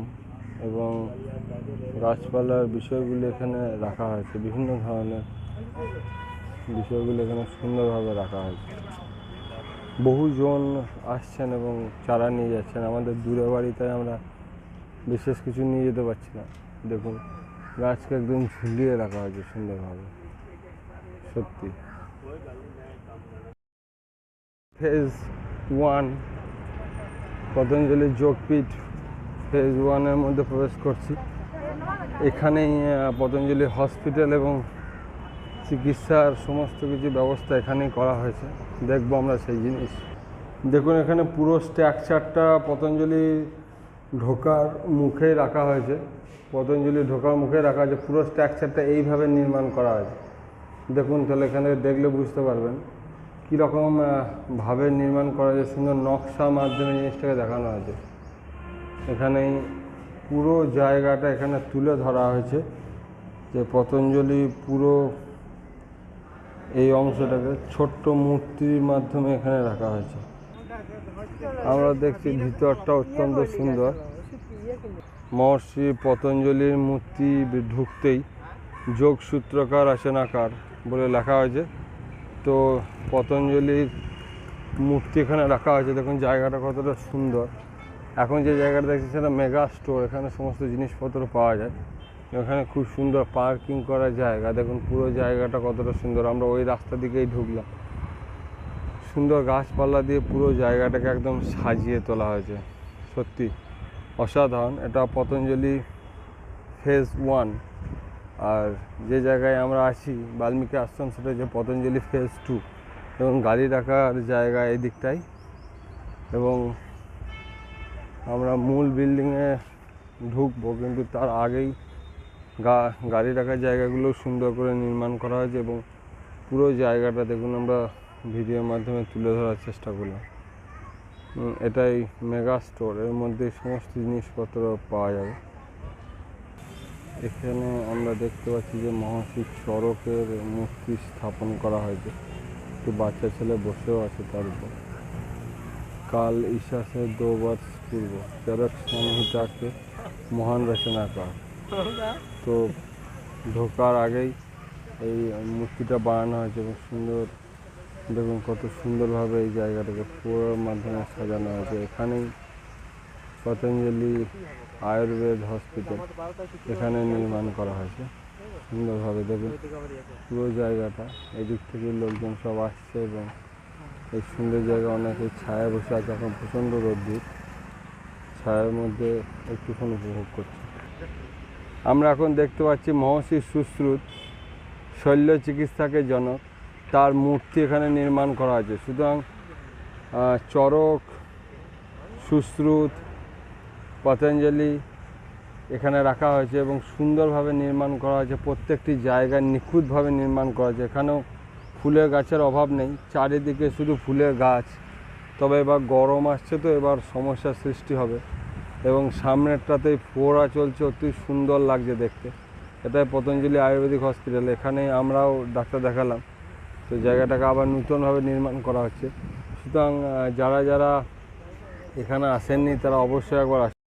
এবং গাছপালার বিষয়গুলো এখানে রাখা হয়েছে, বিভিন্ন ধরনের বিষয়গুলো এখানে সুন্দরভাবে রাখা হয়েছে। বহুজন আসছেন এবং চারা নিয়ে যাচ্ছেন। আমাদের দূরে বাড়িতে আমরা বিশেষ কিছু নিয়ে যেতে পারছি না। দেখুন গাছকে একদম ঝুলিয়ে রাখা হয়েছে সুন্দরভাবে, সত্যি। ফেজ 1 পতঞ্জলি যোগপীঠ ফেজ 1-এর মধ্যে প্রবেশ করছি। এখানেই পতঞ্জলি হসপিটাল এবং চিকিৎসার সমস্ত কিছু ব্যবস্থা এখানেই করা হয়েছে। দেখবো আমরা সেই জিনিস। দেখুন এখানে পুরো স্ট্রাকচারটা পতঞ্জলি ঢোকার মুখে রাখা হয়েছে, পতঞ্জলি ঢোকার মুখে রাখা হয়েছে। পুরো স্ট্রাকচারটা এইভাবে নির্মাণ করা হয়েছে। দেখুন তাহলে এখানে দেখলে বুঝতে পারবেন কীরকম ভাবে নির্মাণ করা হয়েছে, সুন্দর নকশার মাধ্যমে জিনিসটাকে দেখানো হয়েছে। এখানেই পুরো জায়গাটা এখানে তুলে ধরা হয়েছে যে পতঞ্জলি পুরো এই অংশটাকে ছোট্ট মূর্তির মাধ্যমে এখানে রাখা হয়েছে। আমরা দেখছি ভিতরটা অত্যন্ত সুন্দর। মহর্ষি পতঞ্জলির মূর্তি ঢুকতেই যোগ সূত্রকার আসেনাকার বলে লেখা হয়েছে। তো পতঞ্জলির মূর্তি এখানে রাখা হয়েছে। দেখুন জায়গাটা কতটা সুন্দর। এখন যে জায়গাটা দেখছি সেটা মেগা স্টোর, এখানে সমস্ত জিনিসপত্র পাওয়া যায়। এখানে খুব সুন্দর পার্কিং করার জায়গা। দেখুন পুরো জায়গাটা কতটা সুন্দর। আমরা ওই রাস্তা দিকেই ঢুকলাম। সুন্দর গাছপালা দিয়ে পুরো জায়গাটাকে একদম সাজিয়ে তোলা হয়েছে, সত্যি অসাধারণ। এটা পতঞ্জলি ফেজ 1। আর যে জায়গায় আমরা আছি বাল্মীকি আশ্রম, সেটা হচ্ছে পতঞ্জলি ফেজ 2 এবং গাড়ি রাখার জায়গা এই দিকটাই। এবং আমরা মূল বিল্ডিংয়ে ঢুকবো, কিন্তু তার আগেই গাড়ি রাখার জায়গাগুলো সুন্দর করে নির্মাণ করা হয়েছে এবং পুরো জায়গাটা দেখুন আমরা ভিডিওর মাধ্যমে তুলে ধরার চেষ্টা করলাম। এটাই মেগা স্টোর, এর মধ্যে সমস্ত জিনিসপত্র পাওয়া যাবে। এখানে আমরা দেখতে পাচ্ছি যে মহর্ষি চরকের মূর্তি স্থাপন করা হয়েছে। একটু বাচ্চা ছেলে বসেও আছে তার উপর। কাল ईशा से 2 वर्ष पूर्व चरक संहिता के মহান রচনাকার। তো ঢোকার আগেই এই মূর্তিটা বানানো হয়েছে এবং সুন্দর, দেখুন কত সুন্দরভাবে এই জায়গাটাকে পুরোর মাধ্যমে সাজানো হয়েছে। এখানেই পতঞ্জলি আয়ুর্বেদ হসপিটাল এখানে নির্মাণ করা হয়েছে সুন্দরভাবে। দেখুন পুরো জায়গাটা, এদিক থেকে লোকজন সব আসছে এবং এই সুন্দর জায়গা অনেকে ছায়া বসে আছে। এখন প্রচণ্ড রোদ্দুর, ছায়ার মধ্যে একটুখানি উপভোগ করছে। আমরা এখন দেখতে পাচ্ছি মহর্ষি সুশ্রুত, শল্য চিকিৎসাকের জনক, তার মূর্তি এখানে নির্মাণ করা হয়েছে। সুতরাং চরক, সুশ্রুত, পতঞ্জলি এখানে রাখা হয়েছে এবং সুন্দরভাবে নির্মাণ করা হয়েছে। প্রত্যেকটি জায়গায় নিখুঁতভাবে নির্মাণ করা হয়েছে। এখানেও ফুলের গাছের অভাব নেই, চারিদিকে শুধু ফুলের গাছ। তবে এবার গরম আসছে তো এবার সমস্যার সৃষ্টি হবে। এবং সামনেরটাতেই ফোয়ারা চলছে, অতি সুন্দর লাগছে দেখতে। এটাই পতঞ্জলি আয়ুর্বেদিক হসপিটাল। এখানে আমরাও ডাক্তার দেখালাম। তো জায়গাটাকে আবার নূতনভাবে নির্মাণ করা হচ্ছে। সুতরাং যারা যারা এখানে আসেননি তারা অবশ্যই একবার